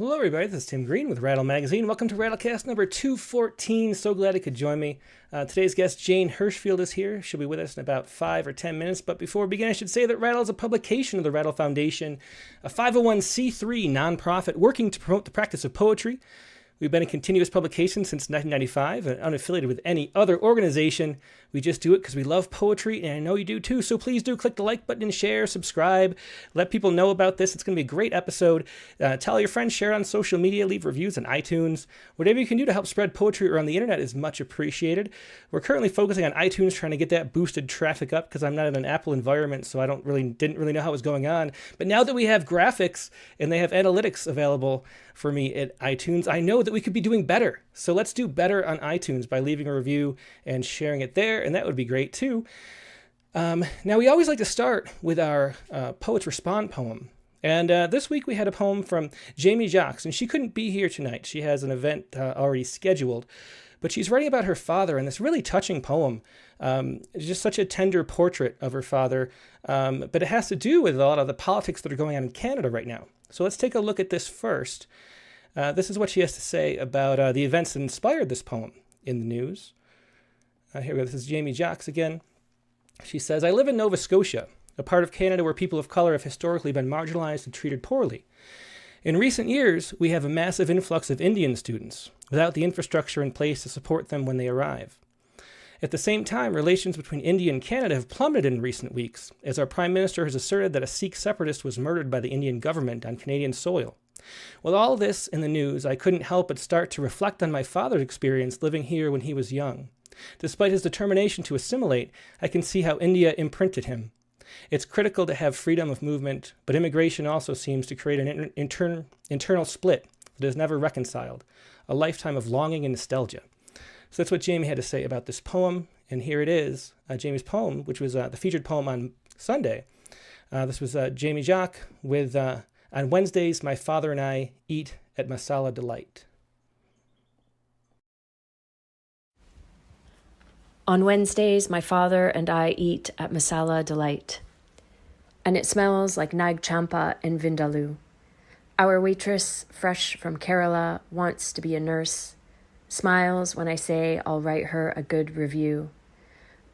Well, hello, everybody. This is Tim Green with Rattle Magazine. Welcome to Rattlecast number 214. So glad you could join me. Today's guest, Jane Hirshfield, is here. She'll be with us in about 5 or 10 minutes. But before we begin, I should say that Rattle is a publication of the Rattle Foundation, a 501c3 nonprofit working to promote the practice of poetry. We've been in continuous publication since 1995 and unaffiliated with any other organization. We just do it because we love poetry, and I know you do too. So please do click the like button and share, subscribe, let people know about this. It's going to be a great episode. Tell your friends, share it on social media, leave reviews on iTunes. Whatever you can do to help spread poetry around the internet is much appreciated. We're currently focusing on iTunes, trying to get that boosted traffic up because I'm not in an Apple environment, so I didn't really know how it was going on. But now that we have graphics and they have analytics available for me at iTunes, I know that we could be doing better. So let's do better on iTunes by leaving a review and sharing it there, and that would be great too. Now, we always like to start with our Poets Respond poem. And this week we had a poem from Jaime Jacques, and she couldn't be here tonight. She has an event already scheduled. But she's writing about her father in this really touching poem. It's just such a tender portrait of her father. But it has to do with a lot of the politics that are going on in Canada right now. So let's take a look at this first. This is what she has to say about the events that inspired this poem in the news. Here we go. This is Jaime Jacques again. She says, I live in Nova Scotia, a part of Canada where people of color have historically been marginalized and treated poorly. In recent years, we have a massive influx of Indian students without the infrastructure in place to support them when they arrive. At the same time, relations between India and Canada have plummeted in recent weeks, as our Prime Minister has asserted that a Sikh separatist was murdered by the Indian government on Canadian soil. With all this in the news, I couldn't help but start to reflect on my father's experience living here when he was young. Despite his determination to assimilate, I can see how India imprinted him. It's critical to have freedom of movement, but immigration also seems to create an internal split that is never reconciled, a lifetime of longing and nostalgia. So that's what Jaime had to say about this poem, and here it is, Jaime's poem, which was the featured poem on Sunday. This was Jaime Jacques with, on Wednesdays, my father and I eat at Masala Delight. On Wednesdays, my father and I eat at Masala Delight, and it smells like Nag Champa and Vindaloo. Our waitress, fresh from Kerala, wants to be a nurse, smiles when I say I'll write her a good review.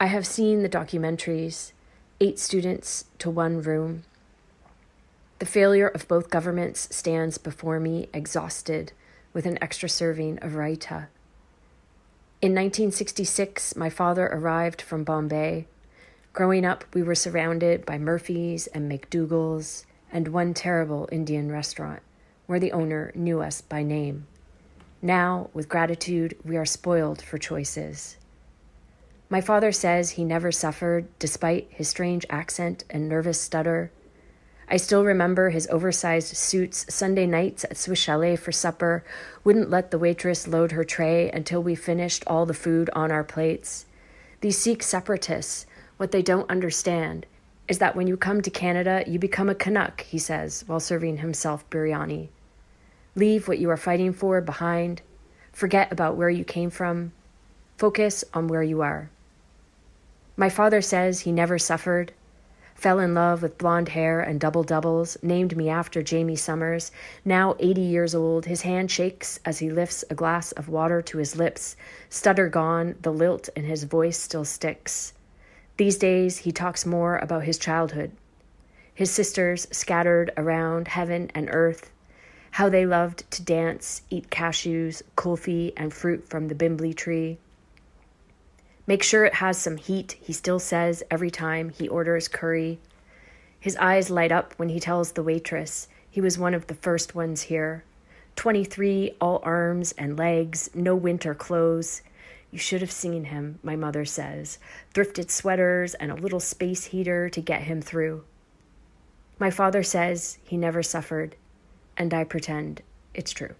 I have seen the documentaries, 8 students to 1 room. The failure of both governments stands before me, exhausted, with an extra serving of raita. In 1966, my father arrived from Bombay. Growing up, we were surrounded by Murphy's and McDougal's and one terrible Indian restaurant, where the owner knew us by name. Now, with gratitude, we are spoiled for choices. My father says he never suffered, despite his strange accent and nervous stutter. I still remember his oversized suits, Sunday nights at Swiss Chalet for supper, wouldn't let the waitress load her tray until we finished all the food on our plates. These Sikh separatists, what they don't understand is that when you come to Canada, you become a Canuck, he says, while serving himself biryani. Leave what you are fighting for behind. Forget about where you came from. Focus on where you are. My father says he never suffered. Fell in love with blonde hair and double doubles, named me after Jamie Summers. Now 80 years old, his hand shakes as he lifts a glass of water to his lips. Stutter gone, the lilt in his voice still sticks. These days, he talks more about his childhood. His sisters scattered around heaven and earth, how they loved to dance, eat cashews, kulfi, and fruit from the bimbli tree. Make sure it has some heat, he still says every time he orders curry. His eyes light up when he tells the waitress he was one of the first ones here. 23, all arms and legs, no winter clothes. You should have seen him, my mother says. Thrifted sweaters and a little space heater to get him through. My father says he never suffered, and I pretend it's true.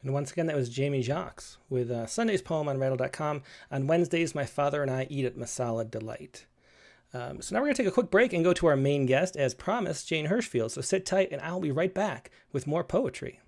And once again, that was Jaime Jacques with Sunday's poem on Rattle.com. On Wednesdays, my father and I eat at Masala Delight. So now we're going to take a quick break and go to our main guest, as promised, Jane Hirshfield. So sit tight, and I'll be right back with more poetry.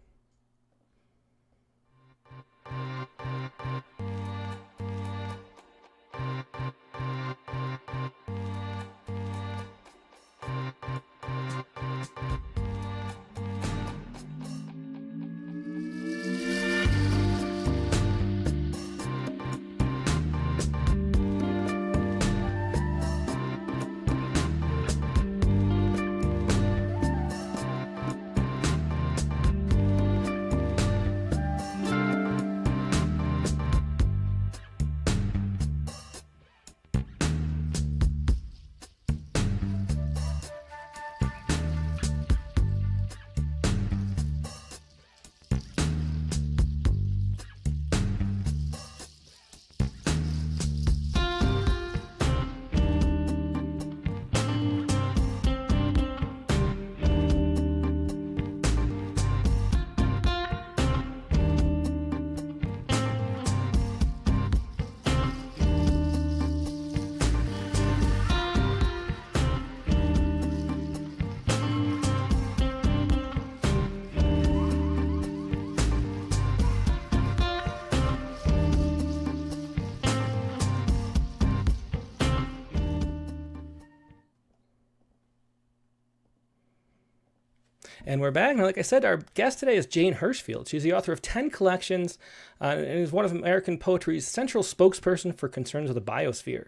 And we're back. Now, like I said, our guest today is Jane Hirshfield. She's the author of 10 collections and is one of American poetry's central spokesperson for concerns of the biosphere.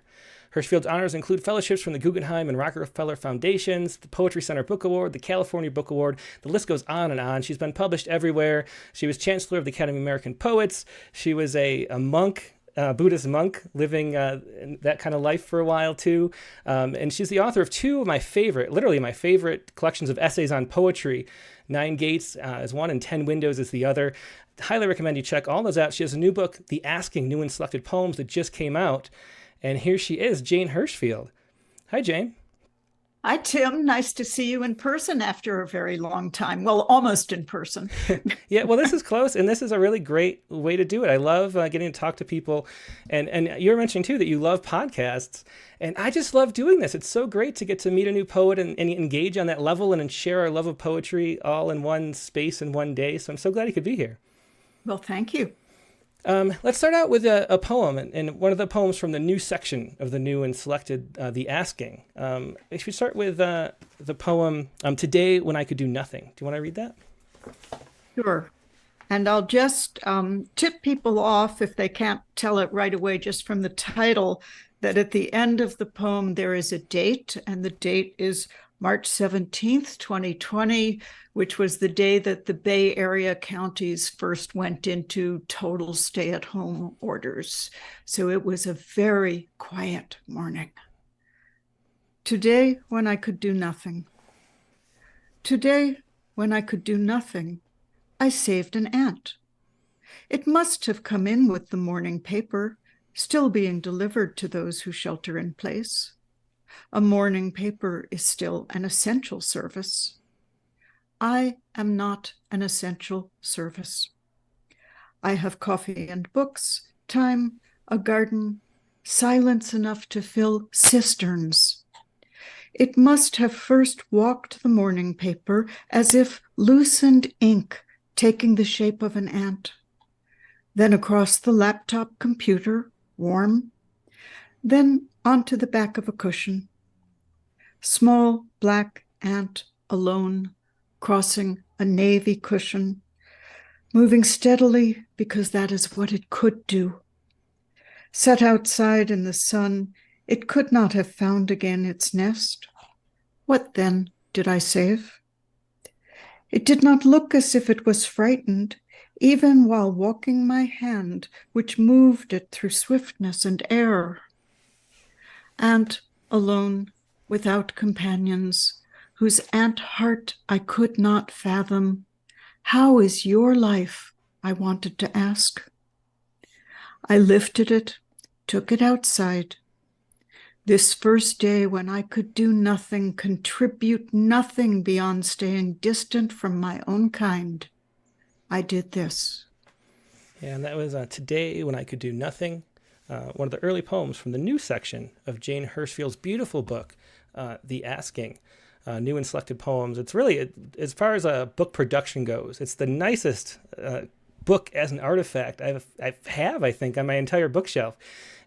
Hirshfield's honors include fellowships from the Guggenheim and Rockefeller Foundations, the Poetry Center Book Award, the California Book Award. The list goes on and on. She's been published everywhere. She was chancellor of the Academy of American Poets. She was a monk, Buddhist monk, living in that kind of life for a while too. And she's the author of two of my favorite, literally my favorite collections of essays on poetry. Nine Gates is one and 10 Windows is the other. Highly recommend you check all those out. She has a new book, The Asking, New and Selected Poems, that just came out. And here she is, Jane Hirshfield. Hi, Jane. Hi, Tim. Nice to see you in person after a very long time. Well, almost in person. Yeah, well, this is close, and this is a really great way to do it. I love getting to talk to people. And you were mentioning, too, that you love podcasts. And I just love doing this. It's so great to get to meet a new poet and engage on that level and share our love of poetry all in one space in one day. So I'm so glad you could be here. Well, thank you. Let's start out with a poem, and one of the poems from the new section of the new and selected, The Asking. If we start with the poem, Today When I Could Do Nothing. Do you want to read that? Sure. And I'll just tip people off, if they can't tell it right away just from the title, that at the end of the poem there is a date, and the date is March 17th, 2020, which was the day that the Bay Area counties first went into total stay-at-home orders. So it was a very quiet morning. Today, when I could do nothing. Today, when I could do nothing, I saved an ant. It must have come in with the morning paper, still being delivered to those who shelter in place. A morning paper is still an essential service. I am not an essential service. I have coffee and books, time, a garden, silence enough to fill cisterns. It must have first walked the morning paper as if loosened ink taking the shape of an ant. Then across the laptop computer, warm. Then onto the back of a cushion. Small black ant alone, crossing a navy cushion, moving steadily because that is what it could do. Set outside in the sun, it could not have found again its nest. What then did I save? It did not look as if it was frightened, even while walking my hand, which moved it through swiftness and air. Ant alone, without companions, whose ant heart I could not fathom. How is your life? I wanted to ask. I lifted it, took it outside. This first day when I could do nothing, contribute nothing beyond staying distant from my own kind, I did this. Yeah, and that was Today When I Could Do Nothing, one of the early poems from the new section of Jane Hirshfield's beautiful book, The Asking. New and selected poems. It's really, as far as a book production goes, it's the nicest book as an artifact I think, on my entire bookshelf.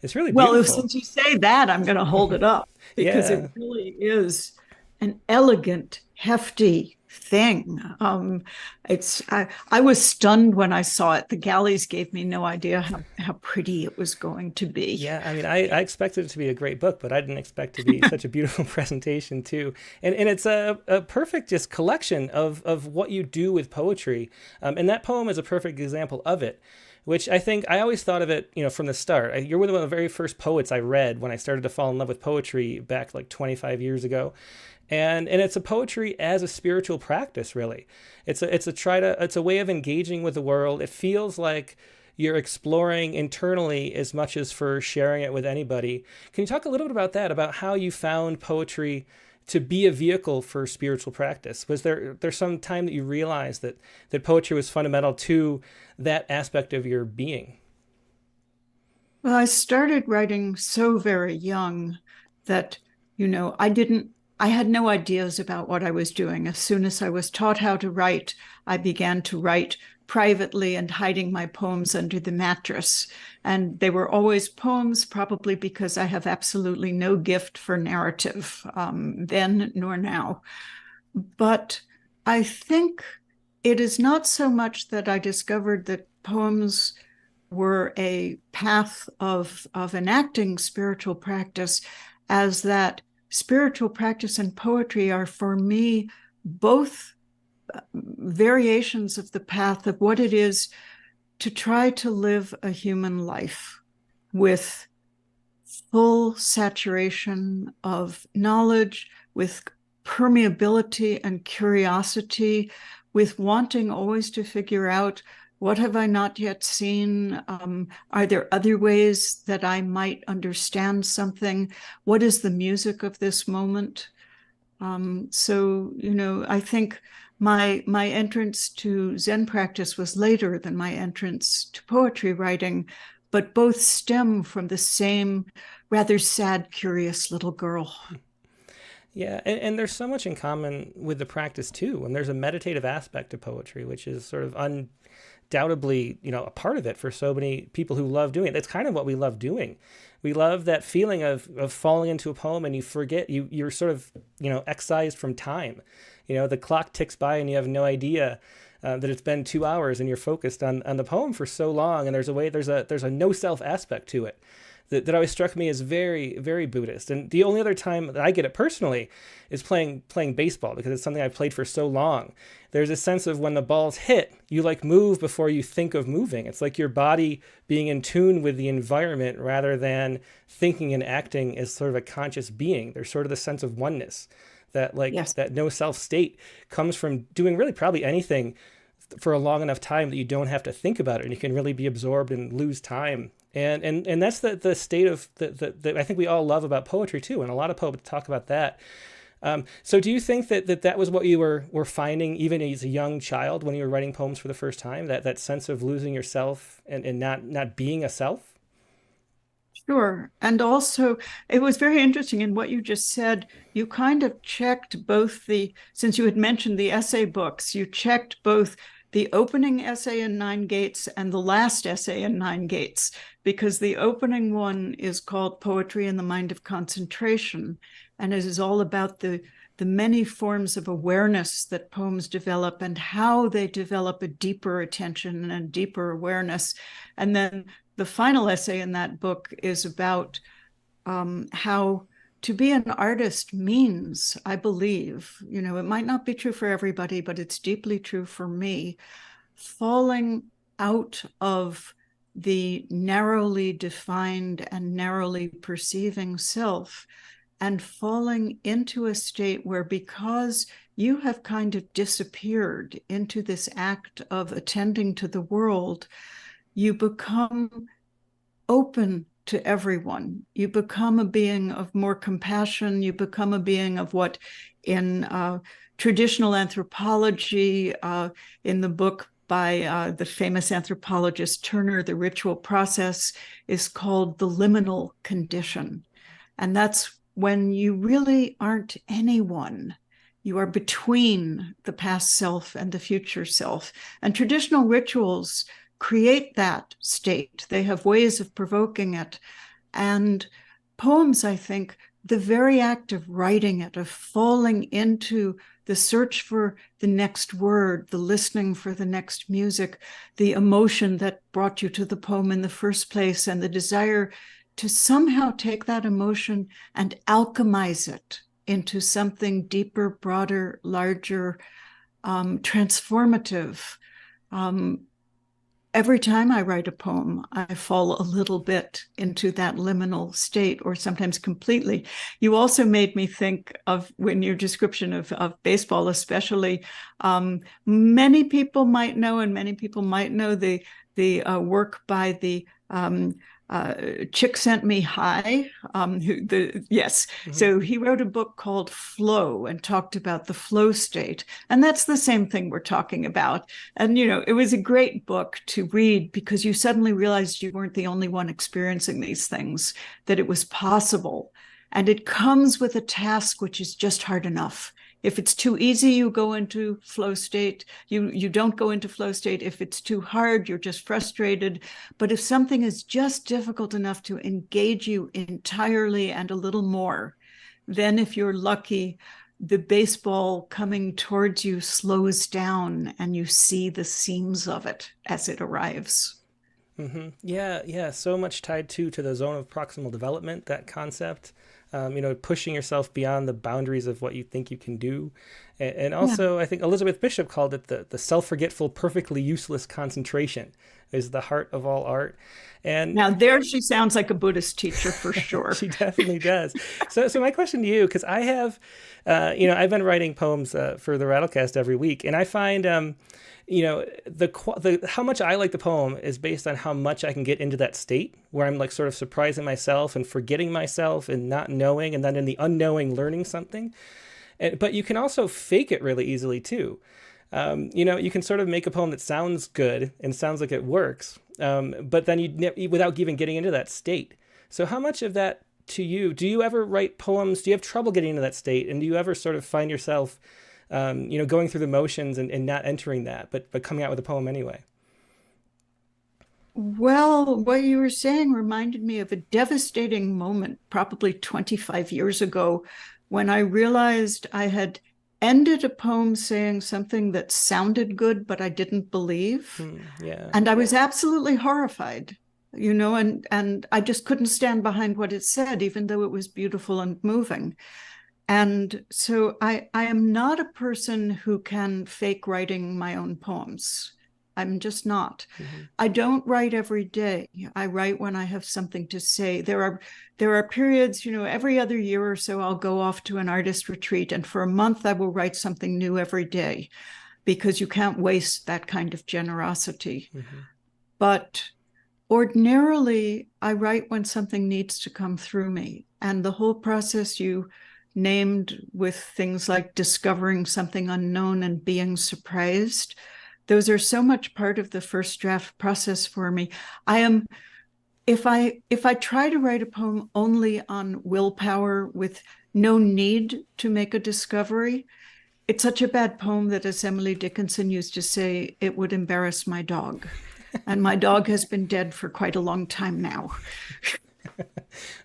It's really beautiful. Well, since you say that, I'm going to hold it up because Yeah. It really is an elegant, hefty thing. I was stunned when I saw it. The galleys gave me no idea how pretty it was going to be. Yeah, I mean, I expected it to be a great book, but I didn't expect it to be such a beautiful presentation too. And it's a perfect just collection of what you do with poetry. And that poem is a perfect example of it, which I think I always thought of it, from the start. You're one of the very first poets I read when I started to fall in love with poetry back like 25 years ago. And it's a poetry as a spiritual practice, really. It's a way of engaging with the world. It feels like you're exploring internally as much as for sharing it with anybody. Can you talk a little bit about that, about how you found poetry to be a vehicle for spiritual practice? Was there some time that you realized that poetry was fundamental to that aspect of your being? Well, I started writing so very young that, I had no ideas about what I was doing. As soon as I was taught how to write, I began to write privately and hiding my poems under the mattress. And they were always poems, probably because I have absolutely no gift for narrative, then nor now. But I think it is not so much that I discovered that poems were a path of enacting spiritual practice, as that spiritual practice and poetry are, for me, both variations of the path of what it is to try to live a human life with full saturation of knowledge, with permeability and curiosity, with wanting always to figure out, what have I not yet seen? Are there other ways that I might understand something? What is the music of this moment? So, I think my entrance to Zen practice was later than my entrance to poetry writing, but both stem from the same rather sad, curious little girl. Yeah, and there's so much in common with the practice too. And there's a meditative aspect to poetry, which is sort of undoubtedly, a part of it for so many people who love doing it. That's kind of what we love doing. We love that feeling of falling into a poem and you forget, you're sort of, excised from time. The clock ticks by and you have no idea that it's been 2 hours and you're focused on the poem for so long. And there's a no self aspect to it that always struck me as very, very Buddhist. And the only other time that I get it personally is playing baseball, because it's something I've played for so long. There's a sense of when the ball's hit, you move before you think of moving. It's like your body being in tune with the environment rather than thinking and acting as sort of a conscious being. There's sort of the sense of oneness that Yes. that no self state comes from doing really probably anything for a long enough time that you don't have to think about it and you can really be absorbed and lose time. And that's the state of that I think we all love about poetry too, and a lot of poets talk about that. So do you think that was what you were finding even as a young child when you were writing poems for the first time, that sense of losing yourself and not being a self? Sure. And also, it was very interesting in what you just said. You kind of checked both since you had mentioned the essay books, you checked both the opening essay in Nine Gates and the last essay in Nine Gates, because the opening one is called Poetry in the Mind of Concentration. And it is all about the many forms of awareness that poems develop and how they develop a deeper attention and deeper awareness. And then the final essay in that book is about how to be an artist means, I believe, it might not be true for everybody, but it's deeply true for me, falling out of the narrowly defined and narrowly perceiving self and falling into a state where, because you have kind of disappeared into this act of attending to the world, you become open to everyone. You become a being of more compassion. You become a being of what in traditional anthropology, in the book by the famous anthropologist Turner, The Ritual Process, is called the liminal condition. And that's when you really aren't anyone. You are between the past self and the future self. And traditional rituals create that state. They have ways of provoking it. And poems, I think, the very act of writing it, of falling into the search for the next word, the listening for the next music, the emotion that brought you to the poem in the first place, and the desire to somehow take that emotion and alchemize it into something deeper, broader, larger, transformative. Every time I write a poem, I fall a little bit into that liminal state, or sometimes completely. You also made me think of, when your description of baseball, especially, many people might know, and many people might know the work by the Csikszentmihalyi. Yes. Mm-hmm. So he wrote a book called Flow and talked about the flow state. And that's the same thing we're talking about. And, it was a great book to read, because you suddenly realized you weren't the only one experiencing these things, that it was possible. And it comes with a task which is just hard enough. If it's too easy, you go into flow state. You don't go into flow state. If it's too hard, you're just frustrated. But if something is just difficult enough to engage you entirely and a little more, then if you're lucky, the baseball coming towards you slows down and you see the seams of it as it arrives. Yeah. So much tied to the zone of proximal development, that concept. Pushing yourself beyond the boundaries of what you think you can do. And Yeah. also, I think Elizabeth Bishop called it the self-forgetful, perfectly useless concentration is the heart of all art. And Now, there she sounds like a Buddhist teacher for sure. she definitely does. So my question to you, because I have, I've been writing poems for the Rattlecast every week, and I find, the how much I like the poem is based on how much I can get into that state where I'm like sort of surprising myself and forgetting myself and not knowing, and then in the unknowing learning something. But you can also fake it really easily too. You can sort of make a poem that sounds good and sounds like it works, but then without even getting into that state. So how much of that to you, do you ever write poems? Do you have trouble getting into that state? And do you ever sort of find yourself, going through the motions and not entering that, but coming out with a poem anyway? Well, what you were saying reminded me of a devastating moment, probably 25 years ago, when I realized I had ended a poem saying something that sounded good, but I didn't believe. Yeah. And I was absolutely horrified, and I just couldn't stand behind what it said, even though it was beautiful and moving. And so I am not a person who can fake writing my own poems. I'm just not. I don't write every day. I write when I have something to say. There are periods, every other year or so, I'll go off to an artist retreat, and for a month I will write something new every day, because you can't waste that kind of generosity. But ordinarily, I write when something needs to come through me. And the whole process you named, with things like discovering something unknown and being surprised, those are so much part of the first draft process for me. If I try to write a poem only on willpower with no need to make a discovery, it's such a bad poem that, as Emily Dickinson used to say, it would embarrass my dog. And my dog has been dead for quite a long time now.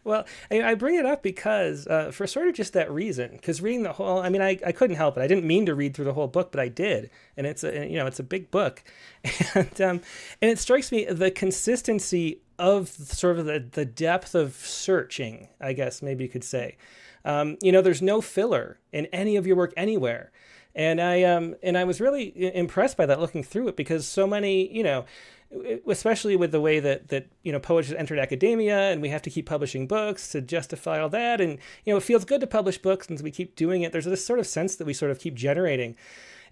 Well, I bring it up because for sort of just that reason, because reading the whole, I couldn't help it. I didn't mean to read through the whole book, but I did. And it's a big book. And it strikes me the consistency of sort of the depth of searching, I guess maybe you could say. There's no filler in any of your work anywhere. And I was really impressed by that looking through it, because so many, especially with the way that poets entered academia, and we have to keep publishing books to justify all that, and it feels good to publish books, and so we keep doing it. There's this sort of sense that we sort of keep generating,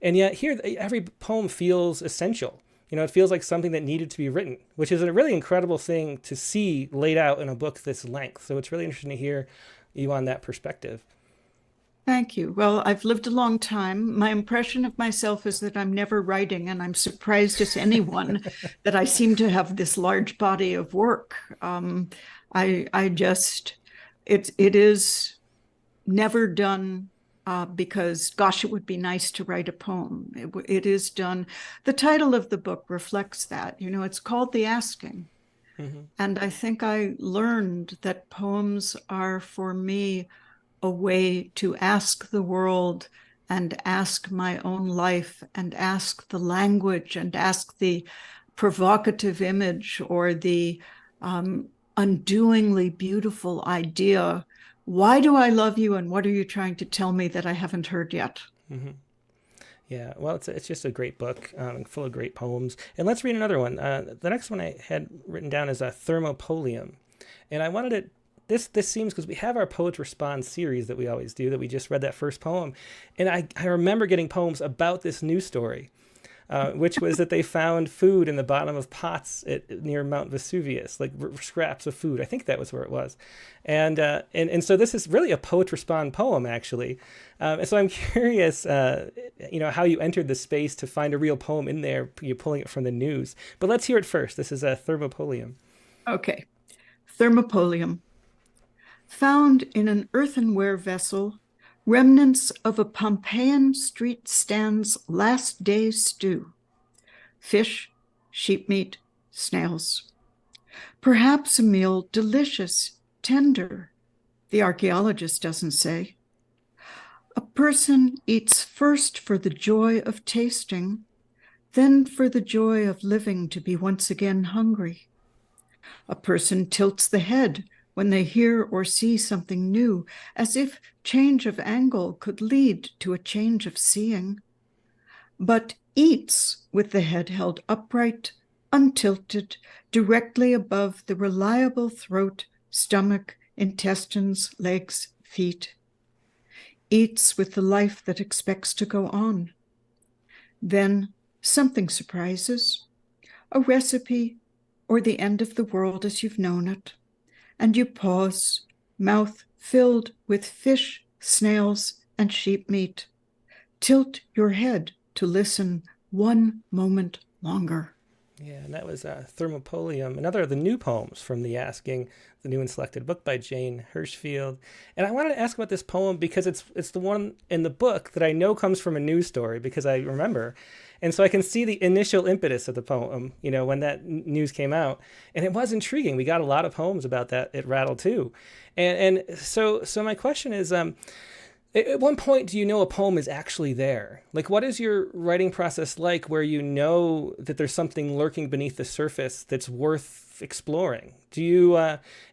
and yet here every poem feels essential. It feels like something that needed to be written, which is a really incredible thing to see laid out in a book this length. So it's really interesting to hear you on that perspective. Thank you. Well, I've lived a long time. My impression of myself is that I'm never writing, and I'm surprised as anyone that I seem to have this large body of work. I just, it is never done because, gosh, it would be nice to write a poem. It is done. The title of the book reflects that. It's called The Asking. And I think I learned that poems are, for me, a way to ask the world and ask my own life and ask the language and ask the provocative image or the undoingly beautiful idea. Why do I love you, and what are you trying to tell me that I haven't heard yet? Yeah, well, it's just a great book, full of great poems. And let's read another one. The next one I had written down is a Thermopolium. And I wanted it, this seems, because we have our Poets Respond series that we always do, that we just read that first poem. And I remember getting poems about this news story, which was that they found food in the bottom of pots near Mount Vesuvius, like scraps of food. I think that was where it was. And so this is really a Poets Respond poem, actually. And so I'm curious, how you entered the space to find a real poem in there. You're pulling it from the news. But let's hear it first. This is a Thermopolium. Okay. Thermopolium. Found in an earthenware vessel, remnants of a Pompeian street stand's last day's stew. Fish, sheep meat, snails. Perhaps a meal delicious, tender, the archaeologist doesn't say. A person eats first for the joy of tasting, then for the joy of living to be once again hungry. A person tilts the head when they hear or see something new, as if change of angle could lead to a change of seeing, but eats with the head held upright, untilted, directly above the reliable throat, stomach, intestines, legs, feet. Eats with the life that expects to go on. Then something surprises, a recipe or the end of the world as you've known it, and you pause, mouth filled with fish, snails, and sheep meat. Tilt your head to listen one moment longer. Yeah, and that was Thermopolium, another of the new poems from the Asking, the new and selected book by Jane Hirshfield. And I wanted to ask about this poem because it's the one in the book that I know comes from a news story because I remember. And so I can see the initial impetus of the poem, when that news came out. And it was intriguing. We got a lot of poems about that at Rattle too. And so my question is, at one point, do you know a poem is actually there? Like, what is your writing process like where you know that there's something lurking beneath the surface that's worth exploring? Do you,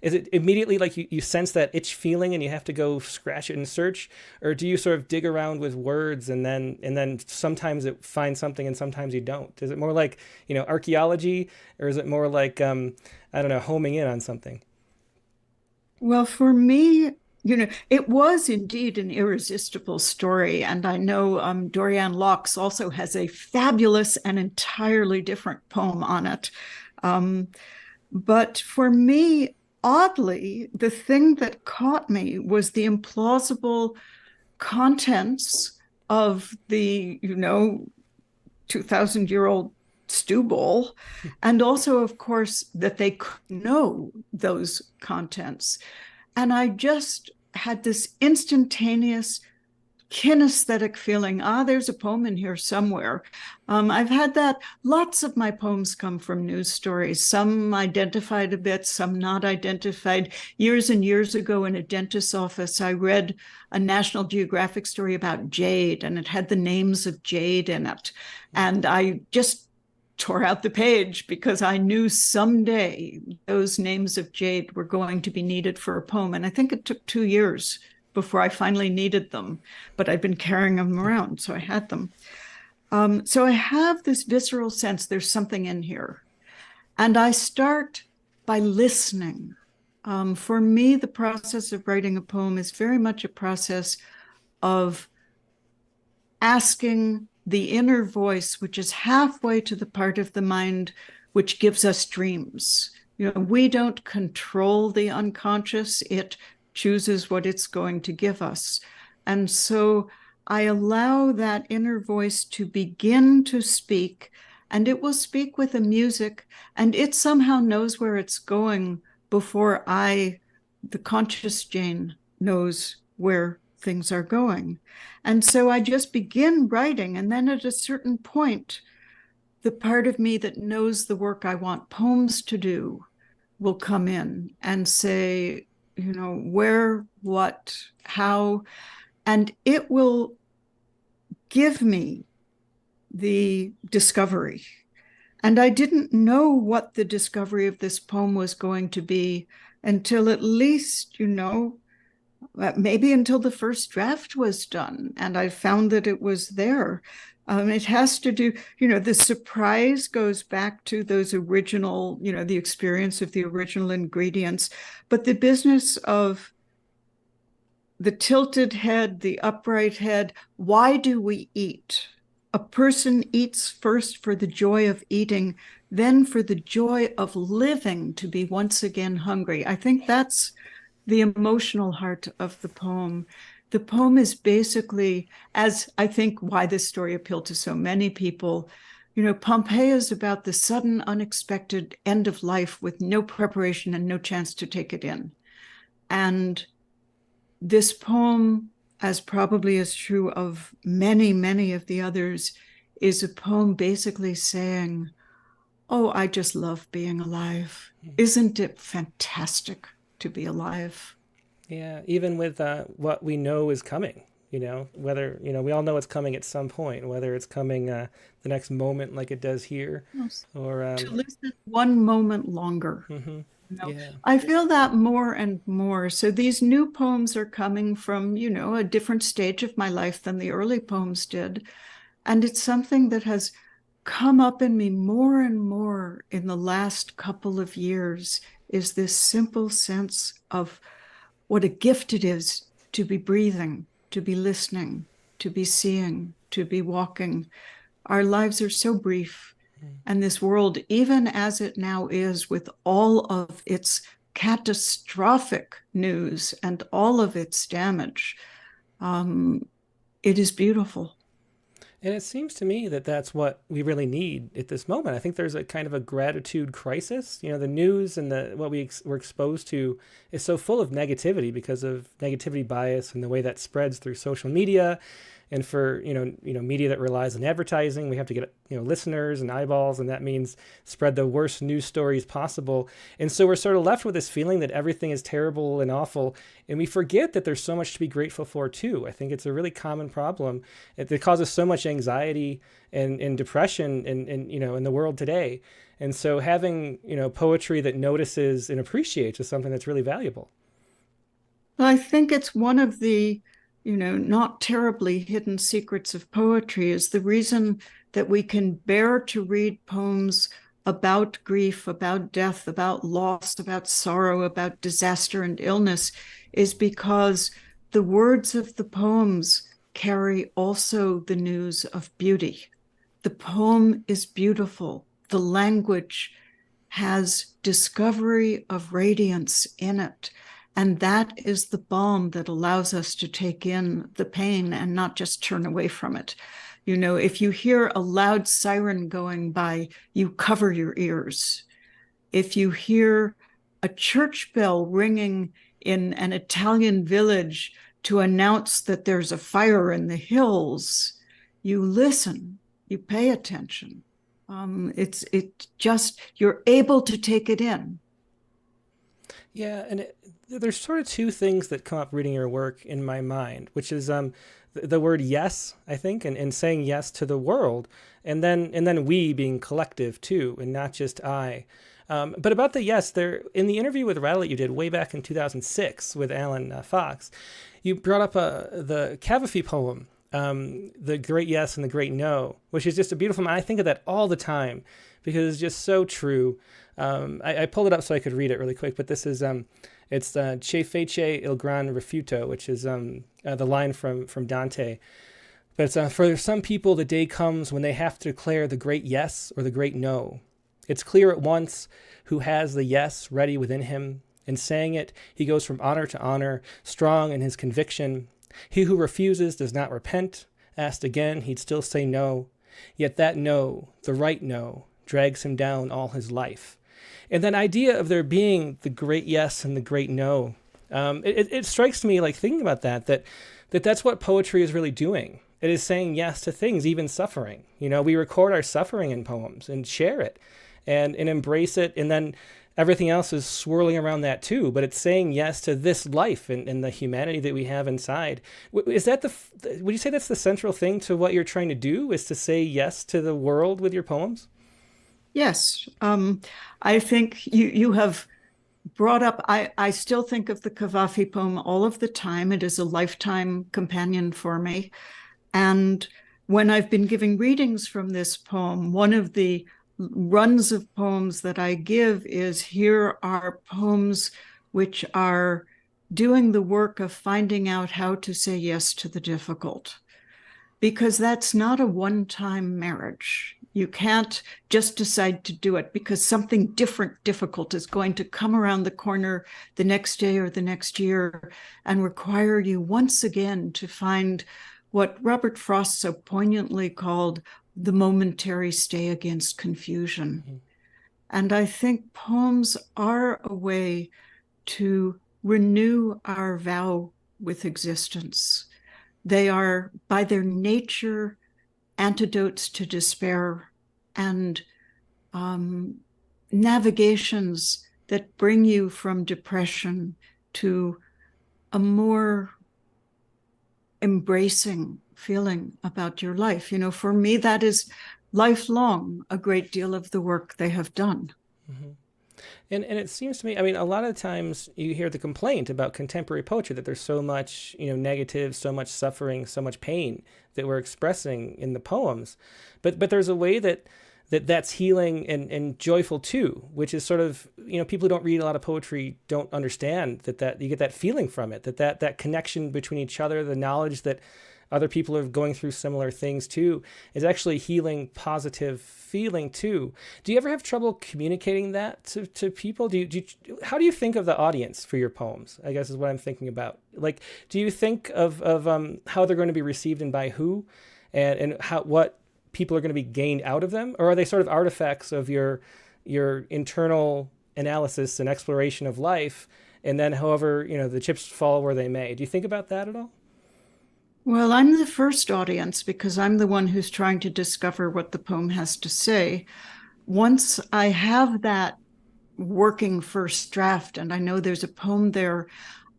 is it immediately like you sense that itch feeling and you have to go scratch it and search? Or do you sort of dig around with words and then sometimes it finds something and sometimes you don't? Is it more like, archaeology, or is it more like, homing in on something? Well, for me, it was indeed an irresistible story. And I know Dorianne Laux also has a fabulous and entirely different poem on it. But for me, oddly, the thing that caught me was the implausible contents of the, 2,000-year-old stew bowl. And also, of course, that they could know those contents. And I just had this instantaneous kinesthetic feeling, there's a poem in here somewhere. I've had that. Lots of my poems come from news stories, some identified a bit, some not identified. Years and years ago in a dentist's office, I read a National Geographic story about jade, and it had the names of jade in it. And I just tore out the page because I knew someday those names of jade were going to be needed for a poem. And I think it took 2 years before I finally needed them, but I'd been carrying them around, so I had them. So I have this visceral sense there's something in here. And I start by listening. For me, the process of writing a poem is very much a process of asking the inner voice, which is halfway to the part of the mind which gives us dreams. We don't control the unconscious. It chooses what it's going to give us. And so I allow that inner voice to begin to speak, and it will speak with a music, and it somehow knows where it's going before the conscious Jane, knows where things are going. And so I just begin writing, and then at a certain point, the part of me that knows the work I want poems to do will come in and say, where, what, how, and it will give me the discovery. And I didn't know what the discovery of this poem was going to be until at least, maybe until the first draft was done and I found that it was there. It has to do, the surprise goes back to those original, the experience of the original ingredients, but the business of the tilted head, the upright head, why do we eat? A person eats first for the joy of eating, then for the joy of living to be once again hungry. I think that's the emotional heart of the poem. The poem is basically, as I think why this story appealed to so many people, Pompeii is about the sudden, unexpected end of life with no preparation and no chance to take it in. And this poem, as probably is true of many, many of the others, is a poem basically saying, I just love being alive. Isn't it fantastic to be alive? Yeah, even with what we know is coming, whether, we all know it's coming at some point, whether it's coming the next moment like it does here, Yes. or To listen one moment longer. mm-hmm. Yeah. I feel that more and more. So these new poems are coming from, a different stage of my life than the early poems did. And it's something that has come up in me more and more in the last couple of years, is this simple sense of what a gift it is to be breathing, to be listening, to be seeing, to be walking. Our lives are so brief. And this world, even as it now is, with all of its catastrophic news and all of its damage, it is beautiful. And it seems to me that that's what we really need at this moment. I think there's a kind of a gratitude crisis. The news and what we're exposed to is so full of negativity because of negativity bias and the way that spreads through social media. And for media that relies on advertising, we have to get listeners and eyeballs, and that means spread the worst news stories possible. And so we're sort of left with this feeling that everything is terrible and awful, and we forget that there's so much to be grateful for too. I think it's a really common problem that causes so much anxiety and depression in the world today. And so having poetry that notices and appreciates is something that's really valuable. I think it's one of the not terribly hidden secrets of poetry, is the reason that we can bear to read poems about grief, about death, about loss, about sorrow, about disaster and illness, is because the words of the poems carry also the news of beauty. The poem is beautiful. The language has discovery of radiance in it. And that is the balm that allows us to take in the pain and not just turn away from it. If you hear a loud siren going by, you cover your ears. If you hear a church bell ringing in an Italian village to announce that there's a fire in the hills, you listen, you pay attention. You're able to take it in. Yeah, and there's sort of two things that come up reading your work in my mind, which is the word yes, I think, and saying yes to the world, and then we being collective too, and not just I. But about the yes, in the interview with Rattle you did way back in 2006 with Alan Fox, you brought up the Cavafy poem, The Great Yes and the Great No, which is just a beautiful. I think of that all the time because it's just so true. I pulled it up so I could read it really quick, but this is it's Che fece il gran rifiuto, which is the line from Dante. But it's for some people the day comes when they have to declare the great yes or the great no. It's clear at once who has the yes ready within him. In saying it, he goes from honor to honor, strong in his conviction. He who refuses does not repent. Asked again, he'd still say no. Yet that no, the right no, drags him down all his life. And that idea of there being the great yes and the great no, it strikes me, like thinking about that's what poetry is really doing. It is saying yes to things, even suffering. We record our suffering in poems and share it and embrace it, and then everything else is swirling around that too. But it's saying yes to this life and the humanity that we have inside. Is that would you say that's the central thing to what you're trying to do, is to say yes to the world with your poems? Yes. I think you have brought up, I still think of the Cavafy poem all of the time. It is a lifetime companion for me. And when I've been giving readings from this poem, one of the runs of poems that I give is, here are poems which are doing the work of finding out how to say yes to the difficult. Because that's not a one-time marriage. You can't just decide to do it because something difficult is going to come around the corner the next day or the next year and require you once again to find what Robert Frost so poignantly called the momentary stay against confusion. Mm-hmm. And I think poems are a way to renew our vow with existence. They are, by their nature, antidotes to despair and navigations that bring you from depression to a more embracing feeling about your life. For me, that is lifelong, a great deal of the work they have done. Mm-hmm. And it seems to me, I mean, a lot of times you hear the complaint about contemporary poetry that there's so much, negative, so much suffering, so much pain that we're expressing in the poems. But there's a way that's healing and joyful too, which is sort of, people who don't read a lot of poetry don't understand that you get that feeling from it, that connection between each other, the knowledge that other people are going through similar things too, is actually healing, positive feeling too. Do you ever have trouble communicating that to people? How do you think of the audience for your poems? I guess is what I'm thinking about. Like, do you think of how they're going to be received and by who, and what people are going to be gained out of them, or are they sort of artifacts of your internal analysis and exploration of life, and then however the chips fall where they may? Do you think about that at all? Well, I'm the first audience because I'm the one who's trying to discover what the poem has to say. Once I have that working first draft and I know there's a poem there,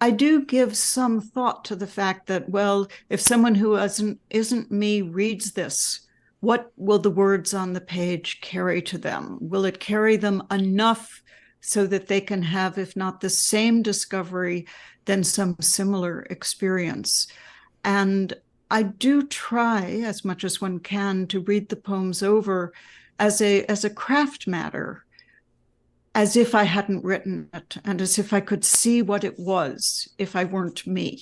I do give some thought to the fact that, well, if someone who isn't me reads this, what will the words on the page carry to them? Will it carry them enough so that they can have, if not the same discovery, then some similar experience? And I do try, as much as one can, to read the poems over as a craft matter, as if I hadn't written it, and as if I could see what it was if I weren't me.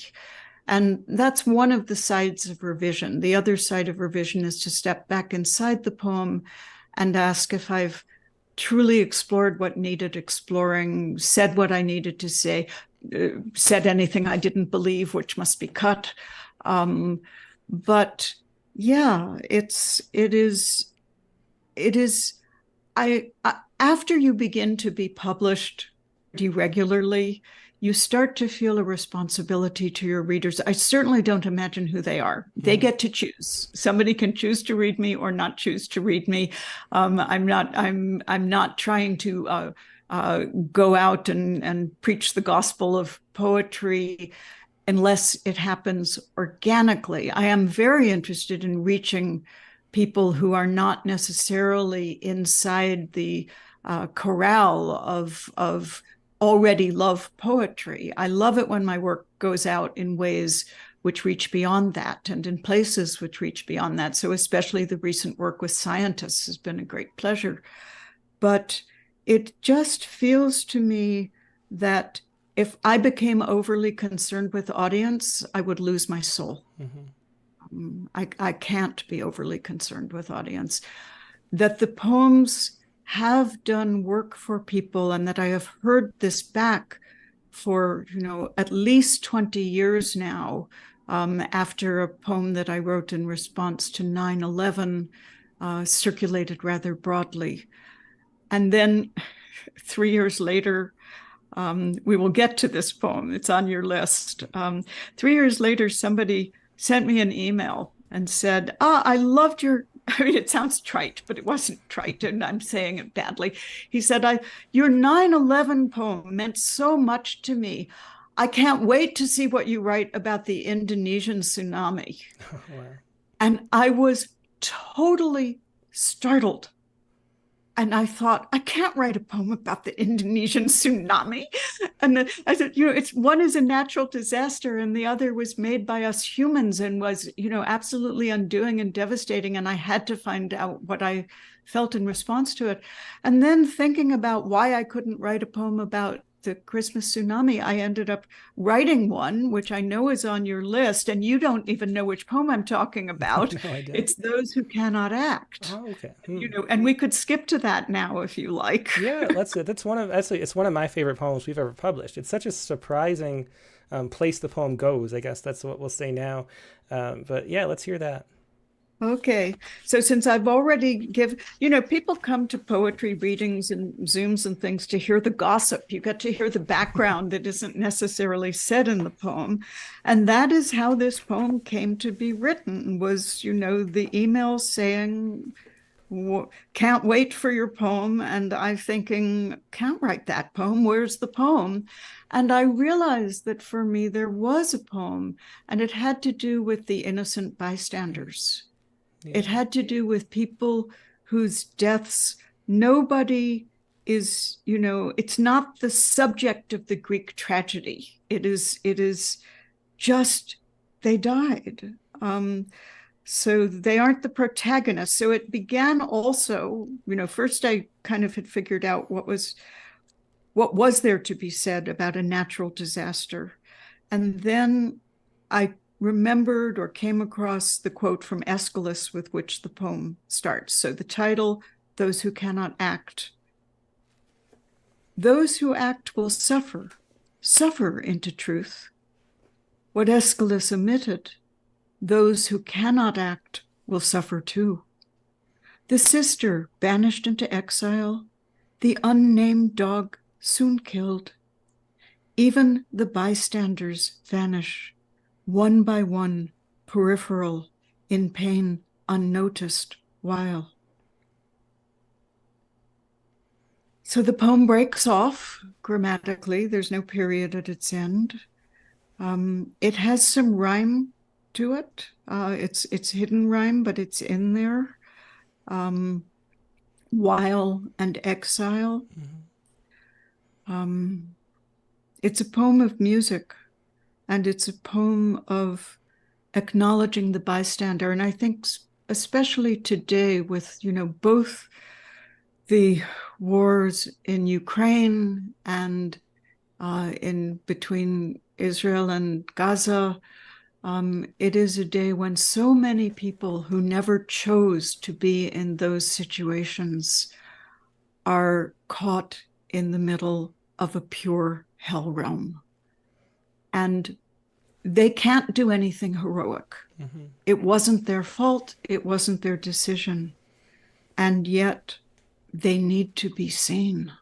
And that's one of the sides of revision. The other side of revision is to step back inside the poem and ask if I've truly explored what needed exploring, said what I needed to say, said anything I didn't believe, which must be cut. But yeah, it is. After you begin to be published regularly, you start to feel a responsibility to your readers. I certainly don't imagine who they are. They get to choose. Somebody can choose to read me or not choose to read me. I'm not trying to go out and preach the gospel of poetry unless it happens organically. I am very interested in reaching people who are not necessarily inside the corral of already love poetry. I love it when my work goes out in ways which reach beyond that and in places which reach beyond that. So especially the recent work with scientists has been a great pleasure. But it just feels to me that if I became overly concerned with audience, I would lose my soul. Mm-hmm. I can't be overly concerned with audience. That the poems have done work for people and that I have heard this back for, at least 20 years now, after a poem that I wrote in response to 9/11 circulated rather broadly. And then 3 years later, we will get to this poem. It's on your list. 3 years later, somebody sent me an email and said, I loved your, it sounds trite, but it wasn't trite, and I'm saying it badly. He said, your 9/11 poem meant so much to me. I can't wait to see what you write about the Indonesian tsunami. Wow. And I was totally startled. And I thought, I can't write a poem about the Indonesian tsunami. And I said, one is a natural disaster and the other was made by us humans and was, absolutely undoing and devastating. And I had to find out what I felt in response to it. And then thinking about why I couldn't write a poem about the Christmas tsunami, I ended up writing one, which I know is on your list, and you don't even know which poem I'm talking about. No, it's Those Who Cannot Act. Oh, okay. And we could skip to that now if you like. Yeah, it's one of my favorite poems we've ever published. It's such a surprising place the poem goes. I guess that's what we'll say now. But yeah, let's hear that. Okay. So since I've already people come to poetry readings and Zooms and things to hear the gossip. You get to hear the background that isn't necessarily said in the poem. And that is how this poem came to be written, was, the email saying, can't wait for your poem. And I'm thinking, can't write that poem. Where's the poem? And I realized that for me, there was a poem, and it had to do with the innocent bystanders. Yeah. It had to do with people whose deaths nobody is, it's not the subject of the Greek tragedy. It is just they died. So they aren't the protagonists. So it began also, first I kind of had figured out what was there to be said about a natural disaster. And then I remembered or came across the quote from Aeschylus with which the poem starts. So the title, Those Who Cannot Act. Those who act will suffer into truth. What Aeschylus omitted, those who cannot act will suffer too. The sister banished into exile, the unnamed dog soon killed. Even the bystanders vanish, one by one, peripheral, in pain, unnoticed, while. So the poem breaks off grammatically. There's no period at its end. It has some rhyme to it. It's hidden rhyme, but it's in there. While and exile. Mm-hmm. It's a poem of music, and it's a poem of acknowledging the bystander. And I think especially today with, both the wars in Ukraine and in between Israel and Gaza, it is a day when so many people who never chose to be in those situations are caught in the middle of a pure hell realm. And they can't do anything heroic. Mm-hmm. It wasn't their fault. It wasn't their decision. And yet they need to be seen.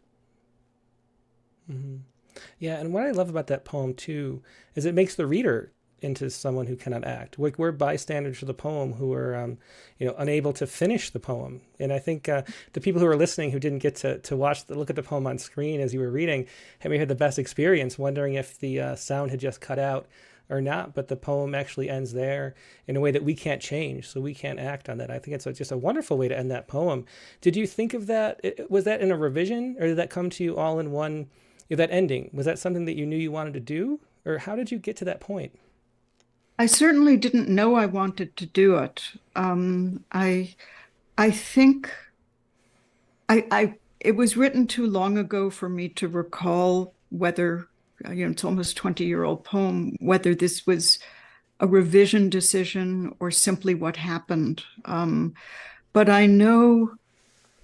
Mm-hmm. Yeah, and what I love about that poem, too, is it makes the reader into someone who cannot act. We're bystanders to the poem who are, unable to finish the poem. And I think the people who are listening who didn't get to look at the poem on screen as you were reading, maybe had the best experience, wondering if the sound had just cut out or not. But the poem actually ends there in a way that we can't change, so we can't act on that. I think it's just a wonderful way to end that poem. Did you think of that? Was that in a revision, or did that come to you all in one? That ending, was that something that you knew you wanted to do, or how did you get to that point? I certainly didn't know I wanted to do it. I think it was written too long ago for me to recall whether, it's almost 20-year-old poem, whether this was a revision decision or simply what happened. But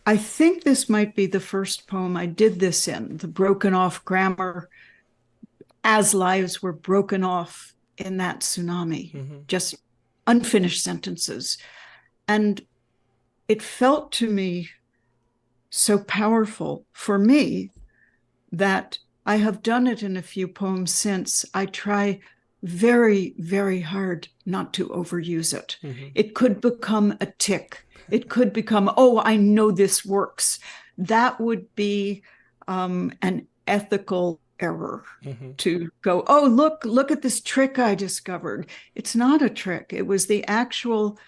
I think this might be the first poem I did this in, the broken off grammar, as lives were broken off in that tsunami, mm-hmm. just unfinished sentences. And it felt to me so powerful for me that I have done it in a few poems since. I try very, very hard not to overuse it. Mm-hmm. It could become a tick. It could become, I know this works. That would be an ethical error, mm-hmm. to go, look at this trick I discovered. It's not a trick. It was the actual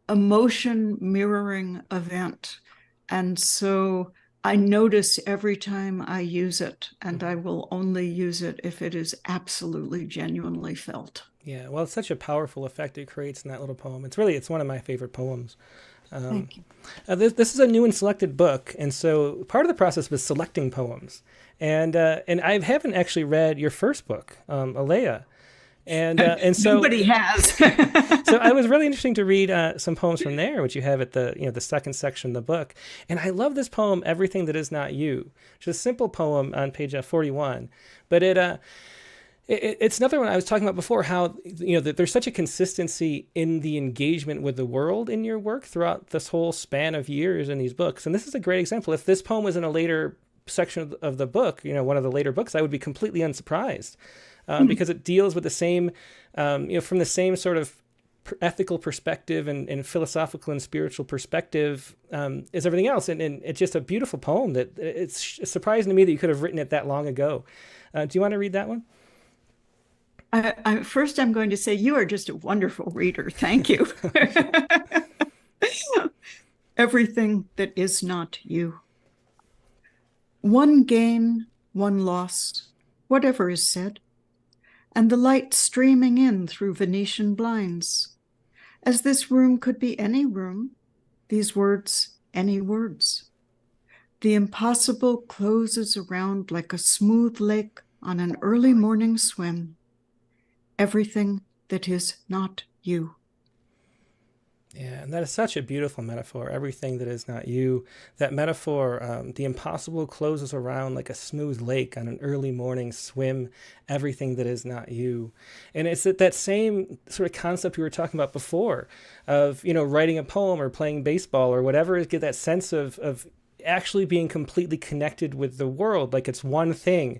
emotion mirroring event. And so I notice every time I use it, and mm-hmm. I will only use it if it is absolutely genuinely felt. Yeah, well, it's such a powerful effect it creates in that little poem. It's one of my favorite poems. Thank you. This is a new and selected book, and so part of the process was selecting poems. And I haven't actually read your first book, Alea, and so nobody has. So it was really interesting to read some poems from there, which you have at the second section of the book. And I love this poem, "Everything That Is Not You," which is a simple poem on page 41, but it's another one I was talking about before, how that there's such a consistency in the engagement with the world in your work throughout this whole span of years in these books. And this is a great example. If this poem was in a later section of the book, one of the later books, I would be completely unsurprised, because it deals with the same, from the same sort of ethical perspective and philosophical and spiritual perspective as everything else. And it's just a beautiful poem that it's surprising to me that you could have written it that long ago. Do you want to read that one? First, I'm going to say you are just a wonderful reader. Thank you. Everything that is not you. One gain, one loss, whatever is said, and the light streaming in through Venetian blinds. As this room could be any room, these words any words. The impossible closes around like a smooth lake on an early morning swim. Everything that is not you. Yeah, and that is such a beautiful metaphor. Everything that is not you. That metaphor, the impossible closes around like a smooth lake on an early morning swim. Everything that is not you. And it's that same sort of concept we were talking about before of, writing a poem or playing baseball or whatever, get that sense of actually being completely connected with the world, like it's one thing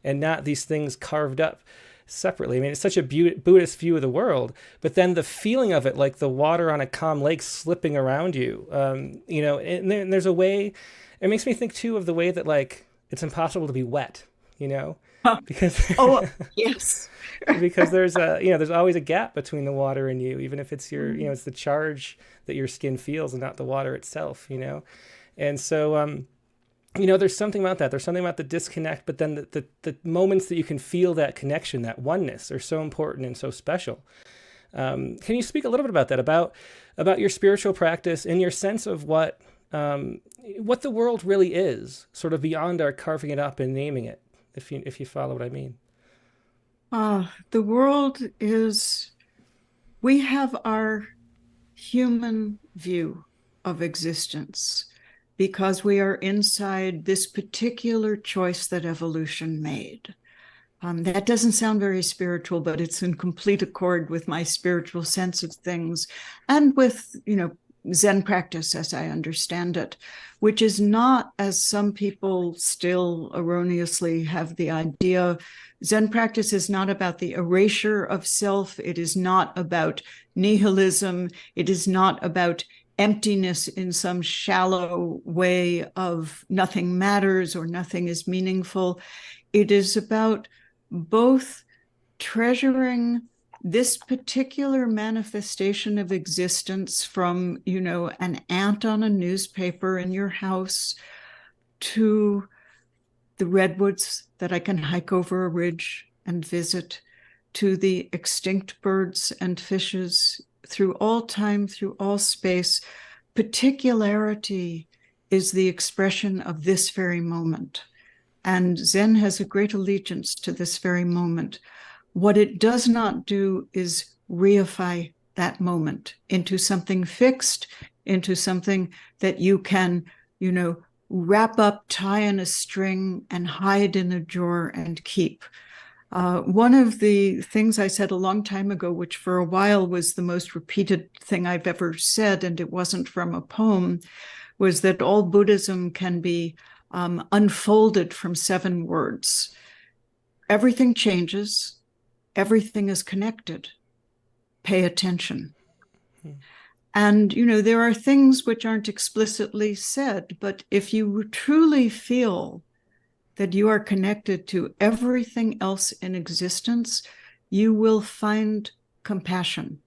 and not these things carved up separately. I mean, it's such a Buddhist view of the world, but then the feeling of it, like the water on a calm lake slipping around you, and there's a way, it makes me think too of the way that like, it's impossible to be wet, because, yes, because there's always a gap between the water and you, even if it's it's the charge that your skin feels and not the water itself, and so, there's something about that. There's something about the disconnect, but then the moments that you can feel that connection, that oneness, are so important and so special. Can you speak a little bit about that, about your spiritual practice and your sense of what the world really is, sort of beyond our carving it up and naming it, if you follow what I mean? The world is, we have our human view of existence, because we are inside this particular choice that evolution made. That doesn't sound very spiritual, but it's in complete accord with my spiritual sense of things and with, Zen practice as I understand it, which is not, as some people still erroneously have the idea, Zen practice is not about the erasure of self. It is not about nihilism. It is not about emptiness in some shallow way of nothing matters or nothing is meaningful. It is about both treasuring this particular manifestation of existence from, an ant on a newspaper in your house to the redwoods that I can hike over a ridge and visit, to the extinct birds and fishes through all time, through all space. Particularity is the expression of this very moment. And Zen has a great allegiance to this very moment. What it does not do is reify that moment into something fixed, into something that you can, wrap up, tie in a string, and hide in a drawer and keep. One of the things I said a long time ago, which for a while was the most repeated thing I've ever said, and it wasn't from a poem, was that all Buddhism can be unfolded from 7 words. Everything changes. Everything is connected. Pay attention. And, there are things which aren't explicitly said, but if you truly feel that you are connected to everything else in existence, you will find compassion.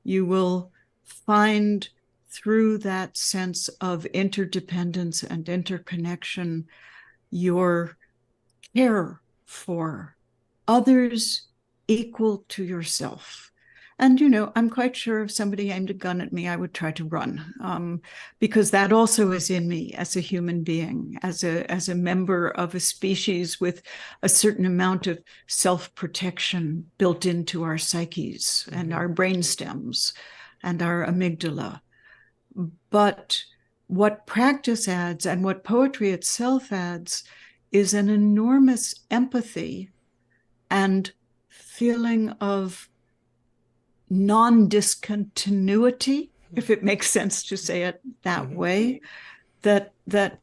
You will find, through that sense of interdependence and interconnection, your care for others equal to yourself. And, I'm quite sure if somebody aimed a gun at me, I would try to run, because that also is in me as a human being, as a member of a species with a certain amount of self-protection built into our psyches and our brain stems and our amygdala. But what practice adds and what poetry itself adds is an enormous empathy and feeling of non-discontinuity, if it makes sense to say it that way, that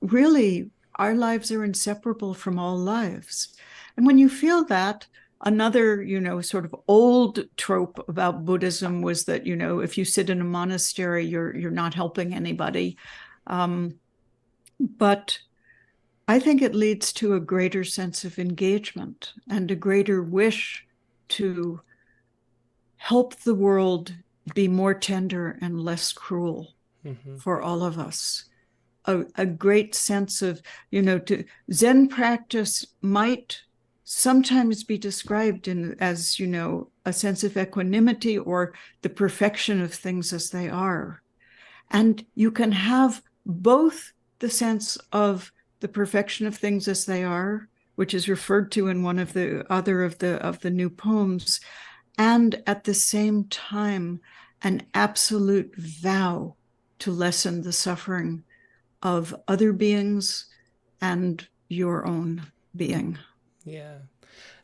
really our lives are inseparable from all lives. And when you feel that, another, sort of old trope about Buddhism was that, if you sit in a monastery, you're not helping anybody. But I think it leads to a greater sense of engagement and a greater wish to help the world be more tender and less cruel for all of us. A great sense of, Zen practice might sometimes be described as, a sense of equanimity or the perfection of things as they are. And you can have both the sense of the perfection of things as they are, which is referred to in one of the other of the new poems, and at the same time, an absolute vow to lessen the suffering of other beings and your own being. Yeah.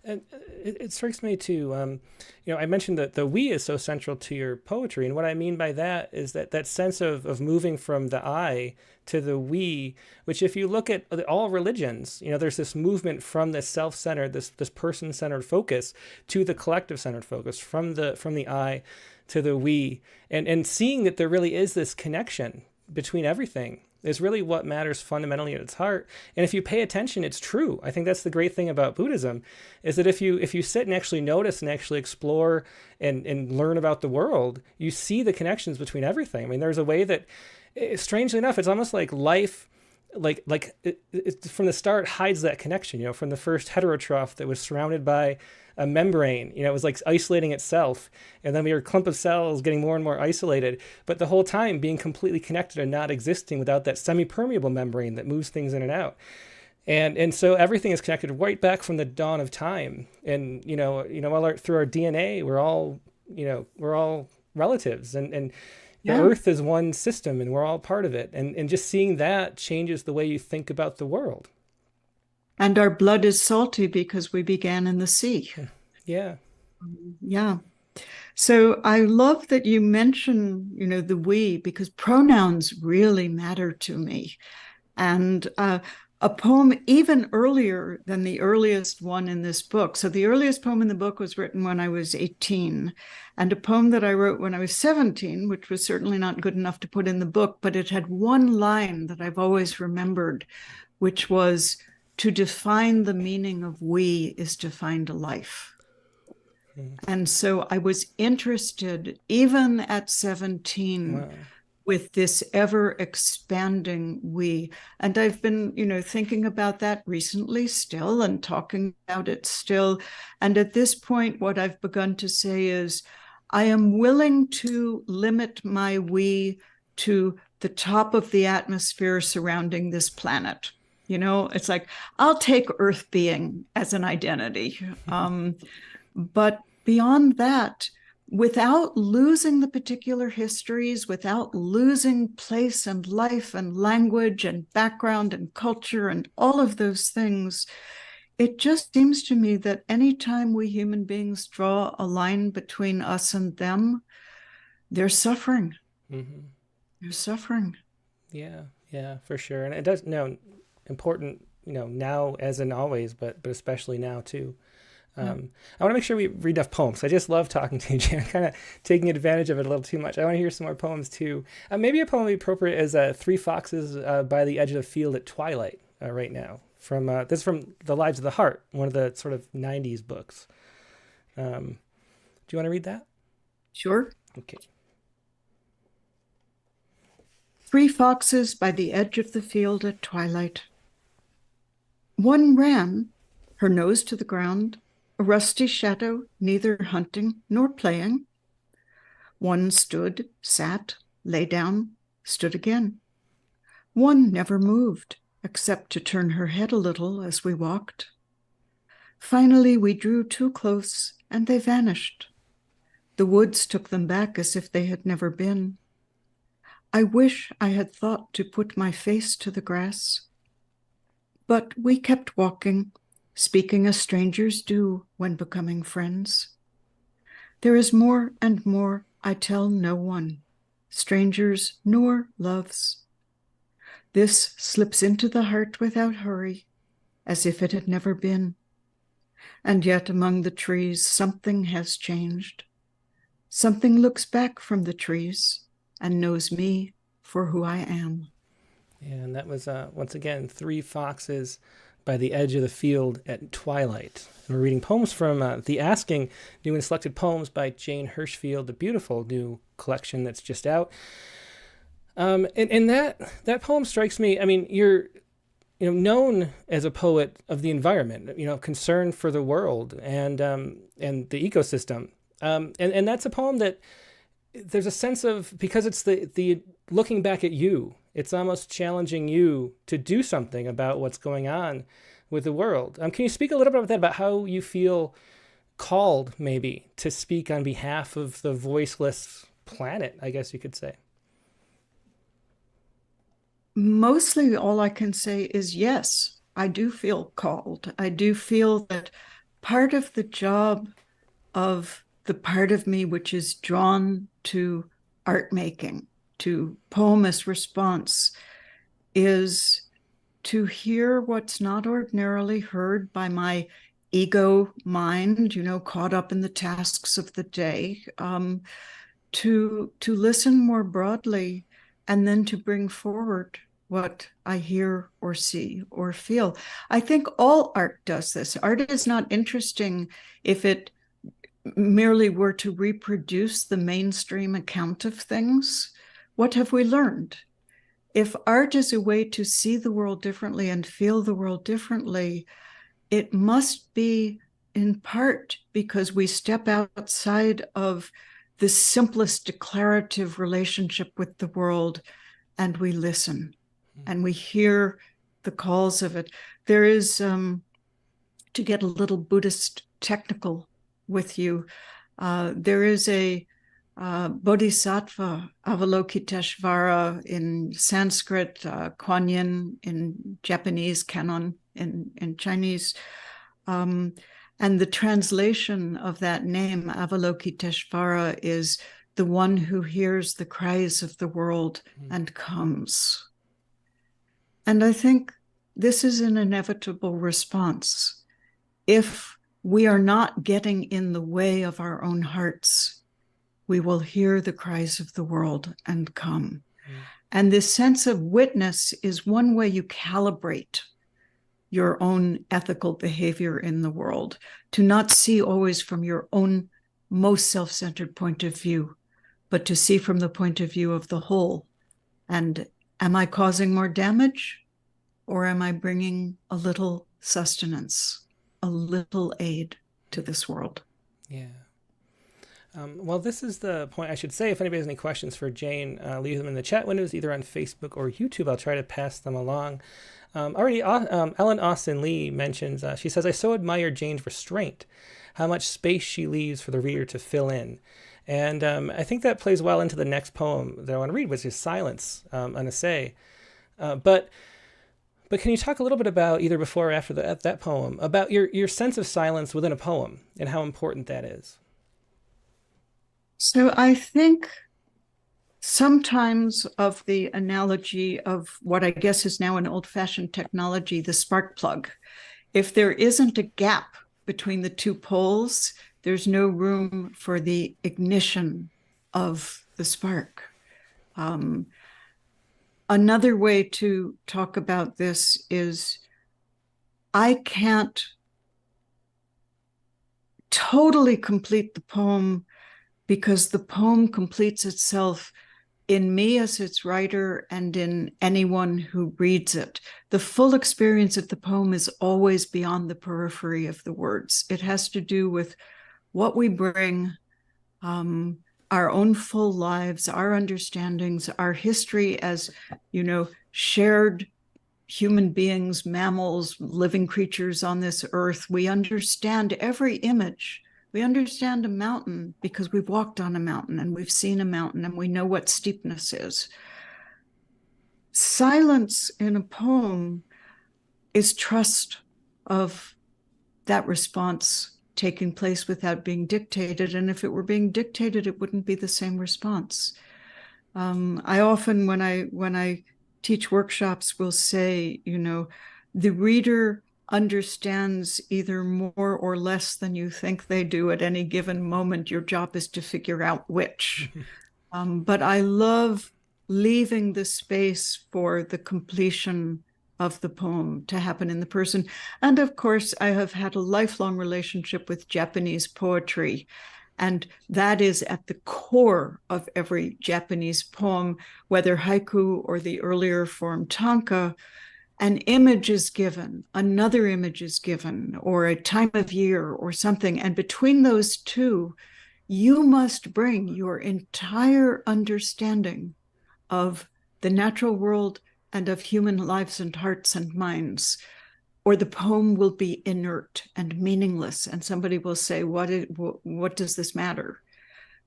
And it strikes me too, I mentioned that the we is so central to your poetry. And what I mean by that is that sense of moving from the I to the we, which if you look at all religions, there's this movement from this self-centered, this person-centered focus to the collective-centered focus, from the I to the we, and seeing that there really is this connection between everything is really what matters fundamentally at its heart. And if you pay attention, it's true. I think that's the great thing about Buddhism, is that if you sit and actually notice and actually explore and learn about the world, you see the connections between everything. I mean, there's a way that, strangely enough, it's almost like life, it from the start hides that connection, from the first heterotroph that was surrounded by a membrane, it was like isolating itself. And then we were a clump of cells getting more and more isolated, but the whole time being completely connected and not existing without that semi-permeable membrane that moves things in and out. And so everything is connected right back from the dawn of time. And, all through our DNA, we're all relatives, and the earth is one system and we're all part of it. And just seeing that changes the way you think about the world. And our blood is salty because we began in the sea. Yeah. Yeah. So I love that you mention, the we, because pronouns really matter to me. And a poem even earlier than the earliest one in this book. So the earliest poem in the book was written when I was 18, and a poem that I wrote when I was 17, which was certainly not good enough to put in the book, but it had one line that I've always remembered, which was, to define the meaning of we is to find a life. And so I was interested, even at 17, with this ever expanding we. And I've been, thinking about that recently still and talking about it still. And at this point, what I've begun to say is, I am willing to limit my we to the top of the atmosphere surrounding this planet. It's like, I'll take Earth being as an identity. But beyond that, without losing the particular histories, without losing place and life and language and background and culture and all of those things, it just seems to me that anytime we human beings draw a line between us and them, they're suffering. They're suffering. Yeah, for sure. And it does, important, now as in always, but especially now too. I want to make sure we read enough poems. I just love talking to you, Jan. I'm kind of taking advantage of it a little too much. I want to hear some more poems too. Maybe a poem would be appropriate as Three Foxes by the Edge of the Field at Twilight right now. This is from The Lives of the Heart, one of the sort of 90s books. Do you want to read that? Sure. Okay. Three foxes by the edge of the field at twilight. One ran, her nose to the ground, a rusty shadow, neither hunting nor playing. One stood, sat, lay down, stood again. One never moved, except to turn her head a little as we walked. Finally, we drew too close, and they vanished. The woods took them back as if they had never been. I wish I had thought to put my face to the grass. But we kept walking, speaking as strangers do when becoming friends. There is more and more I tell no one, strangers nor loves. This slips into the heart without hurry, as if it had never been. And yet among the trees, something has changed. Something looks back from the trees and knows me for who I am. Yeah, and that was, once again, Three Foxes by the Edge of the Field at Twilight. And we're reading poems from The Asking, new and selected poems by Jane Hirshfield, a beautiful new collection that's just out. And that poem strikes me. I mean, you're known as a poet of the environment, concern for the world and the ecosystem. And that's a poem that there's a sense of, because it's the looking back at you, it's almost challenging you to do something about what's going on with the world. Can you speak a little bit about that, about how you feel called maybe to speak on behalf of the voiceless planet, I guess you could say? Mostly all I can say is yes, I do feel called. I do feel that part of the job of the part of me which is drawn to art making, to poem as response, is to hear what's not ordinarily heard by my ego mind, caught up in the tasks of the day, to listen more broadly, and then to bring forward what I hear or see or feel. I think all art does this. Art is not interesting if it merely were to reproduce the mainstream account of things. What have we learned? If art is a way to see the world differently and feel the world differently, it must be in part because we step outside of the simplest declarative relationship with the world and we listen and we hear the calls of it. There is, to get a little Buddhist technical with you, there is a Bodhisattva, Avalokiteshvara in Sanskrit, Kuan Yin in Japanese, Canon in Chinese. And the translation of that name, Avalokiteshvara, is the one who hears the cries of the world and comes. And I think this is an inevitable response. If we are not getting in the way of our own hearts, we will hear the cries of the world and come. And this sense of witness is one way you calibrate your own ethical behavior in the world, to not see always from your own most self-centered point of view, but to see from the point of view of the whole. And am I causing more damage, or am I bringing a little sustenance, a little aid to this world? Yeah. Well, this is the point. I should say, if anybody has any questions for Jane, leave them in the chat windows, either on Facebook or YouTube. I'll try to pass them along. Ellen Austin Lee mentions, she says, I so admire Jane's restraint, how much space she leaves for the reader to fill in. And I think that plays well into the next poem that I want to read, which is Silence, an essay. But can you talk a little bit about, either before or after that poem, about your sense of silence within a poem and how important that is? So I think sometimes of the analogy of what I guess is now an old-fashioned technology, the spark plug. If there isn't a gap between the two poles, there's no room for the ignition of the spark. Another way to talk about this is I can't totally complete the poem because the poem completes itself in me as its writer and in anyone who reads it. The full experience of the poem is always beyond the periphery of the words. It has to do with what we bring, our own full lives, our understandings, our history as, shared human beings, mammals, living creatures on this earth. We understand every image. We understand a mountain because we've walked on a mountain and we've seen a mountain and we know what steepness is. Silence in a poem is trust of that response taking place without being dictated. And if it were being dictated, it wouldn't be the same response. I often, when I teach workshops, will say, the reader understands either more or less than you think they do at any given moment. Your job is to figure out which. But I love leaving the space for the completion of the poem to happen in the person. And of course, I have had a lifelong relationship with Japanese poetry. And that is at the core of every Japanese poem, whether haiku or the earlier form tanka. An image is given, another image is given, or a time of year or something. And between those two, you must bring your entire understanding of the natural world and of human lives and hearts and minds, or the poem will be inert and meaningless. And somebody will say, what does this matter?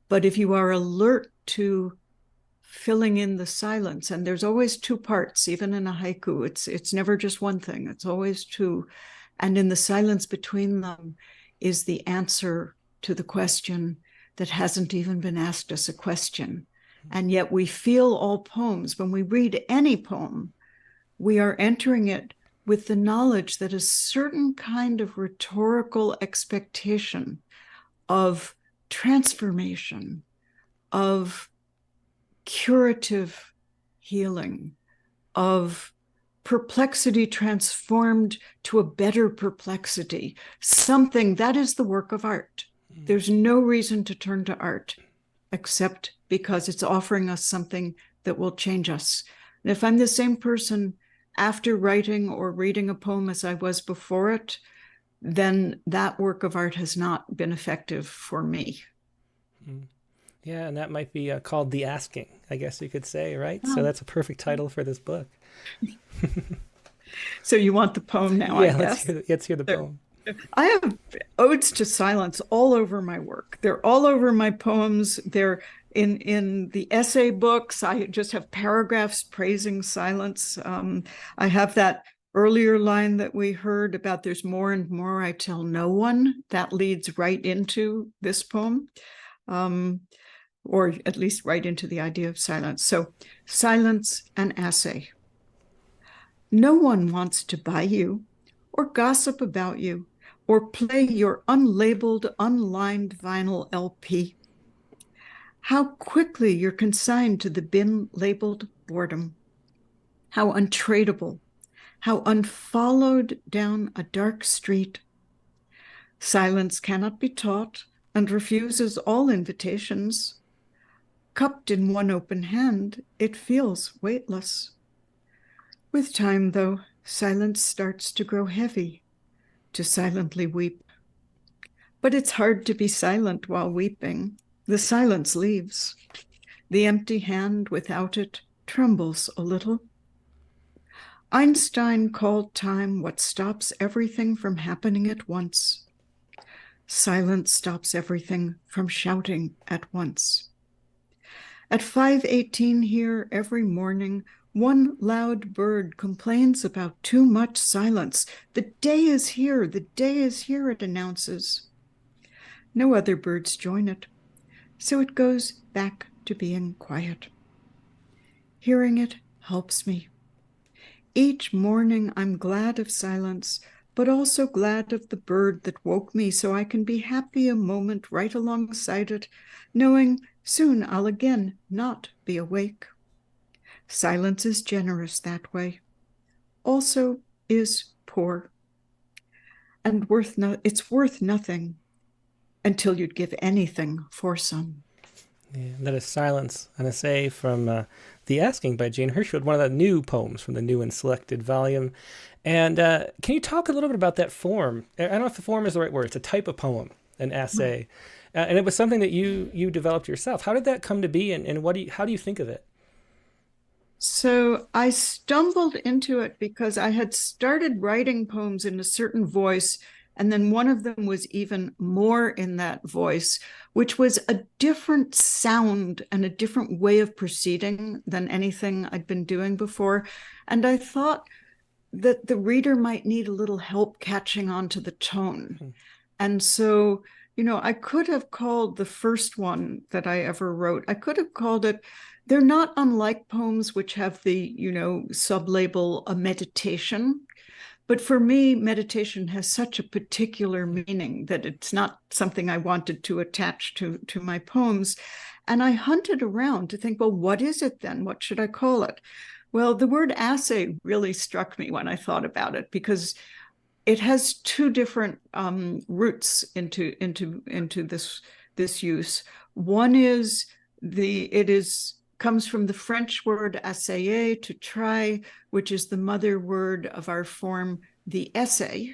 But if you are alert to filling in the silence, and there's always two parts, even in a haiku, it's never just one thing, it's always two. And in the silence between them is the answer to the question that hasn't even been asked us a question. And yet we feel all poems. When we read any poem, we are entering it with the knowledge that a certain kind of rhetorical expectation of transformation, of curative healing, of perplexity transformed to a better perplexity, something that is the work of art. There's no reason to turn to art except because it's offering us something that will change us. And if I'm the same person after writing or reading a poem as I was before it, then that work of art has not been effective for me. Yeah, and that might be called The Asking, I guess you could say, right? Oh. So that's a perfect title for this book. So you want the poem now, yeah, I guess? Let's hear the poem. I have odes to silence all over my work. They're all over my poems. They're in the essay books. I just have paragraphs praising silence. I have that earlier line that we heard about there's more and more I tell no one. That leads right into this poem, or at least right into the idea of silence. So silence and assay. No one wants to buy you or gossip about you or play your unlabeled, unlined vinyl LP. How quickly you're consigned to the bin labeled boredom. How untradeable, how unfollowed down a dark street. Silence cannot be taught and refuses all invitations. Cupped in one open hand, it feels weightless. With time, though, silence starts to grow heavy, to silently weep. But it's hard to be silent while weeping. The silence leaves. The empty hand without it trembles a little. Einstein called time what stops everything from happening at once. Silence stops everything from shouting at once. At 5:18 here every morning, one loud bird complains about too much silence. The day is here, it announces. No other birds join it, so it goes back to being quiet. Hearing it helps me. Each morning I'm glad of silence, but also glad of the bird that woke me so I can be happy a moment right alongside it, knowing soon I'll again not be awake. Silence is generous that way, also is poor, and it's worth nothing until you'd give anything for some. Yeah, that is Silence, an essay from The Asking by Jane Hirshfield, one of the new poems from the new and selected volume. And can you talk a little bit about that form? I don't know if the form is the right word. It's a type of poem, an essay. And it was something that you developed yourself. How did that come to be, and how do you think of it? So I stumbled into it because I had started writing poems in a certain voice, and then one of them was even more in that voice, which was a different sound and a different way of proceeding than anything I'd been doing before. And I thought that the reader might need a little help catching on to the tone. And so, I could have called the first one that I ever wrote, I could have called it, they're not unlike poems which have the, sublabel, a meditation. But for me, meditation has such a particular meaning that it's not something I wanted to attach to my poems. And I hunted around to think, well, what is it then? What should I call it? Well, the word assay really struck me when I thought about it, because it has two different roots into this use. One is comes from the French word essayer, to try, which is the mother word of our form, the essay.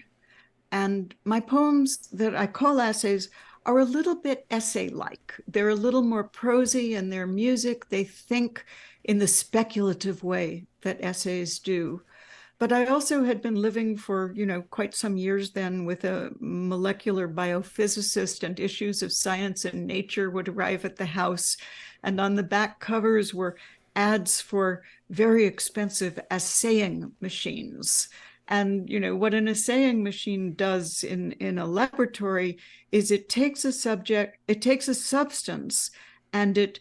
And my poems that I call essays are a little bit essay-like. They're a little more prosy in their music. They think in the speculative way that essays do. But I also had been living for, quite some years then with a molecular biophysicist, and issues of science and nature would arrive at the house. And on the back covers were ads for very expensive assaying machines. And, what an assaying machine does in a laboratory is it takes a substance, and it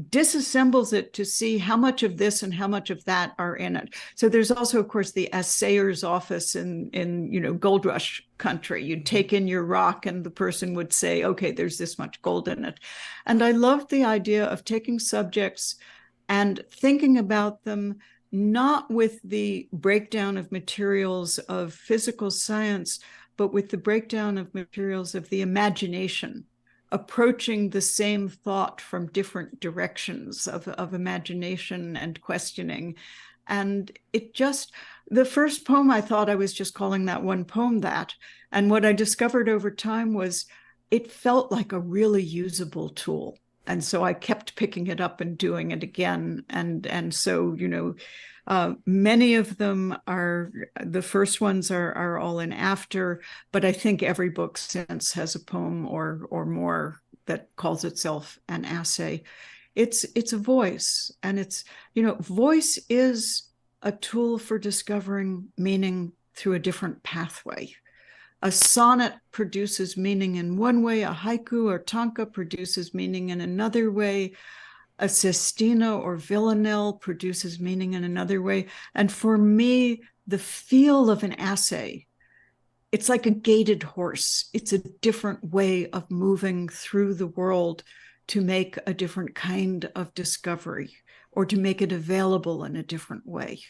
disassembles it to see how much of this and how much of that are in it. So there's also, of course, the assayer's office in gold rush country. You'd take in your rock and the person would say, okay, there's this much gold in it. And I loved the idea of taking subjects and thinking about them not with the breakdown of materials of physical science, but with the breakdown of materials of the imagination, approaching the same thought from different directions of imagination and questioning. And the first poem, I thought I was just calling that one poem that. And what I discovered over time was it felt like a really usable tool. And so I kept picking it up and doing it again. And so, many of them the first ones are all in after, but I think every book since has a poem or more that calls itself an essay. It's a voice, and voice is a tool for discovering meaning through a different pathway. A sonnet produces meaning in one way, a haiku or tanka produces meaning in another way, a sestina or villanelle produces meaning in another way. And for me, the feel of an essay, it's like a gaited horse. It's a different way of moving through the world to make a different kind of discovery, or to make it available in a different way.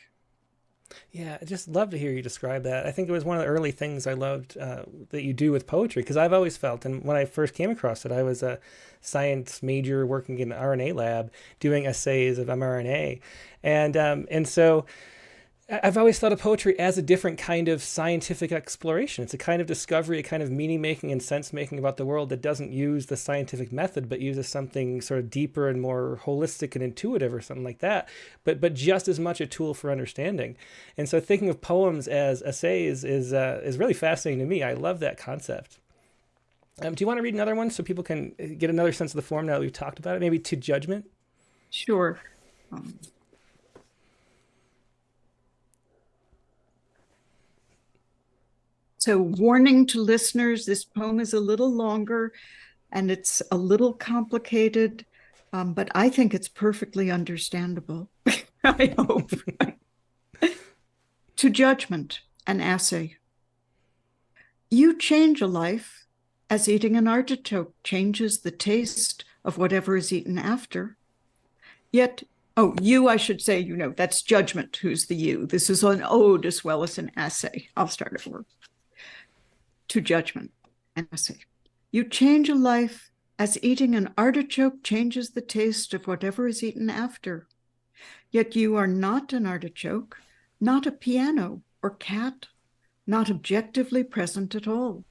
Yeah, I just love to hear you describe that. I think it was one of the early things I loved that you do with poetry, because I've always felt, and when I first came across it, I was a science major working in an RNA lab doing essays of mRNA. And so I've always thought of poetry as a different kind of scientific exploration. It's a kind of discovery, a kind of meaning making and sense making about the world that doesn't use the scientific method, but uses something sort of deeper and more holistic and intuitive or something like that. But just as much a tool for understanding. And so thinking of poems as essays is really fascinating to me. I love that concept. Do you want to read another one so people can get another sense of the form now that we've talked about it? Maybe To Judgment? Sure. So, warning to listeners, this poem is a little longer and it's a little complicated, but I think it's perfectly understandable. I hope. To Judgment, an essay. You change a life as eating an artichoke changes the taste of whatever is eaten after. Yet, I should say, that's Judgment, who's the you. This is an ode as well as an essay. I'll start over. To Judgment, an essay. You change a life as eating an artichoke changes the taste of whatever is eaten after. Yet you are not an artichoke, not a piano or cat, not objectively present at all.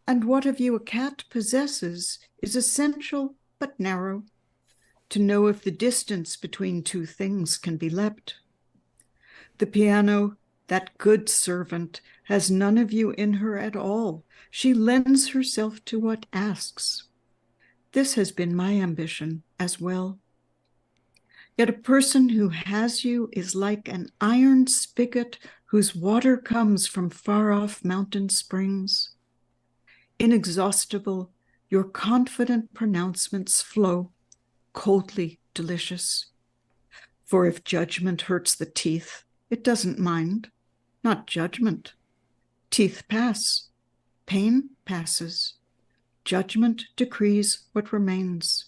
And what of you a cat possesses is essential but narrow, to know if the distance between two things can be leapt. The piano, that good servant, has none of you in her at all. She lends herself to what asks. This has been my ambition as well. Yet a person who has you is like an iron spigot whose water comes from far-off mountain springs. Inexhaustible, your confident pronouncements flow, coldly delicious. For if judgment hurts the teeth, it doesn't mind, not judgment, Teeth pass, pain passes, judgment decrees what remains.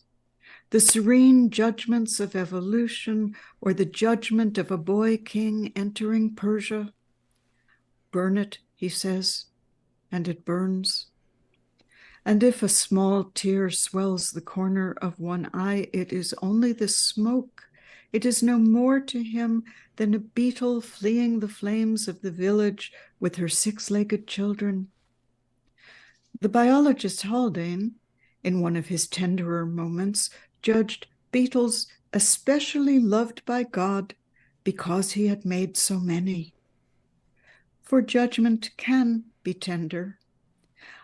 The serene judgments of evolution, or the judgment of a boy king entering Persia. Burn it, he says, and it burns. And if a small tear swells the corner of one eye, it is only the smoke. It is no more to him than a beetle fleeing the flames of the village with her six-legged children. The biologist Haldane, in one of his tenderer moments, judged beetles especially loved by God because he had made so many. For judgment can be tender.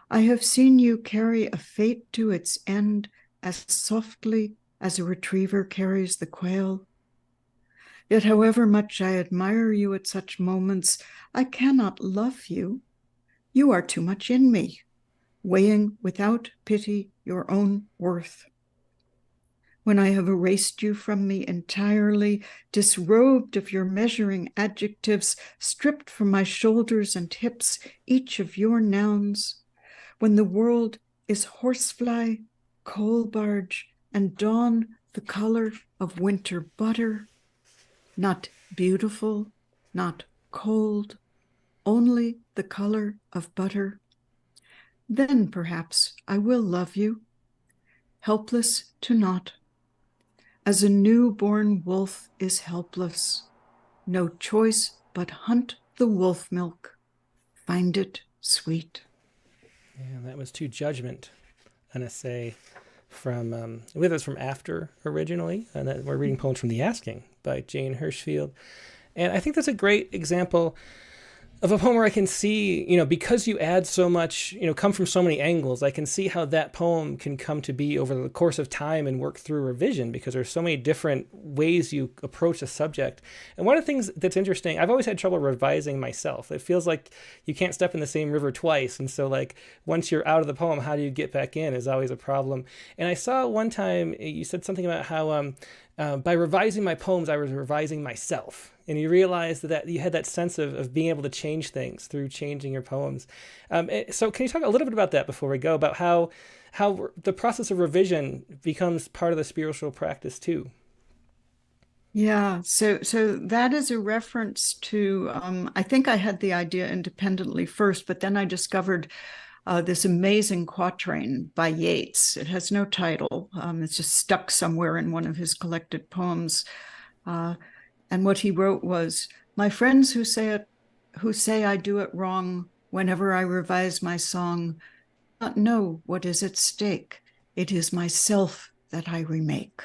I have seen you carry a fate to its end as softly as a retriever carries the quail. Yet however much I admire you at such moments, I cannot love you. You are too much in me, weighing without pity your own worth. When I have erased you from me entirely, disrobed of your measuring adjectives, stripped from my shoulders and hips each of your nouns, when the world is horsefly, coal barge, and dawn the color of winter butter, not beautiful, not cold, only the color of butter, then perhaps I will love you, helpless to not. As a newborn wolf is helpless, no choice but hunt the wolf milk, find it sweet. Yeah, that was To Judgment, an essay from, I believe it was from After originally, and that we're reading poems from The Asking by Jane Hirshfield. And I think that's a great example of a poem where I can see, because you add so much, come from so many angles, I can see how that poem can come to be over the course of time and work through revision, because there's so many different ways you approach a subject. And one of the things that's interesting, I've always had trouble revising myself. It feels like you can't step in the same river twice. And so once you're out of the poem, how do you get back in is always a problem. And I saw one time you said something about how by revising my poems, I was revising myself. And you realized that you had that sense of being able to change things through changing your poems. So can you talk a little bit about that before we go, about how the process of revision becomes part of the spiritual practice too? Yeah, so that is a reference to, I think I had the idea independently first, but then I discovered this amazing quatrain by Yeats. It has no title. It's just stuck somewhere in one of his collected poems. And what he wrote was, my friends who say I do it wrong whenever I revise my song, not know what is at stake. It is myself that I remake.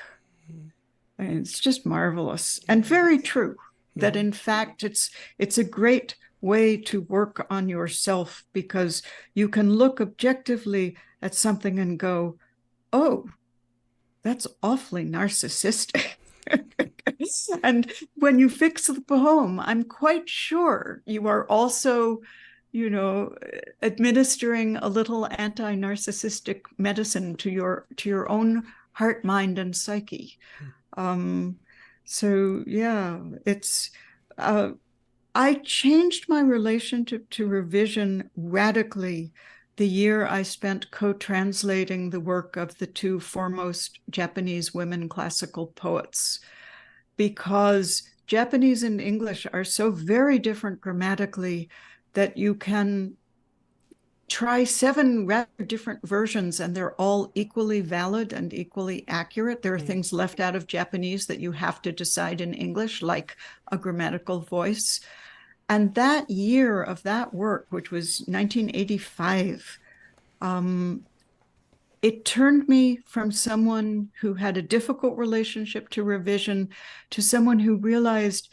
And it's just marvelous and very true that in fact it's a great way to work on yourself, because you can look objectively at something and go, oh, that's awfully narcissistic. And when you fix the poem, I'm quite sure you are also, administering a little anti-narcissistic medicine to your own heart, mind, and psyche. So yeah, it's I changed my relationship to revision radically the year I spent co-translating the work of the two foremost Japanese women classical poets, because Japanese and English are so very different grammatically that you can try 7 rather different versions and they're all equally valid and equally accurate. There are things left out of Japanese that you have to decide in English, like a grammatical voice. And that year of that work, which was 1985, it turned me from someone who had a difficult relationship to revision to someone who realized,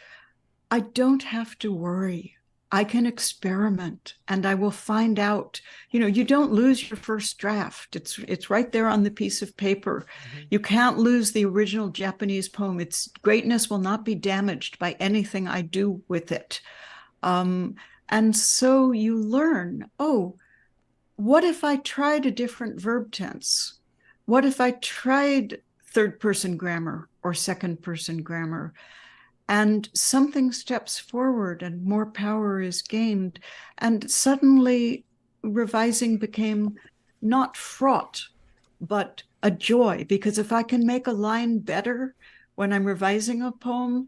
I don't have to worry. I can experiment and I will find out. You don't lose your first draft. It's right there on the piece of paper. You can't lose the original Japanese poem. Its greatness will not be damaged by anything I do with it. And so you learn, oh, what if I tried a different verb tense? What if I tried third person grammar or second person grammar? and something steps forward and more power is gained. And suddenly revising became not fraught, but a joy, because if I can make a line better when I'm revising a poem,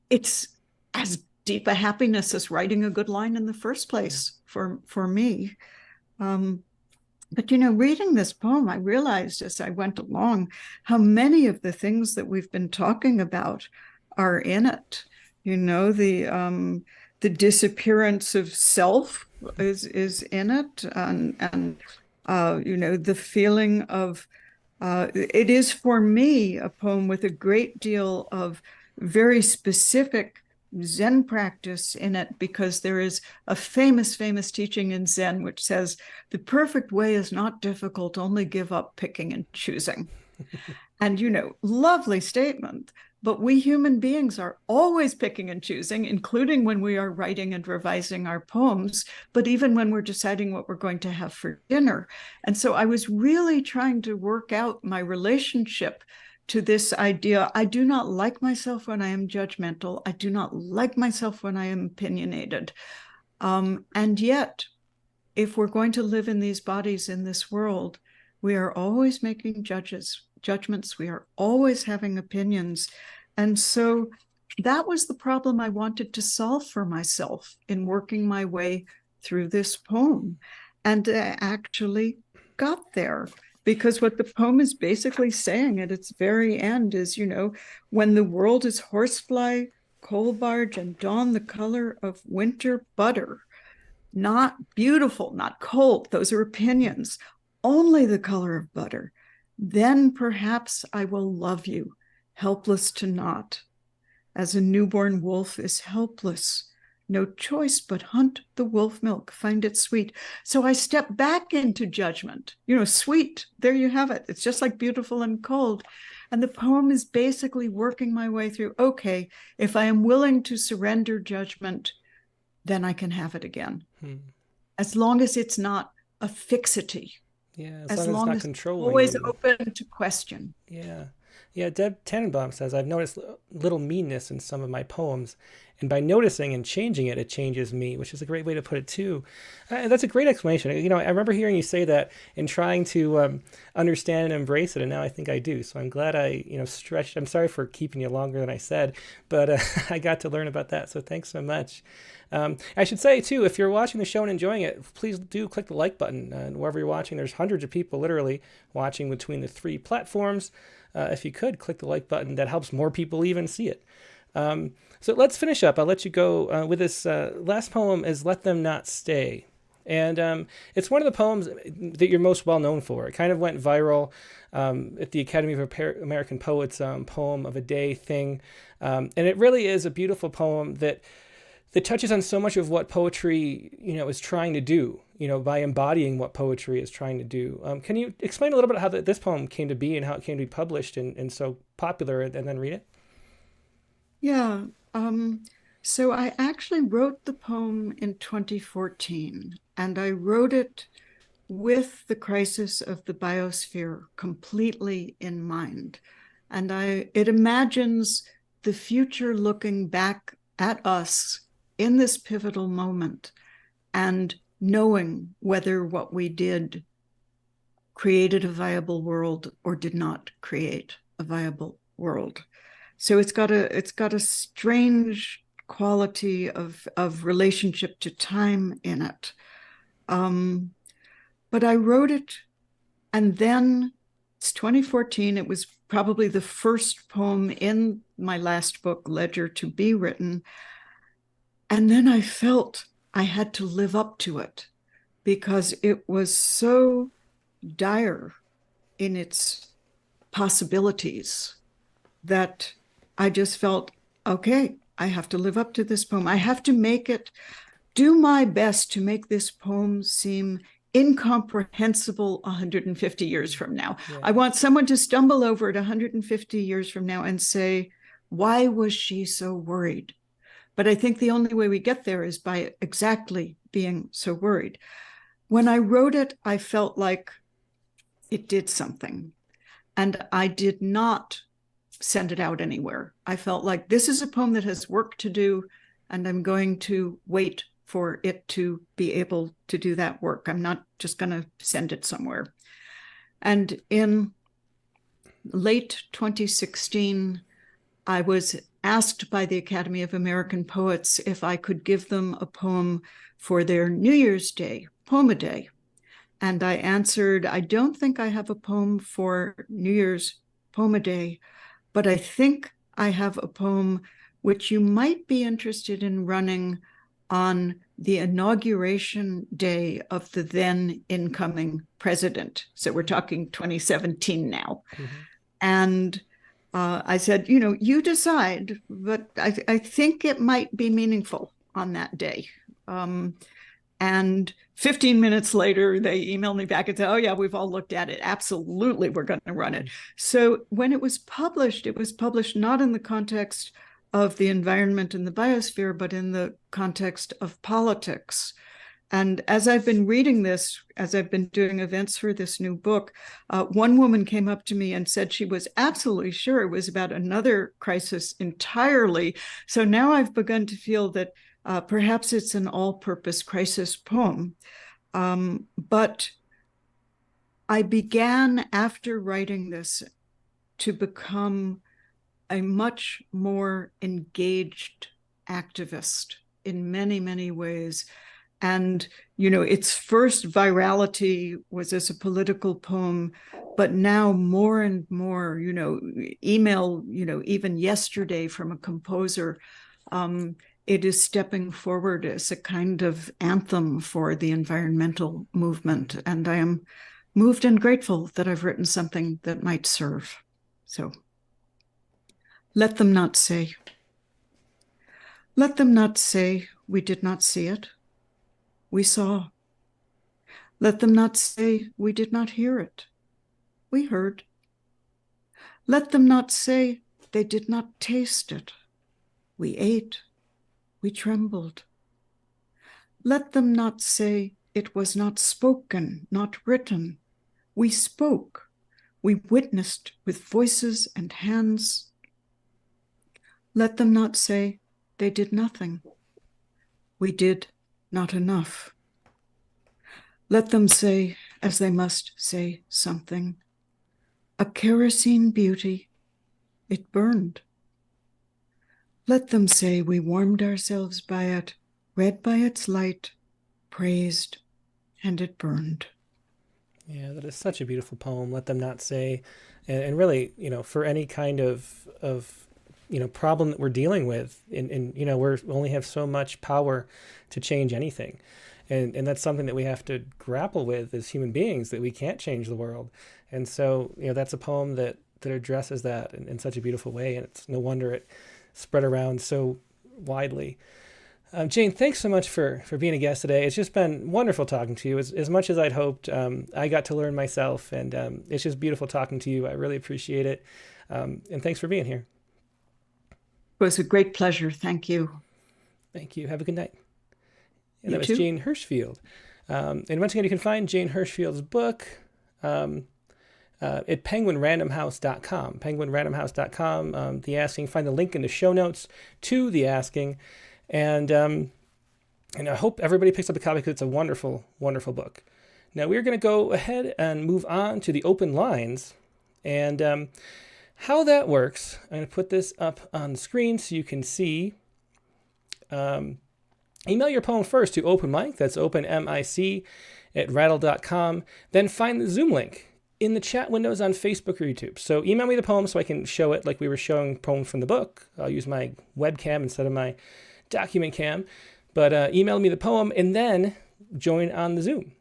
it's as deep a happiness as writing a good line in the first place for me. But, reading this poem, I realized as I went along how many of the things that we've been talking about are in it. The disappearance of self is in it, and the feeling of it is for me a poem with a great deal of very specific Zen practice in it, because there is a famous teaching in Zen which says the perfect way is not difficult, only give up picking and choosing. And, lovely statement. But we human beings are always picking and choosing, including when we are writing and revising our poems, but even when we're deciding what we're going to have for dinner. And so I was really trying to work out my relationship to this idea. I do not like myself when I am judgmental. I do not like myself when I am opinionated. And yet, if we're going to live in these bodies in this world, we are always making judgments. We are always having opinions. And so that was the problem I wanted to solve for myself in working my way through this poem. And I actually got there, because what the poem is basically saying at its very end is, when the world is horsefly, coal barge, and dawn the color of winter butter, not beautiful, not cold, those are opinions, only the color of butter, then perhaps I will love you, helpless to not, as a newborn wolf is helpless. No choice but hunt the wolf milk, find it sweet. So I step back into judgment, sweet, there you have it. It's just like beautiful and cold. And the poem is basically working my way through, okay, if I am willing to surrender judgment, then I can have it again. As long as it's not a fixity. Yeah, as long as it's controlling always you. open to question. Yeah, Deb Tannenbaum says, I've noticed little meanness in some of my poems, and by noticing and changing it, it changes me, which is a great way to put it too. That's a great explanation. I remember hearing you say that and trying to understand and embrace it, and now I think I do. So I'm glad I stretched. I'm sorry for keeping you longer than I said, but I got to learn about that, so thanks so much. I should say too, if you're watching the show and enjoying it, please do click the like button. Wherever you're watching, there's hundreds of people literally watching between the 3 platforms. If you could click the like button, that helps more people even see it. So let's finish up. I'll let you go with this last poem is Let Them Not Stay. And it's one of the poems that you're most well known for. It kind of went viral at the Academy of American Poets Poem of a Day thing. And it really is a beautiful poem that touches on so much of what poetry, is trying to do, by embodying what poetry is trying to do. Can you explain a little bit how this poem came to be and how it came to be published and so popular, and then read it? Yeah. So I actually wrote the poem in 2014, and I wrote it with the crisis of the biosphere completely in mind. And it imagines the future looking back at us in this pivotal moment and knowing whether what we did created a viable world or did not create a viable world. So it's got a strange quality of relationship to time in it. But I wrote it, and then it's 2014. It was probably the first poem in my last book, Ledger, to be written. And then I felt I had to live up to it because it was so dire in its possibilities that I just felt, okay, I have to live up to this poem. I have to do my best to make this poem seem incomprehensible 150 years from now. Yeah. I want someone to stumble over it 150 years from now and say, why was she so worried? But I think the only way we get there is by exactly being so worried. When I wrote it, I felt like it did something. And I did not send it out anywhere. I felt like this is a poem that has work to do, and I'm going to wait for it to be able to do that work. I'm not just going to send it somewhere. And in late 2016, I was asked by the Academy of American Poets if I could give them a poem for their New Year's Day, Poem-a-Day. And I answered, I don't think I have a poem for New Year's Poem-a-Day, but I think I have a poem which you might be interested in running on the inauguration day of the then incoming president. So we're talking 2017 now. Mm-hmm. And I said, you decide, but I think it might be meaningful on that day. And 15 minutes later, they emailed me back and said, oh, yeah, we've all looked at it. Absolutely, we're going to run it. So when it was published not in the context of the environment and the biosphere, but in the context of politics. And as I've been reading this, as I've been doing events for this new book, one woman came up to me and said she was absolutely sure it was about another crisis entirely. So now I've begun to feel that perhaps it's an all-purpose crisis poem. But I began, after writing this, to become a much more engaged activist in many, many ways. And, its first virality was as a political poem, but now more and more, email, even yesterday from a composer, it is stepping forward as a kind of anthem for the environmental movement. And I am moved and grateful that I've written something that might serve. So let them not say. Let them not say we did not see it. We saw. Let them not say we did not hear it. We heard. Let them not say they did not taste it. We ate. We trembled. Let them not say it was not spoken, not written. We spoke. We witnessed with voices and hands. Let them not say they did nothing. We did not enough. Let them say, as they must say something, a kerosene beauty, it burned. Let them say we warmed ourselves by it, read by its light, praised, and it burned. Yeah, that is such a beautiful poem. Let them not say, and really, for any kind of problem that we're dealing with, and we only have so much power to change anything. And that's something that we have to grapple with as human beings, that we can't change the world. And so, that's a poem that addresses that in such a beautiful way. And it's no wonder it spread around so widely. Jane, thanks so much for being a guest today. It's just been wonderful talking to you. As much as I'd hoped, I got to learn myself, and it's just beautiful talking to you. I really appreciate it. And thanks for being here. It was a great pleasure. Thank you. Thank you. Have a good night. And You that was too. Jane Hirshfield. And once again, you can find Jane Hirshfield's book at penguinrandomhouse.com. Penguinrandomhouse.com. The Asking. Find the link in the show notes to The Asking. And I hope everybody picks up a copy because it's a wonderful, wonderful book. Now we're going to go ahead and move on to the open lines. And how that works, I'm going to put this up on the screen so you can see. Email your poem first to OpenMic, that's OpenMIC at rattle.com. Then find the Zoom link in the chat windows on Facebook or YouTube. So email me the poem so I can show it like we were showing poems from the book. I'll use my webcam instead of my document cam. But email me the poem and then join on the Zoom.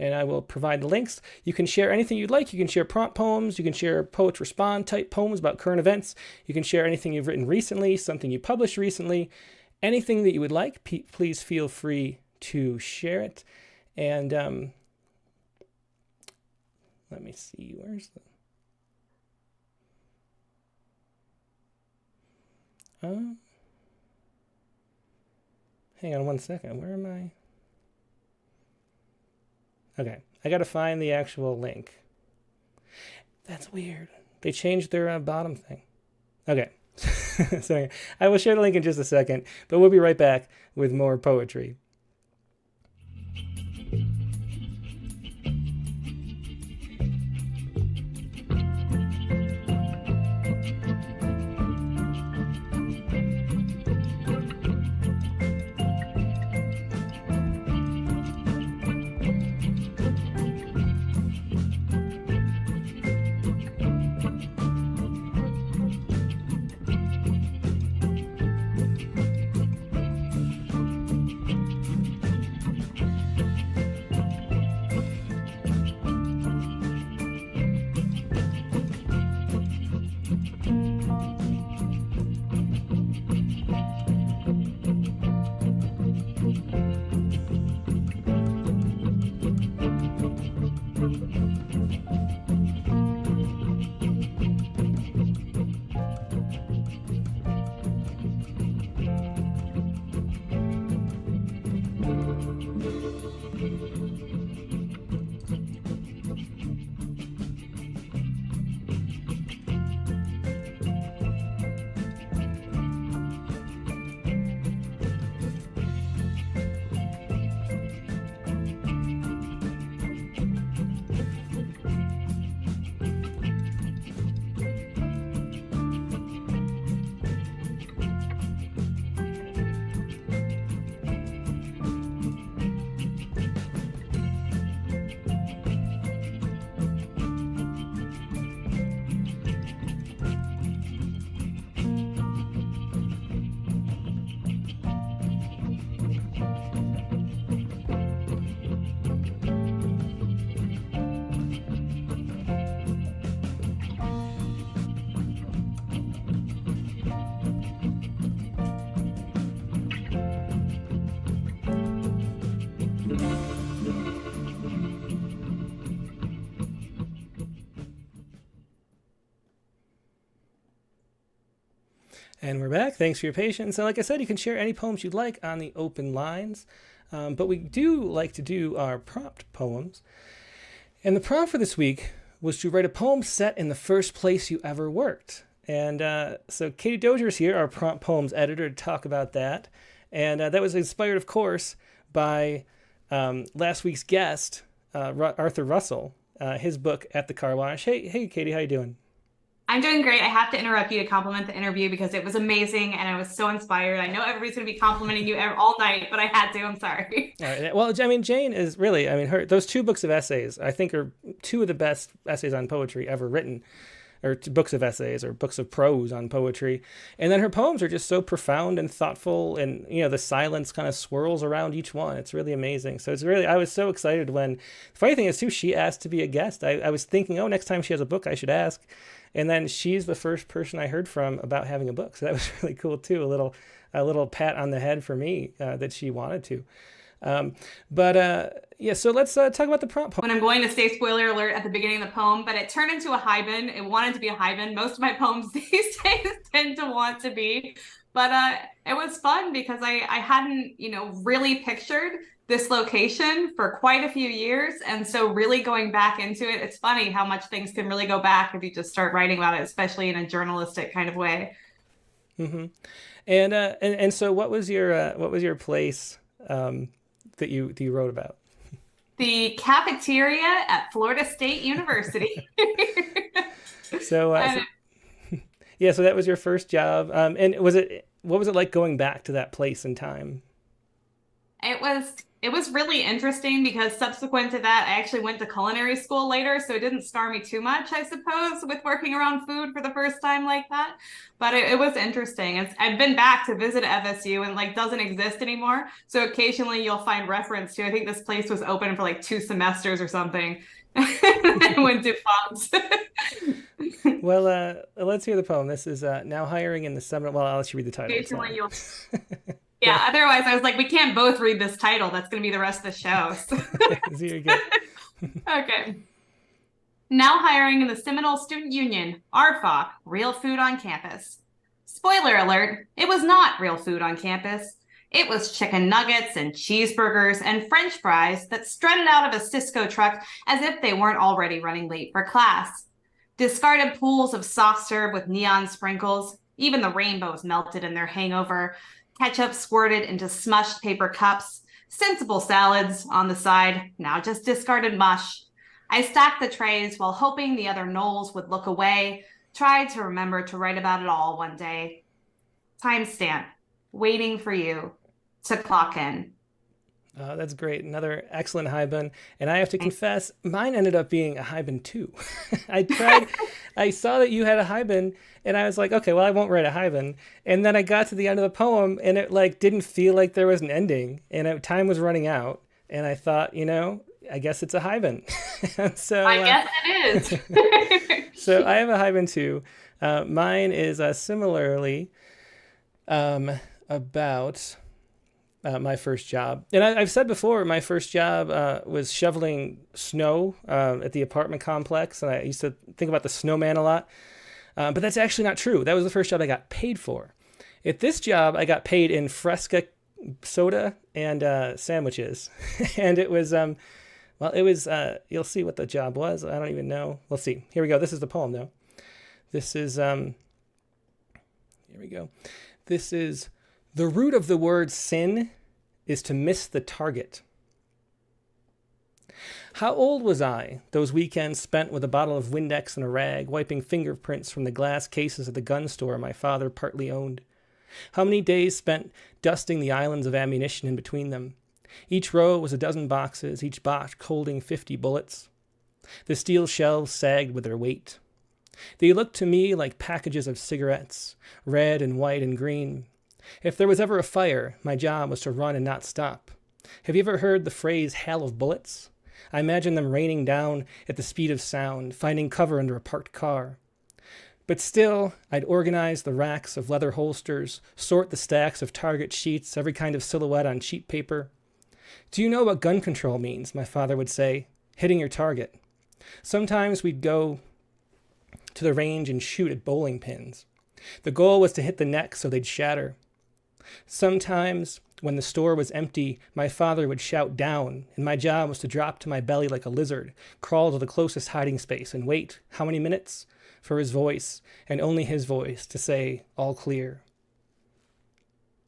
And I will provide the links. You can share anything you'd like. You can share prompt poems. You can share Poets Respond type poems about current events. You can share anything you've written recently, something you published recently. Anything that you would like, please feel free to share it. And let me see, where's the... hang on one second, where am I? Okay, I gotta find the actual link. That's weird. They changed their bottom thing. Okay. So I will share the link in just a second, but we'll be right back with more poetry. And we're back. Thanks for your patience. And like I said, you can share any poems you'd like on the open lines. But we do like to do our prompt poems. And the prompt for this week was to write a poem set in the first place you ever worked. And so Katie Dozier's here, our prompt poems editor, to talk about that. And that was inspired, of course, by last week's guest, Arthur Russell, his book, At the Car Wash. Hey, Katie, how you doing? I'm doing great. I have to interrupt you to compliment the interview because it was amazing and I was so inspired. I know everybody's going to be complimenting you all night, but I had to. I'm sorry. All right. Well, I mean, Jane is really, those two books of essays, I think, are two of the best essays on poetry ever written, or books of essays or books of prose on poetry. And then her poems are just so profound and thoughtful, and, the silence kind of swirls around each one. It's really amazing. So I was so excited when, the funny thing is too, she asked to be a guest. I was thinking, next time she has a book, I should ask. And then she's the first person I heard from about having a book. So that was really cool too. A little pat on the head for me that she wanted to. So let's talk about the prompt poem. When I'm going to say spoiler alert at the beginning of the poem, but it turned into a haibun. It wanted to be a haibun. Most of my poems these days tend to want to be. But it was fun because I hadn't, really pictured this location for quite a few years. And so really going back into it, it's funny how much things can really go back if you just start writing about it, especially in a journalistic kind of way. Mm-hmm. And so what was your place that you wrote about? The cafeteria at Florida State University. So that was your first job. And what was it like going back to that place and time? It was really interesting because subsequent to that, I actually went to culinary school later, so it didn't scar me too much, I suppose, with working around food for the first time like that. But it was interesting. I've been back to visit FSU and doesn't exist anymore. So occasionally you'll find reference to, I think this place was open for 2 semesters or something. And went defunct. Well, let's hear the poem. This is Now Hiring in the Seminole. Well, I'll let you read the title. Occasionally you'll... Yeah, otherwise I was like, we can't both read this title. That's going to be the rest of the show. So you're good. Okay. Now hiring in the Seminole Student Union, RFOC, real food on campus. Spoiler alert, it was not real food on campus. It was chicken nuggets and cheeseburgers and French fries that strutted out of a Cisco truck as if they weren't already running late for class. Discarded pools of soft serve with neon sprinkles. Even the rainbows melted in their hangover. Ketchup squirted into smushed paper cups. Sensible salads on the side, now just discarded mush. I stacked the trays while hoping the other Knowles would look away. Tried to remember to write about it all one day. Timestamp, waiting for you to clock in. That's great. Another excellent Hyben. And I have to confess, mine ended up being a Hyben too. I saw that you had a Hyben, and I was like, okay, well, I won't write a Hyben. And then I got to the end of the poem, and it like didn't feel like there was an ending, and time was running out. And I thought, I guess it's a Hyben. So I guess it is. So I have a Hyben too. Mine is similarly about my first job. And I've said before, my first job was shoveling snow at the apartment complex. And I used to think about the snowman a lot. But that's actually not true. That was the first job I got paid for. At this job, I got paid in Fresca soda and sandwiches. And it was, you'll see what the job was. I don't even know. We'll see. Here we go. This is the poem, though. This is, here we go. This is, the root of the word sin is to miss the target. How old was I, those weekends spent with a bottle of Windex and a rag, wiping fingerprints from the glass cases of the gun store my father partly owned? How many days spent dusting the islands of ammunition in between them? Each row was a dozen boxes, each box holding 50 bullets. The steel shelves sagged with their weight. They looked to me like packages of cigarettes, red and white and green. If there was ever a fire, my job was to run and not stop. Have you ever heard the phrase hail of bullets? I imagine them raining down at the speed of sound, finding cover under a parked car. But still, I'd organize the racks of leather holsters, sort the stacks of target sheets, every kind of silhouette on cheap paper. Do you know what gun control means? My father would say. Hitting your target. Sometimes we'd go to the range and shoot at bowling pins. The goal was to hit the neck so they'd shatter. Sometimes, when the store was empty, my father would shout down, and my job was to drop to my belly like a lizard, crawl to the closest hiding space, and wait, how many minutes? For his voice, and only his voice, to say, all clear.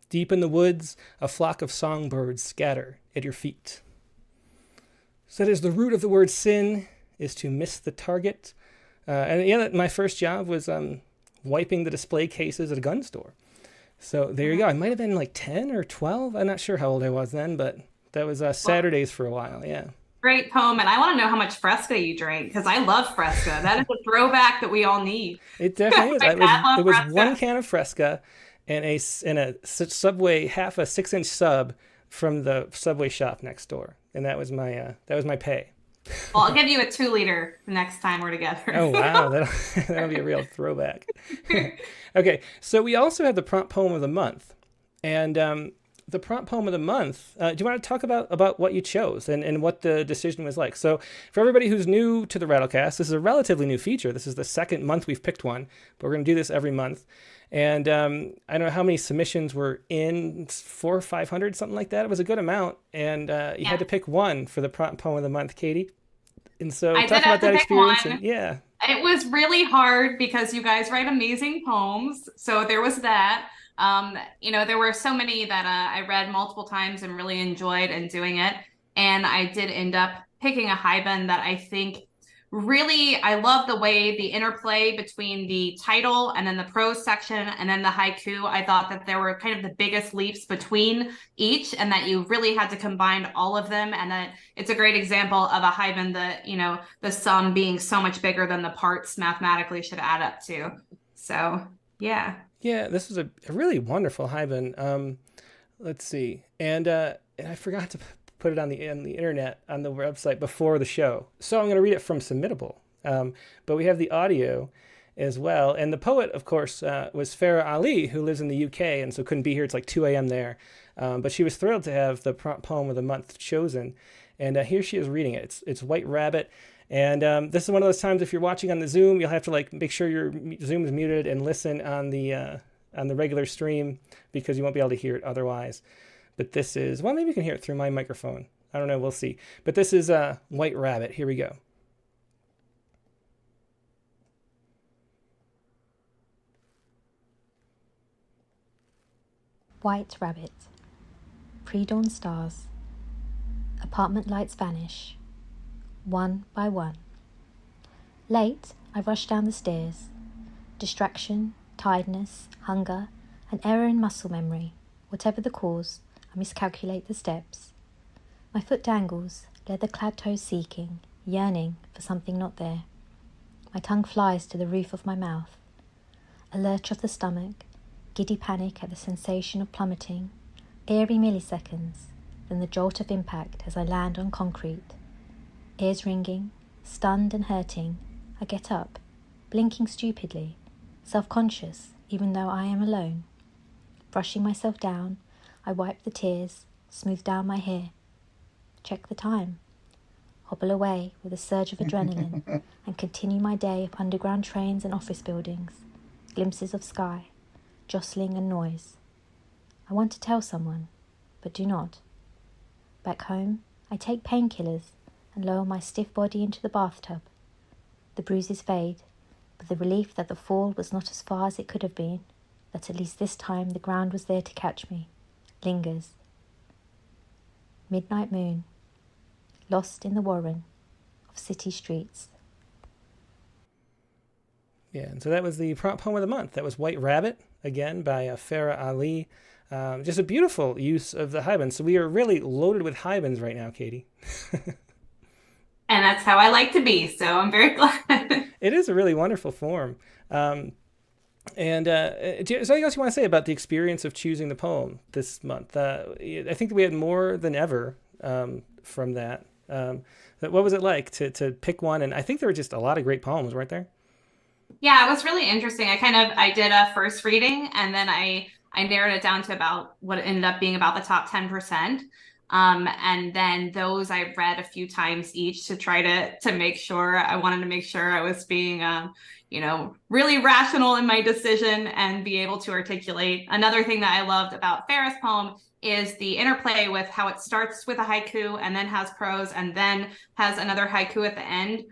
Deep in the woods, a flock of songbirds scatter at your feet. So that is the root of the word sin, is to miss the target. My first job was wiping the display cases at a gun store. So there you go. I might have been like 10 or 12. I'm not sure how old I was then, but that was Saturdays for a while. Yeah. Great poem. And I want to know how much Fresca you drank, because I love Fresca. That is a throwback that we all need. It definitely is. It was one can of Fresca and a Subway, half a 6-inch sub from the Subway shop next door. And that was my pay. Well, I'll give you a 2-liter the next time we're together. Oh, wow. That'll be a real throwback. Okay, so we also have the prompt poem of the month. And the prompt poem of the month, do you want to talk about what you chose and what the decision was like? So for everybody who's new to the Rattlecast, this is a relatively new feature. This is the second month we've picked one, but we're going to do this every month. And I don't know how many submissions were in, 400 or 500, something like that. It was a good amount. And you had to pick one for the prompt poem of the month, Katie. And so talk about that experience. Yeah. It was really hard because you guys write amazing poems. So there was that. There were so many that I read multiple times and really enjoyed in doing it. And I did end up picking a Hyben that I think really, I love the way the interplay between the title and then the prose section and then the haiku. I thought that there were kind of the biggest leaps between each and that you really had to combine all of them. And that it's a great example of a Hyben that, the sum being so much bigger than the parts mathematically should add up to. So, yeah. Yeah, this was a really wonderful Hyben. Let's see. And I forgot to put it on the internet, on the website before the show. So I'm going to read it from Submittable. But we have the audio as well. And the poet, of course, was Farah Ali, who lives in the UK, and so couldn't be here. It's like 2 a.m. there. But she was thrilled to have the prompt poem of the month chosen. And here she is reading it. It's White Rabbit. And this is one of those times, if you're watching on the Zoom, you'll have to make sure your Zoom is muted and listen on the regular stream, because you won't be able to hear it otherwise. But this is, well, maybe you can hear it through my microphone. I don't know. We'll see. But this is White Rabbit. Here we go. White rabbit. Pre-dawn stars. Apartment lights vanish. One by one. Late, I rush down the stairs. Distraction, tiredness, hunger, an error in muscle memory. Whatever the cause, I miscalculate the steps. My foot dangles, leather-clad toes seeking, yearning for something not there. My tongue flies to the roof of my mouth. A lurch of the stomach, giddy panic at the sensation of plummeting, airy milliseconds, then the jolt of impact as I land on concrete. Ears ringing, stunned and hurting, I get up, blinking stupidly, self-conscious even though I am alone. Brushing myself down, I wipe the tears, smooth down my hair. Check the time. Hobble away with a surge of adrenaline and continue my day of underground trains and office buildings, glimpses of sky, jostling and noise. I want to tell someone, but do not. Back home, I take painkillers and lower my stiff body into the bathtub. The bruises fade, but the relief that the fall was not as far as it could have been, that at least this time the ground was there to catch me, lingers. Midnight moon, lost in the warren of city streets. Yeah, and so that was the prompt poem of the month. That was White Rabbit, again, by Farah Ali. Just a beautiful use of the haibans. So we are really loaded with haibans right now, Katie. And that's how I like to be, so I'm very glad. It is a really wonderful form. Do you have something else you want to say about the experience of choosing the poem this month? I think that we had more than ever from that. What was it like to pick one? And I think there were just a lot of great poems, weren't there? Yeah, it was really interesting. I did a first reading, and then I narrowed it down to about what ended up being about the top 10%. And then those I read a few times each to try to make sure. I wanted to make sure I was being, really rational in my decision and be able to articulate. Another thing that I loved about Farah's poem is the interplay with how it starts with a haiku and then has prose and then has another haiku at the end.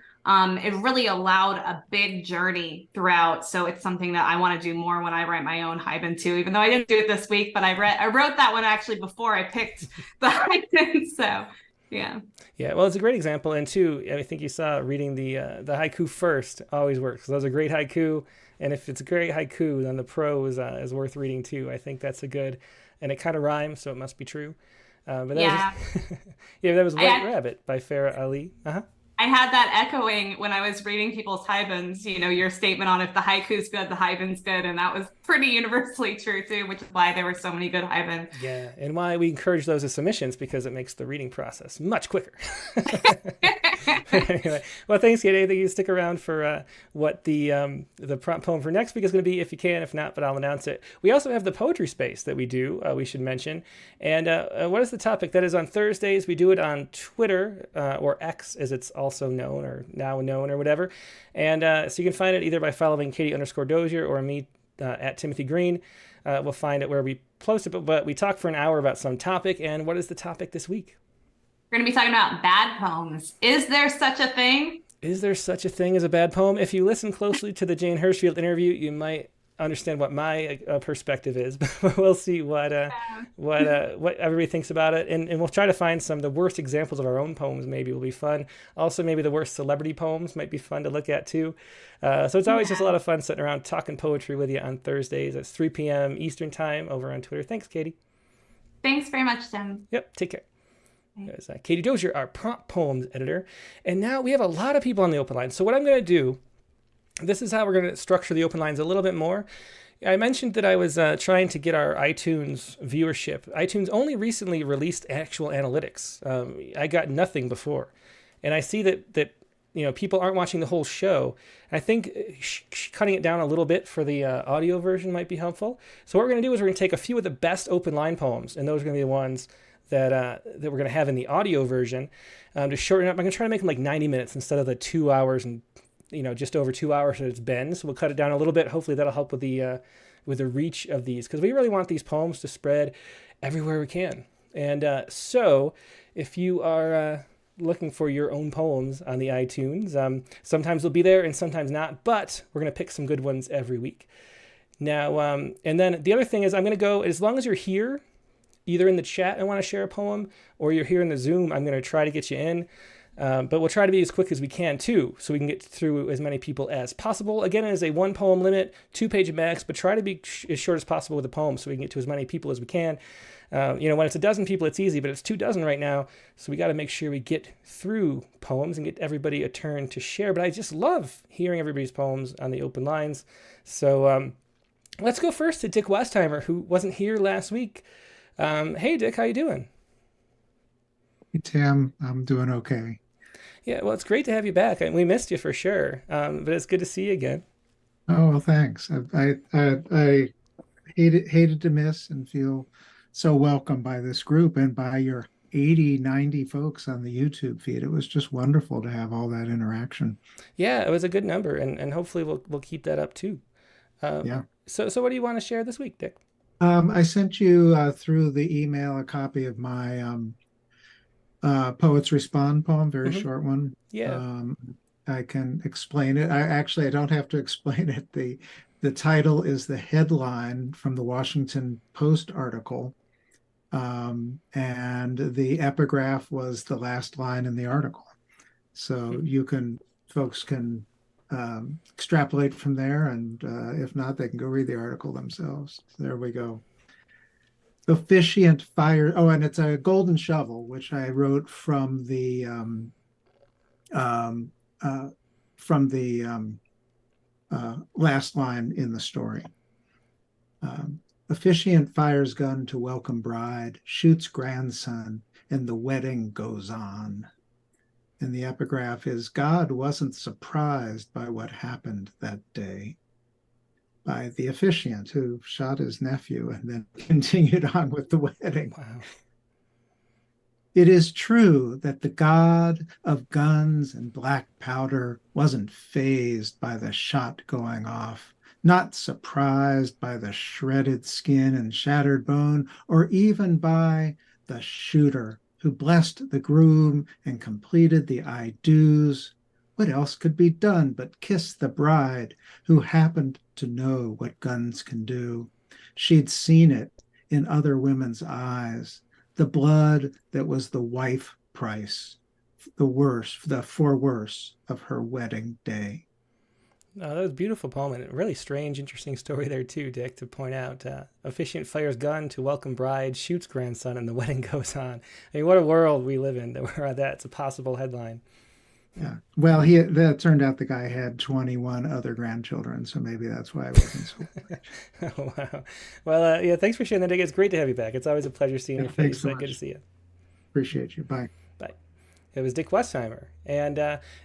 It really allowed a big journey throughout. So it's something that I want to do more when I write my own haiban too, even though I didn't do it this week, but I wrote that one actually before I picked the haiku. So yeah. Yeah. Well, it's a great example. And too, I think you saw reading the haiku first always works. Those are great haiku. And if it's a great haiku, then the prose is worth reading too. I think that's and it kind of rhymes, so it must be true. But that was White Rabbit by Farah Ali. Uh-huh. I had that echoing when I was reading people's haibans, your statement on if the haiku's good, the haiban's good. And that was pretty universally true too, which is why there were so many good haibans. Yeah, and why we encourage those as submissions, because it makes the reading process much quicker. Anyway, well, thanks, Katie. I think you stick around for what the prompt poem for next week is going to be, if you can. If not, but I'll announce it. We also have the poetry space that we do, we should mention. And what is the topic? That is on Thursdays. We do it on Twitter, or X as it's also known, or now known, or whatever. And so you can find it either by following Katie_Dozier or me at Timothy Green. We'll find it where we post it, but we talk for an hour about some topic. And what is the topic this week? We're going to be talking about bad poems. Is there such a thing? Is there such a thing as a bad poem? If you listen closely to the Jane Hirshfield interview, you might understand what my perspective is, but we'll see what everybody thinks about it. And we'll try to find some of the worst examples of our own poems. Maybe will be fun. Also, maybe the worst celebrity poems might be fun to look at too. So it's always just a lot of fun sitting around talking poetry with you on Thursdays. It's 3 p.m. Eastern time over on Twitter. Thanks, Katie. Thanks very much, Tim. Yep, take care. There's Katie Dozier, our prompt poems editor. And now we have a lot of people on the open line. So what I'm going to do, this is how we're going to structure the open lines a little bit more. I mentioned that I was trying to get our iTunes viewership. iTunes only recently released actual analytics. I got nothing before. And I see that people aren't watching the whole show. I think cutting it down a little bit for the audio version might be helpful. So what we're going to do is we're going to take a few of the best open line poems, and those are going to be the ones that we're going to have in the audio version to shorten up. I'm going to try to make them like 90 minutes instead of the 2 hours and just over 2 hours that it's been. So we'll cut it down a little bit. Hopefully that'll help with the reach of these, because we really want these poems to spread everywhere we can. And so if you are looking for your own poems on the iTunes, sometimes they'll be there and sometimes not, but we're going to pick some good ones every week. Now, and then the other thing is I'm going to go, as long as you're here, either in the chat and want to share a poem, or you're here in the Zoom, I'm going to try to get you in. But we'll try to be as quick as we can too, so we can get through as many people as possible. Again, it is a 1 poem limit, 2-page max, but try to be as short as possible with the poem so we can get to as many people as we can. When it's a dozen people, it's easy, but it's 24 right now. So we got to make sure we get through poems and get everybody a turn to share. But I just love hearing everybody's poems on the open lines. So let's go first to Dick Westheimer, who wasn't here last week. Hey, Dick, how you doing? Hey, Tim, I'm doing okay. Yeah, well, it's great to have you back. We missed you for sure, but it's good to see you again. Oh, well, thanks. I hated to miss and feel so welcome by this group and by your 90 folks on the YouTube feed. It was just wonderful to have all that interaction. Yeah, it was a good number, and hopefully we'll keep that up too. Yeah. So what do you want to share this week, Dick? I sent you through the email a copy of my Poets Respond poem, very short one. Yeah. I can explain it. I don't have to explain it. The title is the headline from the Washington Post article, and the epigraph was the last line in the article. So folks can extrapolate from there, and if not, they can go read the article themselves. So there we go. Officiant fire. Oh, and it's a golden shovel, which I wrote from the last line in the story. Officiant fires gun to welcome bride, shoots grandson, and the wedding goes on. And the epigraph is, God wasn't surprised by what happened that day. By the officiant who shot his nephew and then continued on with the wedding. Wow. It is true that the god of guns and black powder wasn't fazed by the shot going off, not surprised by the shredded skin and shattered bone, or even by the shooter who blessed the groom and completed the I do's. What else could be done but kiss the bride who happened to know what guns can do? She'd seen it in other women's eyes, the blood that was the wife price, the for worse of her wedding day. Oh, that was a beautiful poem, and a really strange, interesting story there too, Dick, to point out. Officiant fires gun to welcome bride, shoots grandson, and the wedding goes on. I mean, what a world we live in where that's a possible headline. Yeah. Well, that turned out the guy had 21 other grandchildren, so maybe that's why I wasn't so. Oh, wow. Well, yeah, thanks for sharing that, Dick. It's great to have you back. It's always a pleasure seeing your face. So Good to see you. Appreciate you. Bye. Bye. It was Dick Westheimer. And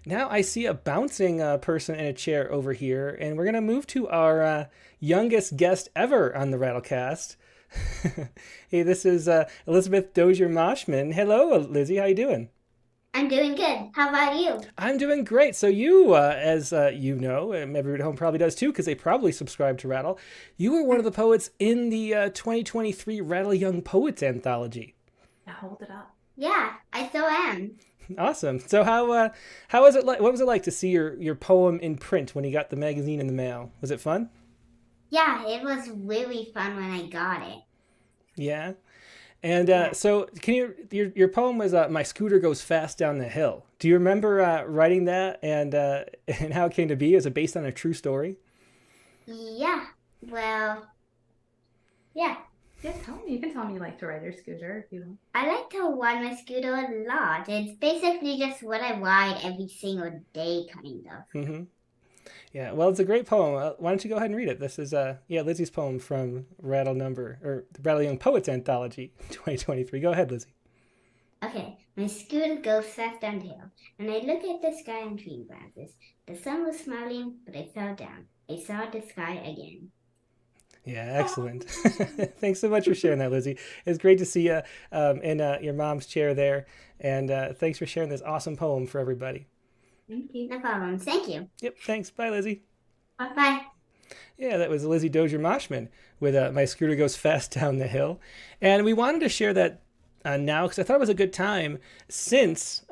now I see a bouncing person in a chair over here, and we're going to move to our youngest guest ever on the Rattlecast. Hey, this is Elizabeth Dozier-Moshman. Hello, Lizzie. How you doing? I'm doing good. How about you? I'm doing great. So you, as you know, and everyone at home probably does too, because they probably subscribe to Rattle, you were one of the poets in the 2023 Rattle Young Poets Anthology. Now hold it up. Yeah, I still am. Awesome. So how was it like? What was it like to see your poem in print when you got the magazine in the mail? Was it fun? Yeah, it was really fun when I got it. Yeah. And so can your poem was My Scooter Goes Fast Down the Hill. Do you remember writing that and how it came to be? Is it based on a true story? Yeah, well, yeah. Yeah, tell me. You can tell me you like to ride your scooter if you don't. I like to ride my scooter a lot. It's basically just what I ride every single day, kind of. Mm-hmm. Yeah, well, it's a great poem. Why don't you go ahead and read it? This is Lizzie's poem from the Rattle Young Poets Anthology 2023. Go ahead, Lizzie. Okay, my scooter goes fast down the hill, and I look at the sky and tree branches. The sun was smiling, but I fell down. I saw the sky again. Yeah, excellent. Thanks so much for sharing that, Lizzie. It's great to see you in your mom's chair there, and thanks for sharing this awesome poem for everybody. Thank you. No problem. Thank you. Yep, thanks. Bye, Lizzie. Bye. Yeah, that was Lizzie Dozier-Moshman with My Scooter Goes Fast Down the Hill. And we wanted to share that now because I thought it was a good time since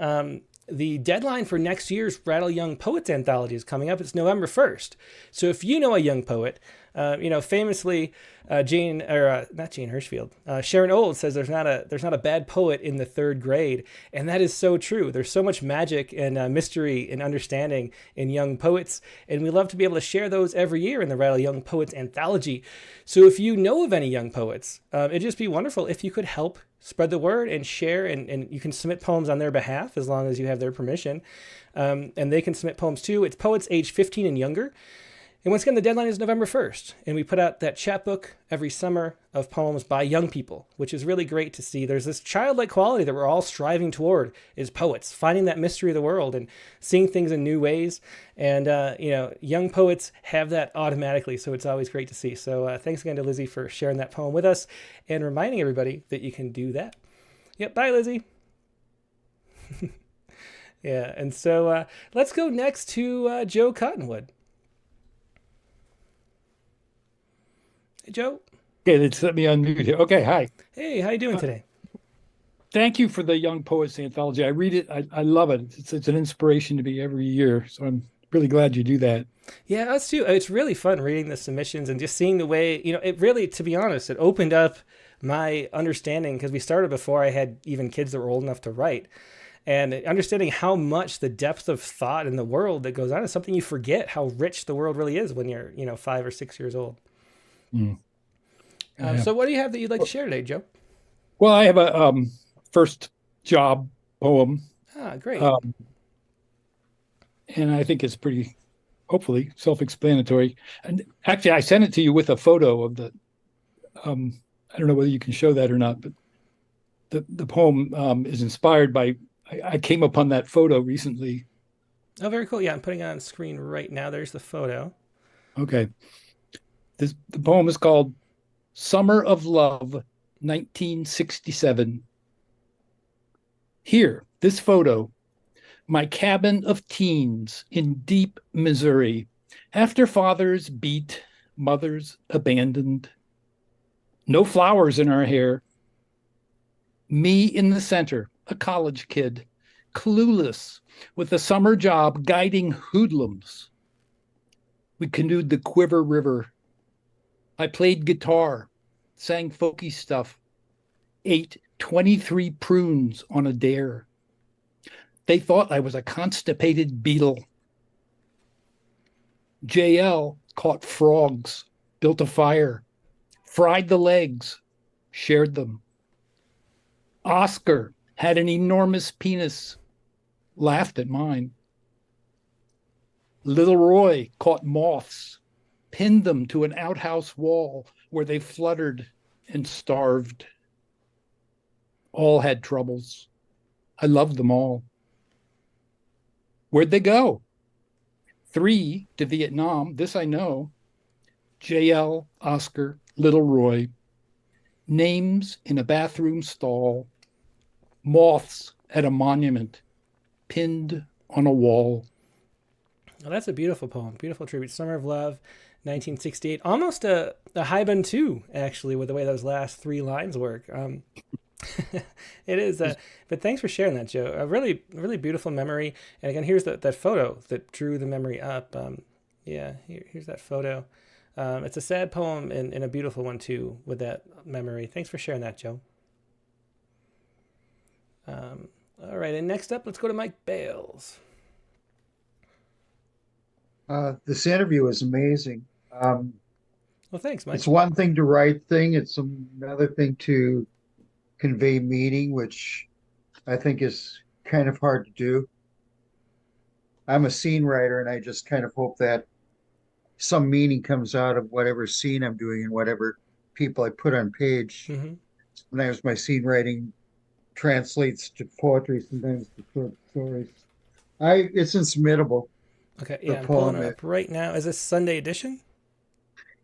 the deadline for next year's Rattle Young Poets Anthology is coming up. It's November 1st. So if you know a young poet, famously, not Jane Hirshfield, Sharon Olds says there's not a bad poet in the third grade, and that is so true. There's so much magic and mystery and understanding in young poets, and we love to be able to share those every year in the Rattle Young Poets Anthology. So if you know of any young poets, it'd just be wonderful if you could help spread the word and share, and you can submit poems on their behalf as long as you have their permission, and they can submit poems too. It's poets age 15 and younger. And once again, the deadline is November 1st, and we put out that chapbook every summer of poems by young people, which is really great to see. There's this childlike quality that we're all striving toward as poets, finding that mystery of the world and seeing things in new ways. And, young poets have that automatically, so it's always great to see. So thanks again to Lizzie for sharing that poem with us and reminding everybody that you can do that. Yep, bye, Lizzie. Yeah, and so let's go next to Joe Cottonwood. Hey, Joe. Okay, let's let me unmute here. Okay, hi. Hey, how you doing today? Thank you for the Young Poets Anthology. I read it. I love it. It's an inspiration to me every year. So I'm really glad you do that. Yeah, us too. It's really fun reading the submissions and just seeing the way, it really, to be honest, it opened up my understanding, because we started before I had even kids that were old enough to write. And understanding how much the depth of thought in the world that goes on is something you forget how rich the world really is when you're, 5 or 6 years old. Mm. So what do you have that you'd like to share today, Joe? Well, I have a first job poem. Ah, great. And I think it's pretty, hopefully, self-explanatory. And actually, I sent it to you with a photo of the, I don't know whether you can show that or not, but the poem is inspired by, I came upon that photo recently. Oh, very cool. Yeah, I'm putting it on screen right now. There's the photo. Okay. The poem is called Summer of Love, 1967. Here, this photo, my cabin of teens in deep Missouri, after fathers beat, mothers abandoned. No flowers in our hair. Me in the center, a college kid, clueless, with a summer job guiding hoodlums. We canoed the Quiver River. I played guitar, sang folky stuff, ate 23 prunes on a dare. They thought I was a constipated beetle. JL caught frogs, built a fire, fried the legs, shared them. Oscar had an enormous penis, laughed at mine. Little Roy caught moths, pinned them to an outhouse wall where they fluttered and starved. All had troubles. I loved them all. Where'd they go? 3 to Vietnam, this I know. JL, Oscar, Little Roy. Names in a bathroom stall. Moths at a monument, pinned on a wall. Well, that's a beautiful poem. Beautiful tribute. Summer of Love, 1968. Almost a Haibun too, actually, with the way those last 3 lines work. It is. But thanks for sharing that, Joe. A really, really beautiful memory. And again, here's that photo that drew the memory up. Here's that photo. It's a sad poem and a beautiful one too, with that memory. Thanks for sharing that, Joe. All right, and next up, let's go to Mike Bales. This interview is amazing. Well, thanks, Mike. It's one thing to write thing. It's another thing to convey meaning, which I think is kind of hard to do. I'm a scene writer, and I just kind of hope that some meaning comes out of whatever scene I'm doing and whatever people I put on page. Mm-hmm. Sometimes my scene writing translates to poetry, sometimes to short stories. It's insubmittable. Okay, yeah, I'm pulling it up right now. Is this Sunday edition?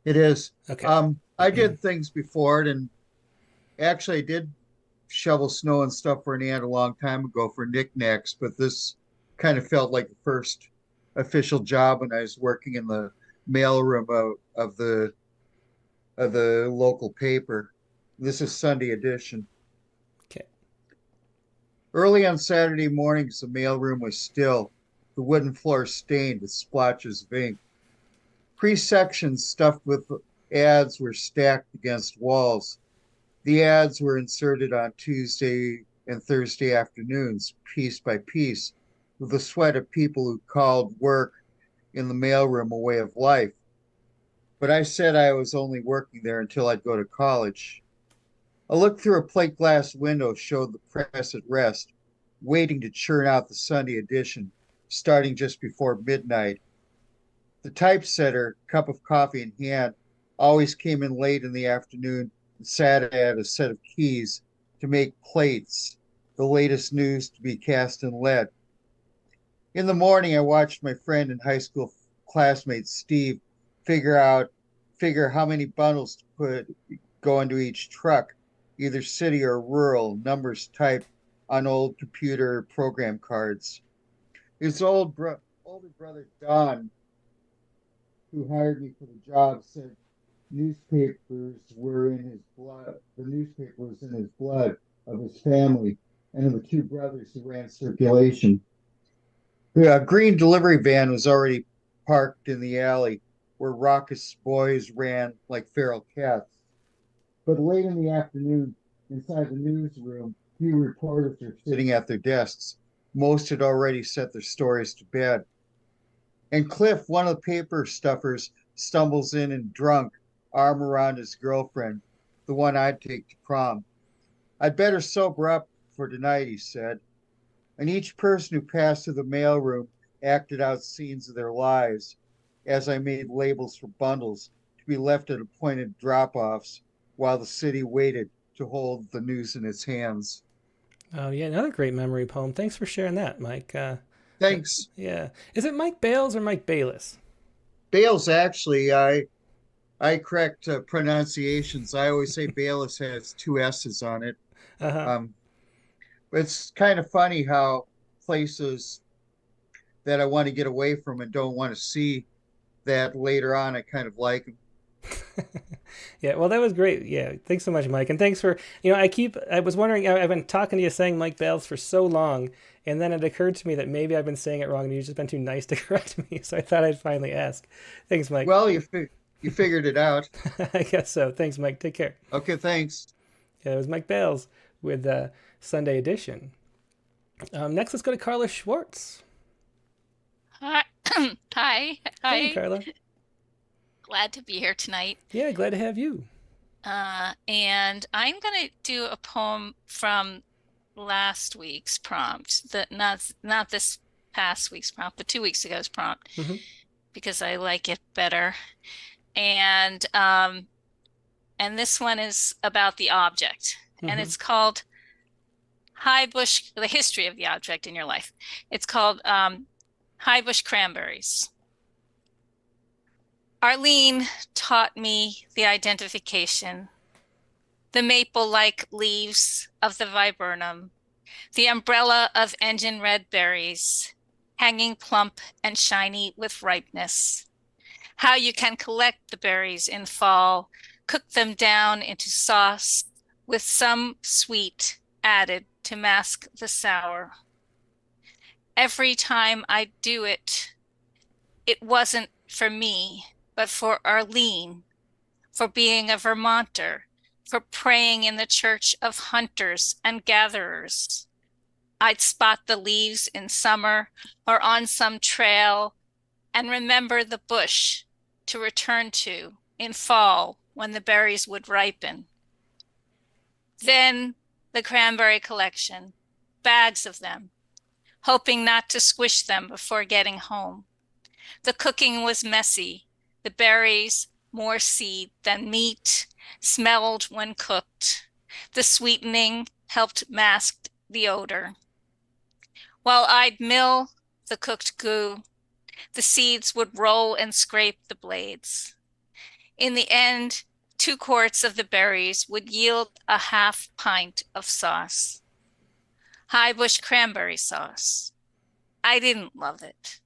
It is. Okay. I did things before it, and actually I did shovel snow and stuff for an aunt a long time ago for knickknacks, but this kind of felt like the first official job when I was working in the mailroom of the local paper. This is Sunday edition. Okay. Early on Saturday mornings, the mailroom was still, the wooden floor stained with splotches of ink. Pre-sections stuffed with ads were stacked against walls. The ads were inserted on Tuesday and Thursday afternoons, piece by piece, with the sweat of people who called work in the mailroom a way of life. But I said I was only working there until I'd go to college. A look through a plate glass window showed the press at rest, waiting to churn out the Sunday edition, starting just before midnight. The typesetter, cup of coffee in hand, always came in late in the afternoon and sat at a set of keys to make plates, the latest news to be cast in lead. In the morning, I watched my friend and high school classmate Steve figure how many bundles to go into each truck, either city or rural, numbers typed on old computer program cards. His older brother Don, who hired me for the job, said newspapers were in his blood. The newspaper was in his blood of his family and of the two brothers who ran circulation. The green delivery van was already parked in the alley where raucous boys ran like feral cats. But late in the afternoon, inside the newsroom, few reporters were sitting at their desks. Most had already set their stories to bed. And Cliff, one of the paper stuffers, stumbles in and drunk, arm around his girlfriend, the one I'd take to prom. I'd better sober up for tonight, he said. And each person who passed through the mailroom acted out scenes of their lives as I made labels for bundles to be left at appointed drop-offs while the city waited to hold the news in its hands. Oh, yeah, another great memory poem. Thanks for sharing that, Mike. Thanks. Yeah. Is it Mike Bales or Mike Bayless? Bales, actually, I correct pronunciations. I always say Bayless has two S's on it. Uh-huh. It's kind of funny how places that I want to get away from and don't want to see that later on I kind of like them. Yeah, well, that was great. Yeah, thanks so much, Mike. And thanks for, I was wondering, I've been talking to you saying Mike Bales for so long, and then it occurred to me that maybe I've been saying it wrong and you've just been too nice to correct me. So I thought I'd finally ask. Thanks, Mike. Well, you figured it out. I guess so. Thanks, Mike. Take care. Okay, thanks. Yeah, it was Mike Bales with Sunday Edition. Next, let's go to Carla Schwartz. Hi. Hi. Hey, Carla. Glad to be here tonight. Yeah, glad to have you. And I'm going to do a poem from last week's prompt, not this past week's prompt, but 2 weeks ago's prompt, because I like it better. And this one is about the object, and it's called High Bush, the history of the object in your life. It's called High Bush Cranberries. Arlene taught me the identification, the maple-like leaves of the viburnum, the umbrella of engine red berries, hanging plump and shiny with ripeness, how you can collect the berries in fall, cook them down into sauce with some sweet added to mask the sour. Every time I do it, it wasn't for me, but for Arlene, for being a Vermonter, for praying in the church of hunters and gatherers. I'd spot the leaves in summer or on some trail and remember the bush to return to in fall when the berries would ripen. Then the cranberry collection, bags of them, hoping not to squish them before getting home. The cooking was messy. The berries, more seed than meat, smelled when cooked. The sweetening helped mask the odor. While I'd mill the cooked goo, the seeds would roll and scrape the blades. In the end, 2 quarts of the berries would yield a half pint of sauce. High Bush cranberry sauce. I didn't love it.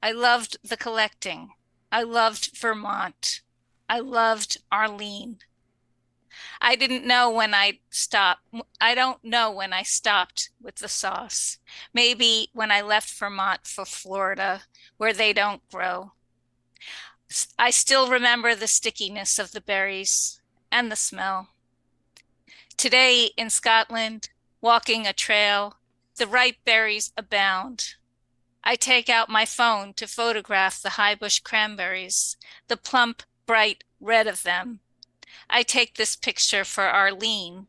I loved the collecting. I loved Vermont. I loved Arlene. I didn't know when I stopped. I don't know when I stopped with the sauce. Maybe when I left Vermont for Florida, where they don't grow. I still remember the stickiness of the berries and the smell. Today in Scotland, walking a trail, the ripe berries abound. I take out my phone to photograph the high bush cranberries, the plump, bright red of them. I take this picture for Arlene,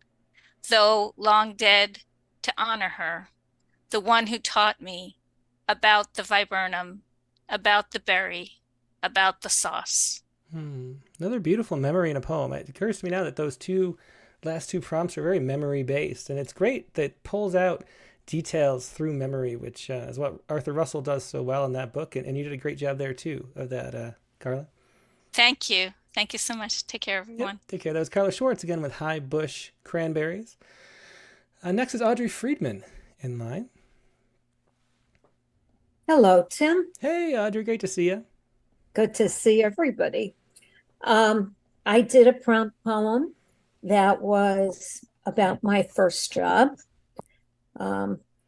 though long dead, to honor her, the one who taught me about the viburnum, about the berry, about the sauce. Another beautiful memory in a poem. It occurs to me now that those last two prompts are very memory based, and it's great that it pulls out details through memory, which is what Arthur Russell does so well in that book, and you did a great job there too of that, Carla. Thank you. Thank you so much. Take care, everyone. Yep, take care. That was Carla Schwartz again with High Bush Cranberries. Next is Audrey Friedman in line. Hello, Tim. Hey, Audrey, great to see you. Good to see everybody. I did a prompt poem that was about my first job.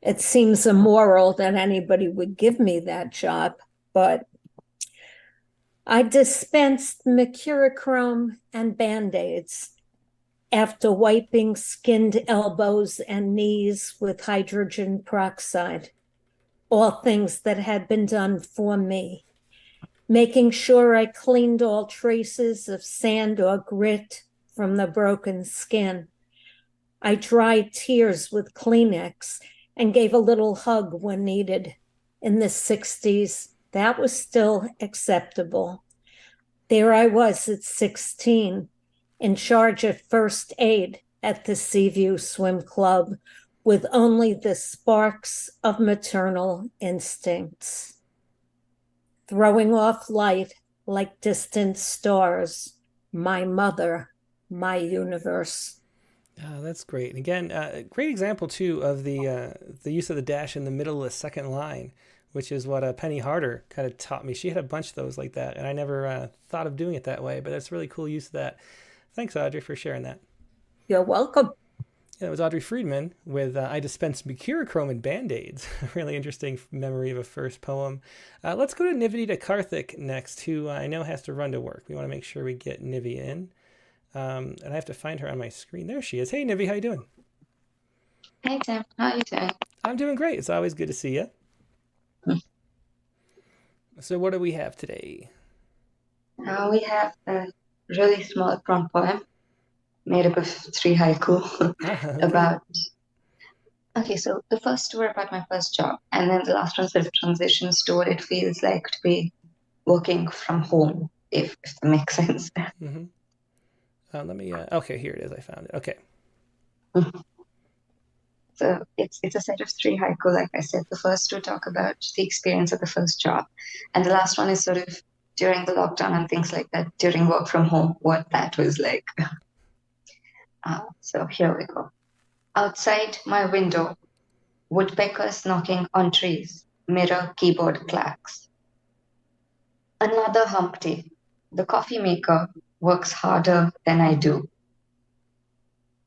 It seems immoral that anybody would give me that job, but I dispensed mercurochrome and Band-Aids after wiping skinned elbows and knees with hydrogen peroxide, all things that had been done for me, making sure I cleaned all traces of sand or grit from the broken skin. I dried tears with Kleenex and gave a little hug when needed. In the 60s, that was still acceptable. There I was at 16, in charge of first aid at the Seaview Swim Club, with only the sparks of maternal instincts. Throwing off light like distant stars, my mother, my universe. Oh, that's great. And again, great example too of the use of the dash in the middle of the second line, which is what Penny Harder kind of taught me. She had a bunch of those like that, and I never thought of doing it that way, but that's really cool use of that. Thanks, Audrey, for sharing that. You're welcome. Yeah, it was Audrey Friedman with I Dispensed Mercurochrome and Band-Aids. Really interesting memory of a first poem. Let's go to Nivedita Karthik next, who I know has to run to work. We want to make sure we get Nivi in. And I have to find her on my screen. There she is. Hey, Nivi, how you doing? Hey, Tim. How are you doing? I'm doing great. It's always good to see you. So what do we have today? We have a really small prompt poem made up of 3 haiku Okay. about... Okay, so the first 2 are about my first job, and then the last one sort of transitions to what it feels like to be working from home, if that makes sense. Mm-hmm. Let me, okay, here it is. I found it. Okay. So it's a set of 3 haiku, like I said. The first 2 talk about the experience of the first job, and the last one is sort of during the lockdown and things like that, during work from home, what that was like. So here we go. Outside my window, woodpeckers knocking on trees, mirror keyboard clacks. Another hump day. The coffee maker works harder than I do.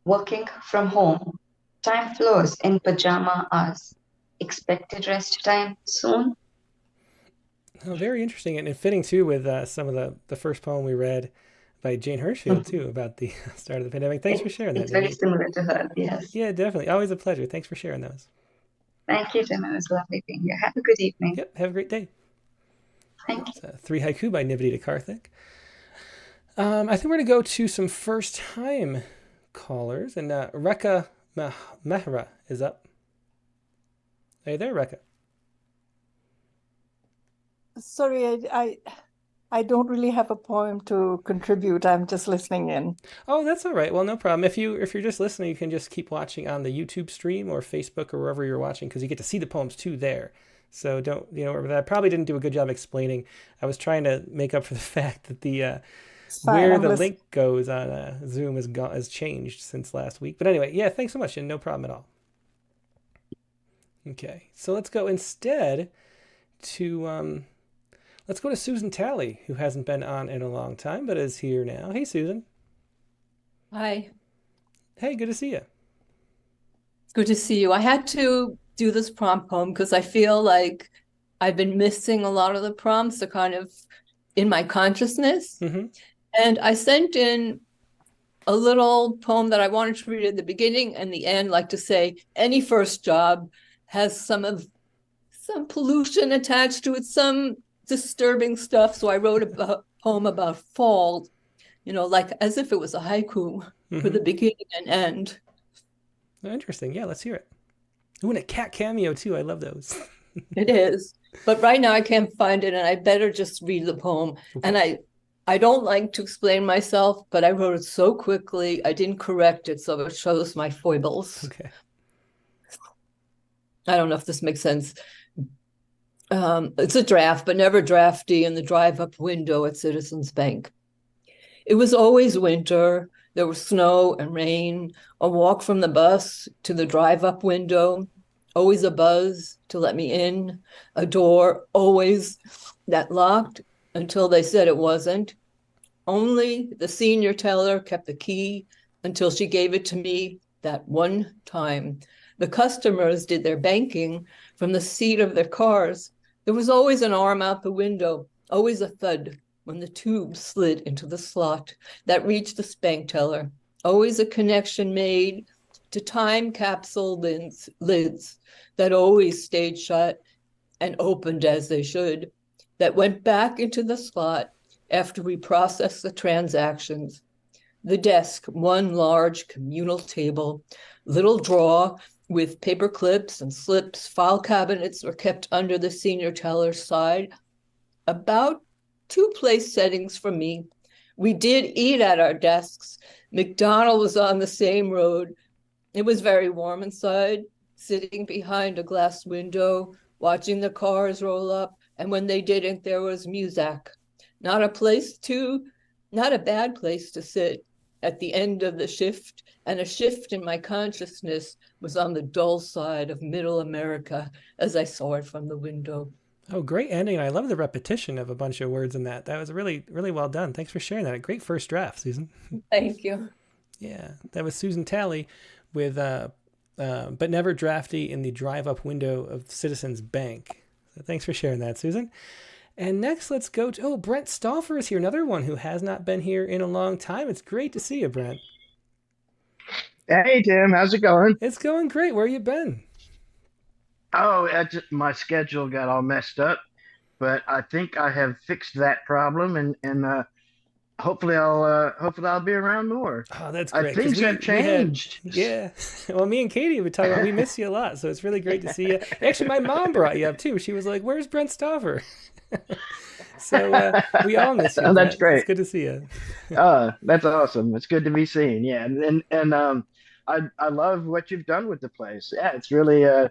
Working from home, time flows in pajama hours. Expected rest time soon? Oh, very interesting and fitting too with some of the first poem we read by Jane Hirshfield too about the start of the pandemic. Thanks for sharing that. It's very similar to her, yes. Yeah, definitely. Always a pleasure. Thanks for sharing those. Thank you, Jim. It was lovely being here. Have a good evening. Yep, have a great day. Thank you. 3 haiku by Nivedita Karthik. I think we're going to go to some first-time callers, and Rekha Mehra is up. Hey there, Rekha. Sorry, I don't really have a poem to contribute. I'm just listening in. Oh, that's all right. Well, no problem. If you're just listening, you can just keep watching on the YouTube stream or Facebook or wherever you're watching, because you get to see the poems too there. So don't, I probably didn't do a good job explaining. I was trying to make up for the fact that the where the link goes on Zoom has changed since last week. But anyway, yeah, thanks so much, and no problem at all. Okay, so let's go instead to let's go to Susan Talley, who hasn't been on in a long time, but is here now. Hey, Susan. Hi, Hey, good to see you. it's good to see you. I had to do this prompt poem because I feel like I've been missing a lot of the prompts. They're kind of in my consciousness. And I sent in a little poem that I wanted to read at the beginning and the end, like to say any first job has some pollution attached to it, some disturbing stuff. So I wrote a poem about fall, like as if it was a haiku for the beginning and end. Oh, interesting. Yeah, let's hear it. Ooh, and a cat cameo too. I love those. It is. But right now I can't find it, and I better just read the poem. Okay. And I don't like to explain myself, but I wrote it so quickly, I didn't correct it, so it shows my foibles. Okay. I don't know if this makes sense. It's a draft, but never drafty in the drive-up window at Citizens Bank. It was always winter. There was snow and rain, a walk from the bus to the drive-up window, always a buzz to let me in, a door always that locked until they said it wasn't. Only the senior teller kept the key until she gave it to me that one time. The customers did their banking from the seat of their cars. There was always an arm out the window, always a thud when the tube slid into the slot that reached the bank teller, always a connection made to time capsule lids that always stayed shut and opened as they should, that went back into the slot after we processed the transactions. The desk, one large communal table, little drawer with paper clips and slips, file cabinets were kept under the senior teller's side. About 2 place settings for me. We did eat at our desks. McDonald was on the same road. It was very warm inside, sitting behind a glass window, watching the cars roll up. And when they didn't, there was music. Not a bad place to sit at the end of the shift. And a shift in my consciousness was on the dull side of middle America as I saw it from the window. Oh, great ending. I love the repetition of a bunch of words in that. That was really, really well done. Thanks for sharing that. A great first draft, Susan. Thank you. Yeah, that was Susan Talley with But Never Drafty in the Drive-Up Window of Citizens Bank. So thanks for sharing that, Susan. And next, let's go to, Brent Stauffer is here, another one who has not been here in a long time. It's great to see you, Brent. Hey, Tim, how's it going? It's going great. Where you been? Oh, my schedule got all messed up, but I think I have fixed that problem, and hopefully I'll be around more. Oh, that's great. Things have changed. Yeah. Well, me and Katie have been talking about we miss you a lot, so it's really great to see you. Actually, my mom brought you up too. She was like, "Where's Brent Stauffer?" So we all miss you. Oh, that's great. It's good to see you. That's awesome. It's good to be seen. Yeah, and I love what you've done with the place. Yeah, it's really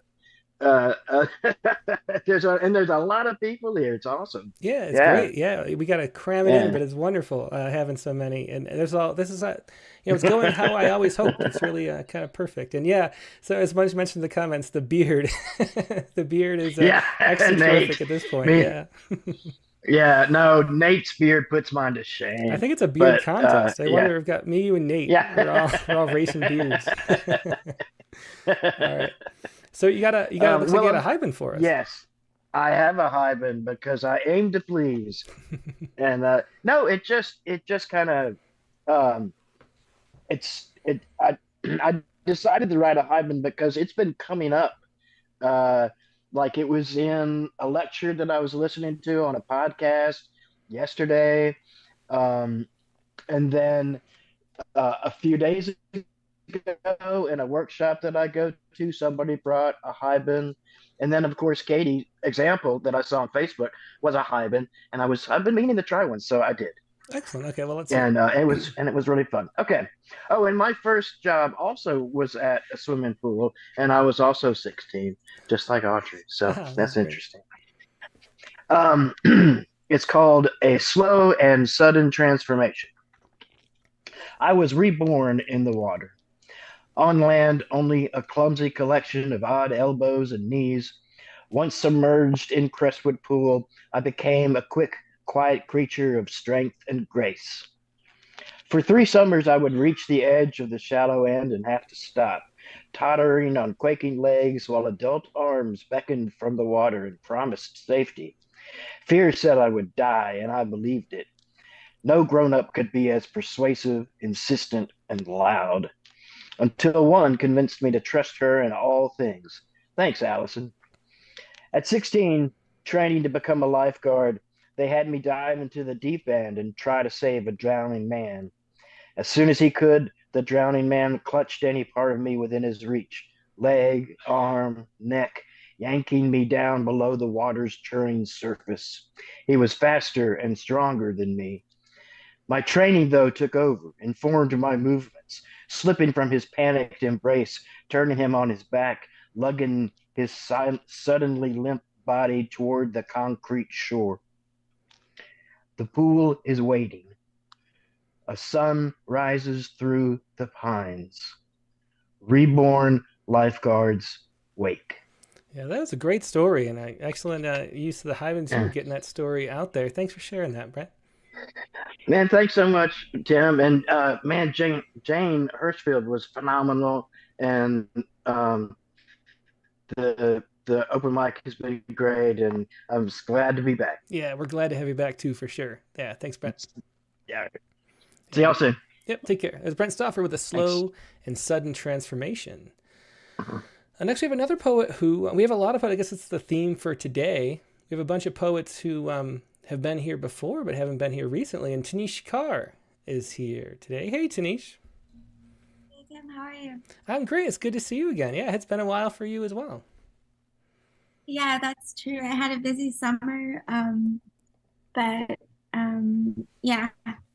there's a lot of people here. It's awesome. Yeah, it's great. Yeah, we got to cram it in, but it's wonderful having so many. And this is it's going how I always hoped. It's really kind of perfect. And yeah, so as much mentioned in the comments, the beard, the beard is extra terrific at this point. Yeah. Yeah, no, Nate's beard puts mine to shame. I think it's a beard contest. I wonder if we've got me, you, and Nate. Yeah. We're all racing beards. All right. So you got looks like you got a hyben for us. Yes, I have a hyben because I aim to please. And no, it just kind of I decided to write a hyben because it's been coming up. Like it was in a lecture that I was listening to on a podcast yesterday. And then a few days ago in a workshop that I go to, somebody brought a hyben. And then, of course, Katie's example that I saw on Facebook was a hyben. And I've been meaning to try one, so I did. Excellent. Okay, well, let's and it was really fun. Okay. Oh, and my first job also was at a swimming pool, and I was also 16, just like Audrey. So that's interesting. It's called A Slow and Sudden Transformation. I was reborn in the water. On land, only a clumsy collection of odd elbows and knees. Once submerged in Crestwood Pool, I became a quick, quiet creature of strength and grace. For 3 summers, I would reach the edge of the shallow end and have to stop, tottering on quaking legs while adult arms beckoned from the water and promised safety. Fear said I would die, and I believed it. No grown up could be as persuasive, insistent, and loud, until one convinced me to trust her in all things. Thanks, Allison. At 16, training to become a lifeguard, they had me dive into the deep end and try to save a drowning man. As soon as he could, the drowning man clutched any part of me within his reach, leg, arm, neck, yanking me down below the water's churning surface. He was faster and stronger than me. My training, though, took over, informed my movements, slipping from his panicked embrace, turning him on his back, lugging his suddenly limp body toward the concrete shore. The pool is waiting. A sun rises through the pines. Reborn lifeguards wake. Yeah, that was a great story and excellent use of the hyphens here, getting that story out there. Thanks for sharing that, Brett. Man, thanks so much, Tim. And man, Jane Hirshfield was phenomenal, and the open mic has been great, and I'm just glad to be back. Yeah, we're glad to have you back too, for sure. Yeah, thanks, Brett. Yeah. See y'all soon. Yep, take care. It's Brent Stauffer with a slow and sudden transformation. Next, we have another poet who, we have a lot of poets. I guess it's the theme for today. We have a bunch of poets who have been here before but haven't been here recently. And Tanish Carr is here today. Hey, Tanish. Hey, Tim. How are you? I'm great. It's good to see you again. Yeah, it's been a while for you as well. Yeah, that's true. I had a busy summer, but yeah,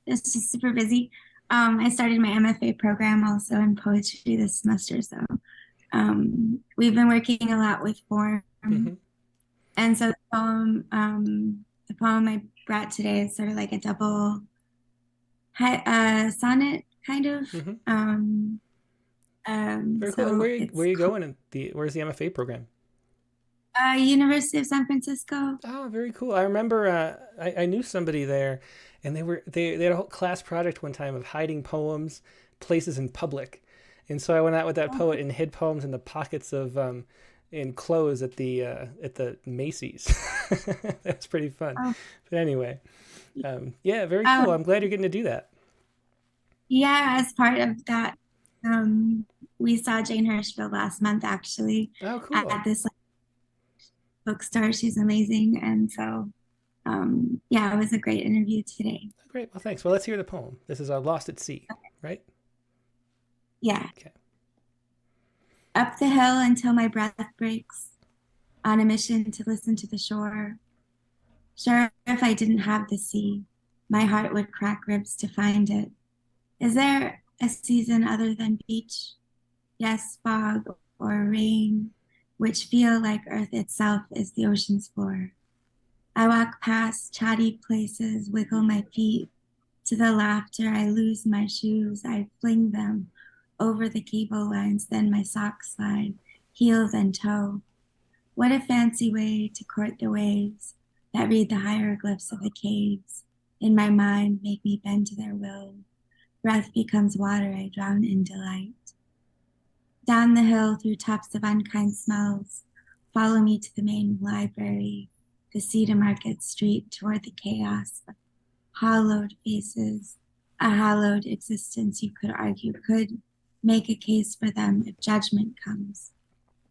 it's just super busy. I started my MFA program also in poetry this semester, so we've been working a lot with form. And so the poem I brought today is sort of like a double sonnet, kind of. Very cool. And where are you going? Where's the MFA program? University of San Francisco. Oh, very cool. I remember I knew somebody there, and they had a whole class project one time of hiding poems places in public. And so I went out with that poet and hid poems in the pockets of in clothes at the Macy's. That's pretty fun. But anyway, yeah, very cool. I'm glad you're getting to do that. Yeah, as part of that, we saw Jane Hirshfield last month actually. Oh, cool. At this bookstore. She's amazing, and so yeah, it was a great interview today. Great. Well, thanks. Well, let's hear the poem. This is Lost at Sea, right? Yeah. Okay. Up the hill until my breath breaks, on a mission to listen to the shore. Sure, if I didn't have the sea, my heart would crack ribs to find it. Is there a season other than beach? Yes, fog or rain, which feel like Earth itself is the ocean's floor. I walk past chatty places, wiggle my feet. To the laughter, I lose my shoes. I fling them over the cable lines, then my socks slide, heels and toe. What a fancy way to court the waves that read the hieroglyphs of the caves. In my mind, make me bend to their will. Breath becomes water, I drown in delight. Down the hill through tufts of unkind smells, follow me to the main library, the Cedar Market Street toward the chaos of hollowed faces, a hallowed existence you could argue could make a case for them if judgment comes.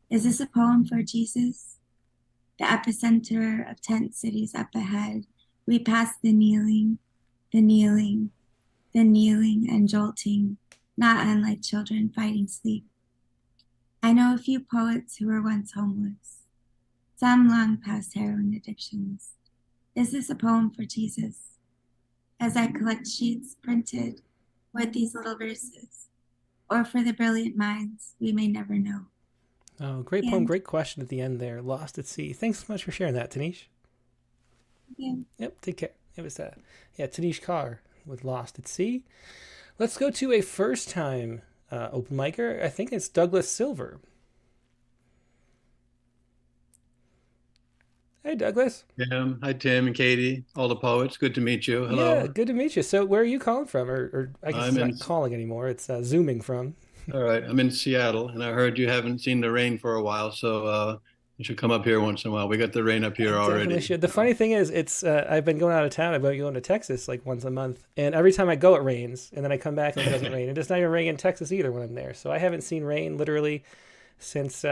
Is this a poem for Jesus? The epicenter of tent cities up ahead, we pass the kneeling and jolting, not unlike children fighting sleep. I know a few poets who were once homeless, some long past heroin addictions. Is this a poem for Jesus? As I collect sheets printed with these little verses, or for the brilliant minds we may never know. Oh, great poem, great question at the end there. Lost at Sea. Thanks so much for sharing that, Tanish. Yeah. Yep, take care. It was Tanish Carr with Lost at Sea. Let's go to a first-time open micer. I think it's Douglas Silver. Hey, Douglas. Tim. Hi, Tim and Katie, all the poets. Good to meet you. Yeah, Hello. good to meet you. So, where are you calling from? Or I guess it's I'm in, not calling anymore. It's zooming from. all right, I'm in Seattle, and I heard you haven't seen the rain for a while, so you should come up here once in a while. We got the rain up I here definitely already. should. The funny thing is, it's I've been going out of town. I've been going to Texas like once a month, and every time I go, it rains, and then I come back and it doesn't rain. And it's not even raining in Texas either when I'm there. So I haven't seen rain literally since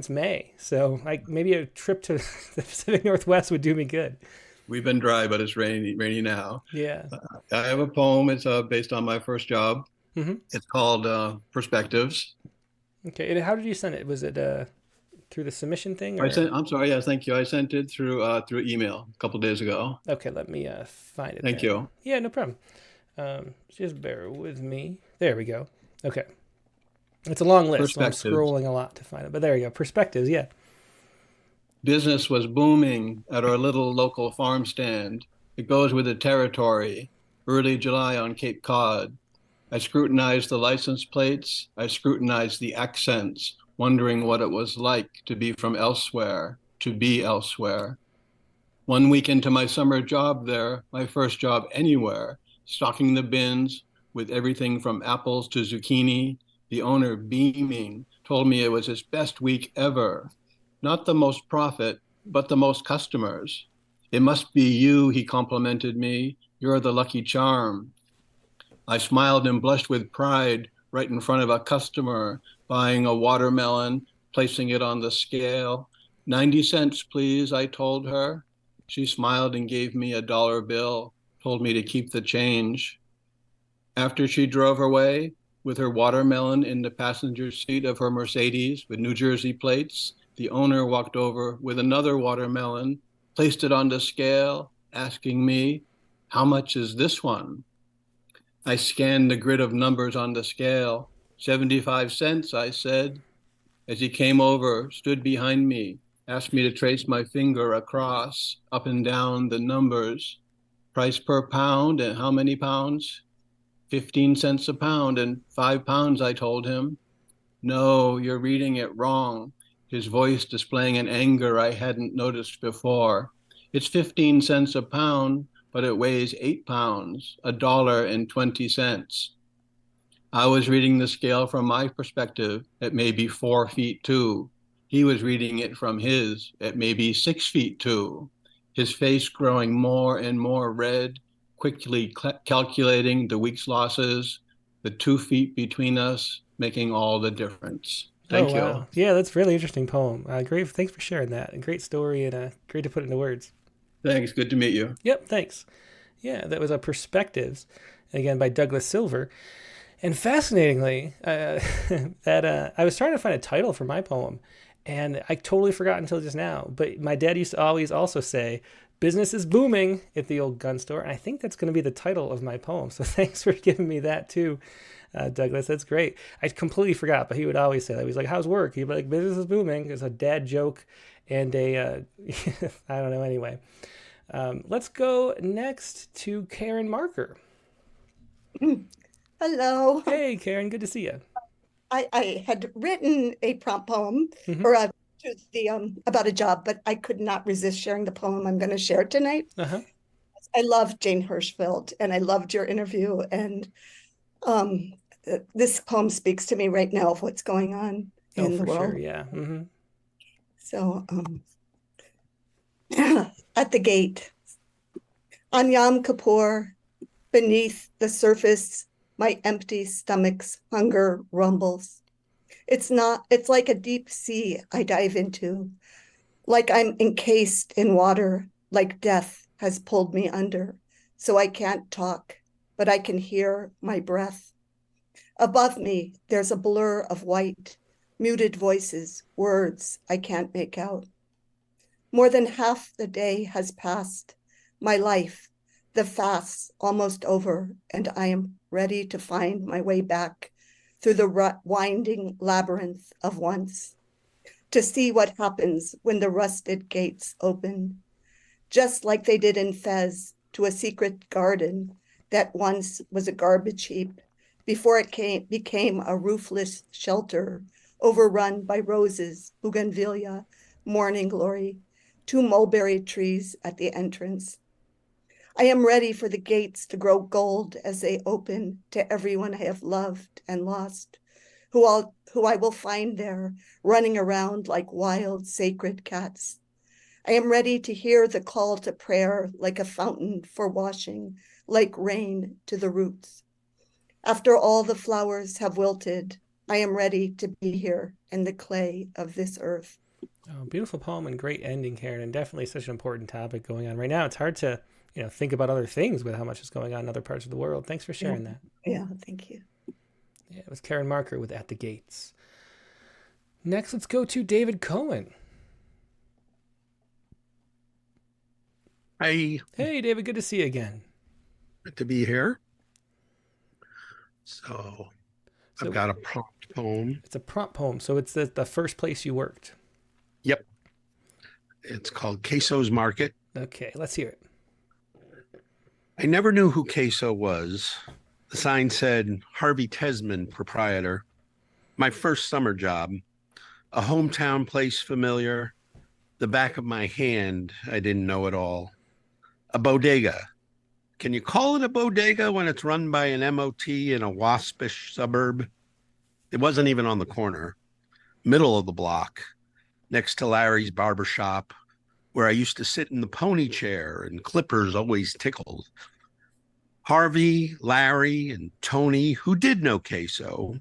May. So maybe a trip to the Pacific Northwest would do me good. We've been dry, but it's rainy now. Yeah. I have a poem. It's based on my first job. Hmm. It's called Perspectives. Okay. And how did you send it? Was it through the submission thing? I Or? sent. I'm sorry. Yes, thank you. I sent it through email a couple days ago. Okay, let me find it. Thank then. you. Yeah, no problem. Just bear with me. There we go. Okay. It's a long list, so I'm Perspectives. scrolling a lot to find it. But there you go. Perspectives, yeah. Business was booming at our little local farm stand. It goes with the territory. Early July on Cape Cod. I scrutinized the license plates. I scrutinized the accents, wondering what it was like to be from elsewhere, to be elsewhere. 1 week into my summer job there, my first job anywhere, stocking the bins with everything from apples to zucchini, the owner beaming, told me it was his best week ever. Not the most profit, but the most customers. It must be you, he complimented me. You're the lucky charm. I smiled and blushed with pride right in front of a customer, buying a watermelon, placing it on the scale. 90 cents, please, I told her. She smiled and gave me a dollar bill, told me to keep the change. After she drove away with her watermelon in the passenger seat of her Mercedes with New Jersey plates, the owner walked over with another watermelon, placed it on the scale, asking me, how much is this one? I scanned the grid of numbers on the scale. 75 cents, I said. As he came over, stood behind me, asked me to trace my finger across, up and down the numbers. Price per pound and how many pounds? 15 cents a pound and 5 pounds, I told him. No, you're reading it wrong. His voice displaying an anger I hadn't noticed before. It's 15 cents a pound, but it weighs 8 pounds, $1.20. I was reading the scale from my perspective at maybe 4 feet 2. He was reading it from his at maybe 6 feet 2. His face growing more and more red, quickly calculating the week's losses, the 2 feet between us making all the difference. Thank Wow. you. Yeah, that's a really interesting poem. Great. Thanks for sharing that. A great story and great to put into words. Thanks. Good to meet you. Yep, thanks. Yeah, that was a Perspectives, again by Douglas Silver. And fascinatingly, that I was trying to find a title for my poem, and I totally forgot until just now. But my dad used to always also say, "Business is booming" at the old gun store, and I think that's going to be the title of my poem. So thanks for giving me that too, Douglas. That's great. I completely forgot, but he would always say that. He was like, "How's work?" He'd be like, "Business is booming." It's a dad joke, and a I don't know. Anyway, let's go next to Karen Marker. Hello. Hey, Karen. Good to see you. I had written a prompt poem Mhm. or to the about a job, but I could not resist sharing the poem I'm going to share tonight. Uh-huh. I love Jane Hirshfield, and I loved your interview, and this poem speaks to me right now of what's going on Oh, in the for world. sure. Yeah. Mm-hmm. So, at the gate, on Yom Kippur, beneath the surface, my empty stomach's hunger rumbles. It's like a deep sea I dive into, like I'm encased in water, like death has pulled me under, so I can't talk, but I can hear my breath. Above me, there's a blur of white, muted voices, words I can't make out. More than half the day has passed. My life, the fast's almost over, and I am ready to find my way back through the winding labyrinth of once, to see what happens when the rusted gates open, just like they did in Fez, to a secret garden that once was a garbage heap before it became a roofless shelter overrun by roses, bougainvillea, morning glory, 2 mulberry trees at the entrance. I am ready for the gates to grow gold as they open to everyone I have loved and lost, who I will find there running around like wild sacred cats. I am ready to hear the call to prayer like a fountain for washing, like rain to the roots. After all the flowers have wilted, I am ready to be here in the clay of this earth. Oh, beautiful poem and great ending, Karen, and definitely such an important topic going on right now. It's hard to, think about other things with how much is going on in other parts of the world. Thanks for sharing that. Yeah, thank you. Yeah, it was Karen Marker with At the Gates. Next, let's go to David Cohen. Hi. Hey, David, good to see you again. Good to be here. So I've got a prompt poem. It's a prompt poem, so it's the first place you worked. Yep. It's called Queso's Market. Okay, let's hear it. I never knew who Queso was. The sign said Harvey Tesman, proprietor. My first summer job. A hometown place familiar. The back of my hand, I didn't know it all. A bodega. Can you call it a bodega when it's run by an MOT in a waspish suburb? It wasn't even on the corner. Middle of the block, next to Larry's barbershop, where I used to sit in the pony chair and clippers always tickled. Harvey, Larry, and Tony, who did know Queso,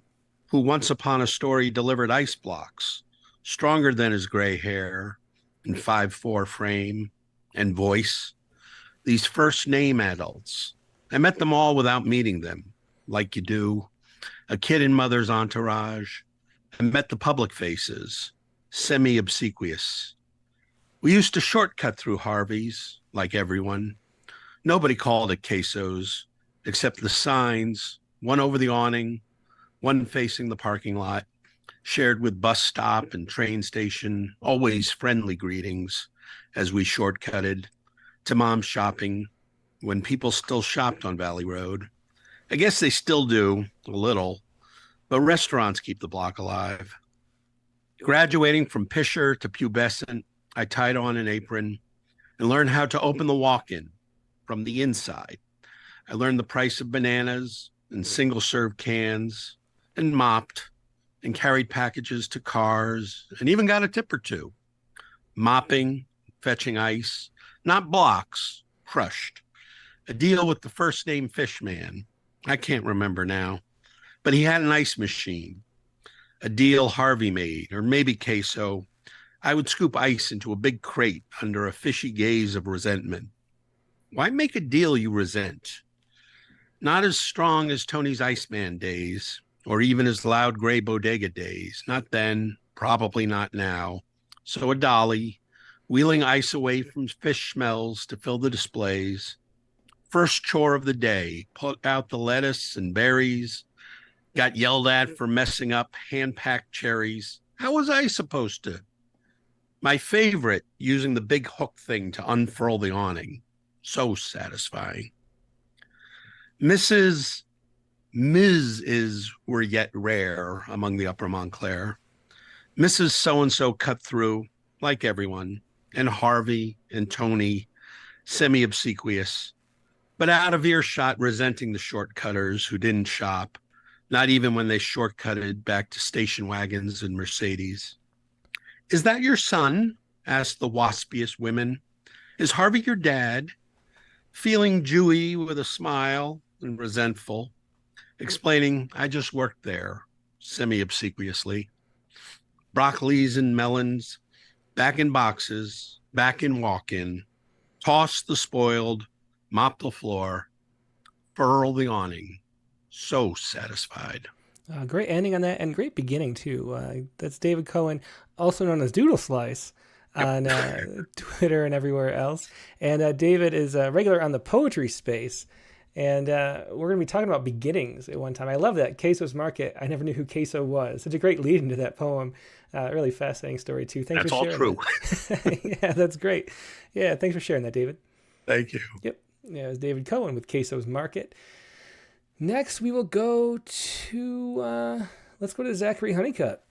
who once upon a story delivered ice blocks, stronger than his gray hair and 5'4" frame and voice. These first name adults, I met them all without meeting them, like you do. A kid in mother's entourage. I met the public faces, semi-obsequious. We used to shortcut through Harvey's, like everyone. Nobody called it Queso's, except the signs, one over the awning, one facing the parking lot, shared with bus stop and train station, always friendly greetings as we shortcutted to Mom's shopping when people still shopped on Valley Road. I guess they still do, a little, but restaurants keep the block alive. Graduating from Pisher to pubescent, I tied on an apron and learned how to open the walk-in from the inside. I learned the price of bananas and single-serve cans and mopped and carried packages to cars and even got a tip or two. Mopping, fetching ice, not blocks, crushed. A deal with the first name fish man. I can't remember now, but he had an ice machine. A deal Harvey made, or maybe Queso. I would scoop ice into a big crate under a fishy gaze of resentment. Why make a deal you resent? Not as strong as Tony's Iceman days, or even his loud gray bodega days. Not then, probably not now. So a dolly, wheeling ice away from fish smells to fill the displays. First chore of the day, put out the lettuce and berries. Got yelled at for messing up hand-packed cherries. How was I supposed to? My favorite, using the big hook thing to unfurl the awning. So satisfying. Mrs. were yet rare among the Upper Montclair. Mrs. So-and-so cut through, like everyone, and Harvey and Tony, semi-obsequious, but out of earshot resenting the shortcutters who didn't shop, not even when they shortcutted back to station wagons and Mercedes. Is that your son? Asked the waspiest women. Is Harvey your dad? Feeling Jewy with a smile and resentful, explaining, I just worked there, semi-obsequiously. Broccolis and melons, back in boxes, back in walk-in, toss the spoiled, mop the floor, furl the awning. So satisfied. Great ending on that, and great beginning, too. That's David Cohen, also known as Doodle Slice, on Twitter and everywhere else. And David is a regular on the Poetry Space. And we're going to be talking about beginnings at one time. I love that. Queso's Market. I never knew who Queso was. Such a great lead into that poem. Really fascinating story, too. Thanks for sharing. That's all true. Yeah, that's great. Yeah, thanks for sharing that, David. Thank you. Yep. Yeah, it was David Cohen with Queso's Market. Next, we will go to, let's go to Zachary Honeycutt.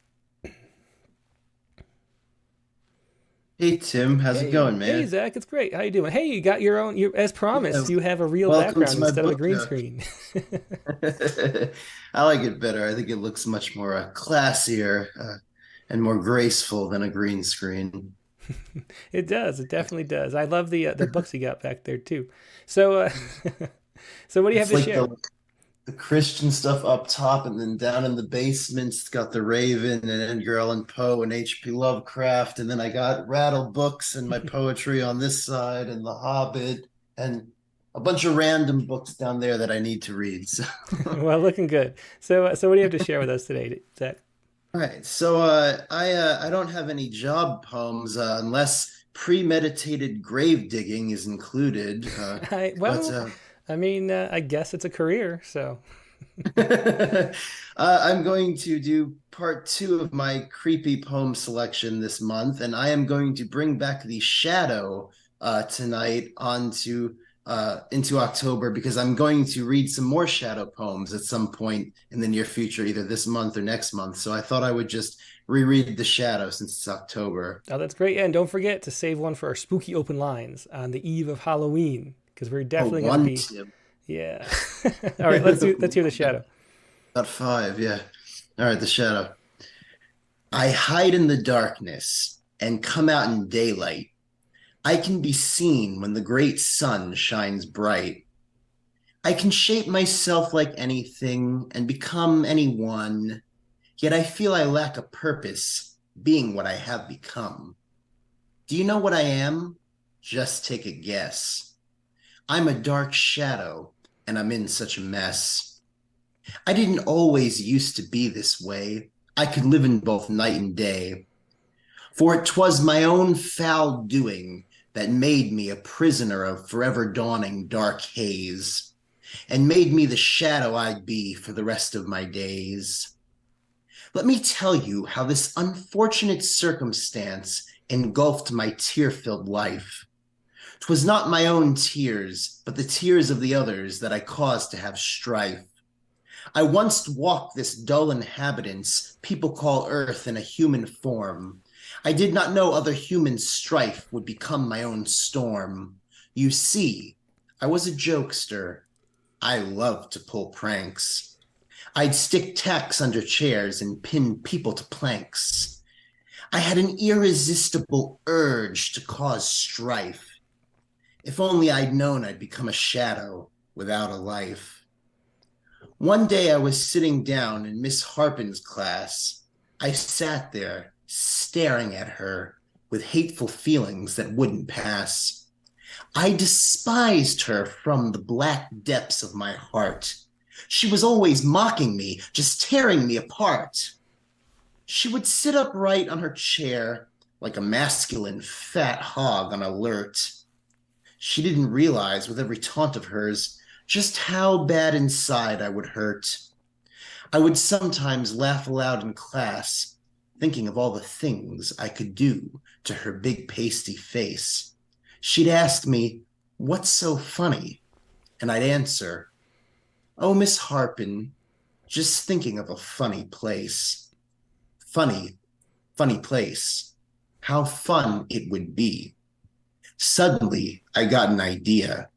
Hey Tim, how's it going, Hey, man? Zach, it's great. How you doing? Hey, you got your own. As Yeah, promised, you have a real welcome to background my instead of a book green nook. screen. I like it better. I think it looks much more classier and more graceful than a green screen. It does. It definitely does. I love the books you got back there too. So, so what do you have It's to like share? the Christian stuff up top, and then down in the basement, it's got the Raven and Edgar Allan Poe and H.P. Lovecraft, and then I got Rattle books and my poetry on this side, and The Hobbit, and a bunch of random books down there that I need to read. So. Well, looking good. So what do you have to share with us today, Zach? All right, so I don't have any job poems unless premeditated grave digging is included. But I mean, I guess it's a career, so. I'm going to do part 2 of my creepy poem selection this month, and I am going to bring back the shadow tonight into October, because I'm going to read some more shadow poems at some point in the near future, either this month or next month. So I thought I would just reread the shadow since it's October. Oh, that's great. Yeah, and don't forget to save one for our spooky open lines on the eve of Halloween, because we're definitely going to be. Tip. Yeah. All right, let's hear the shadow. About 5, yeah. All right, the shadow. I hide in the darkness and come out in daylight. I can be seen when the great sun shines bright. I can shape myself like anything and become anyone, yet I feel I lack a purpose, being what I have become. Do you know what I am? Just take a guess. I'm a dark shadow, and I'm in such a mess. I didn't always used to be this way. I could live in both night and day. For 'twas my own foul doing that made me a prisoner of forever dawning dark haze, and made me the shadow I'd be for the rest of my days. Let me tell you how this unfortunate circumstance engulfed my tear-filled life. 'Twas not my own tears, but the tears of the others that I caused to have strife. I once walked this dull inhabitants people call earth in a human form. I did not know other human strife would become my own storm. You see, I was a jokester. I loved to pull pranks. I'd stick tacks under chairs and pin people to planks. I had an irresistible urge to cause strife. If only I'd known I'd become a shadow without a life. One day I was sitting down in Miss Harpin's class. I sat there staring at her with hateful feelings that wouldn't pass. I despised her from the black depths of my heart. She was always mocking me, just tearing me apart. She would sit upright on her chair like a masculine fat hog on alert. She didn't realize with every taunt of hers just how bad inside I would hurt. I would sometimes laugh aloud in class, thinking of all the things I could do to her big pasty face. She'd ask me, "What's so funny?" And I'd answer, "Oh, Miss Harpin, just thinking of a funny place." Funny, funny place. How fun it would be. Suddenly, I got an idea,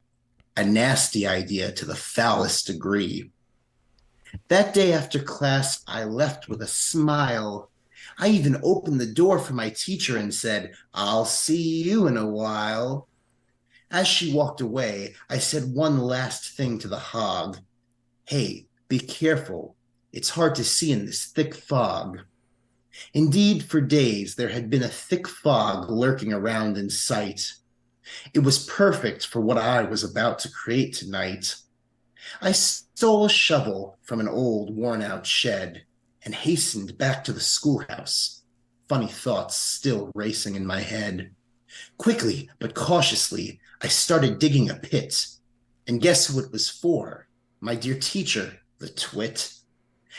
a nasty idea to the foulest degree. That day after class, I left with a smile. I even opened the door for my teacher and said, "I'll see you in a while." As she walked away, I said one last thing to the hog. "Hey, be careful. It's hard to see in this thick fog." Indeed, for days there had been a thick fog lurking around in sight. It was perfect for what I was about to create tonight. I stole a shovel from an old, worn-out shed and hastened back to the schoolhouse, funny thoughts still racing in my head. Quickly but cautiously, I started digging a pit. And guess who it was for? My dear teacher, the twit.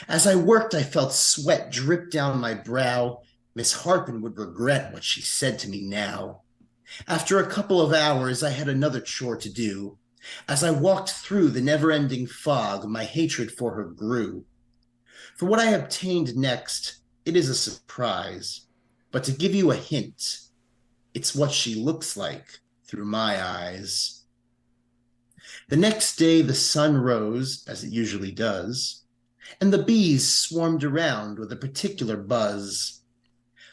As I worked, I felt sweat drip down my brow. Miss Harpin would regret what she said to me now. After a couple of hours, I had another chore to do. As I walked through the never-ending fog, my hatred for her grew. For what I obtained next, it is a surprise. But to give you a hint, It's what she looks like through my eyes. The next day, the sun rose, as it usually does, and the bees swarmed around with a particular buzz.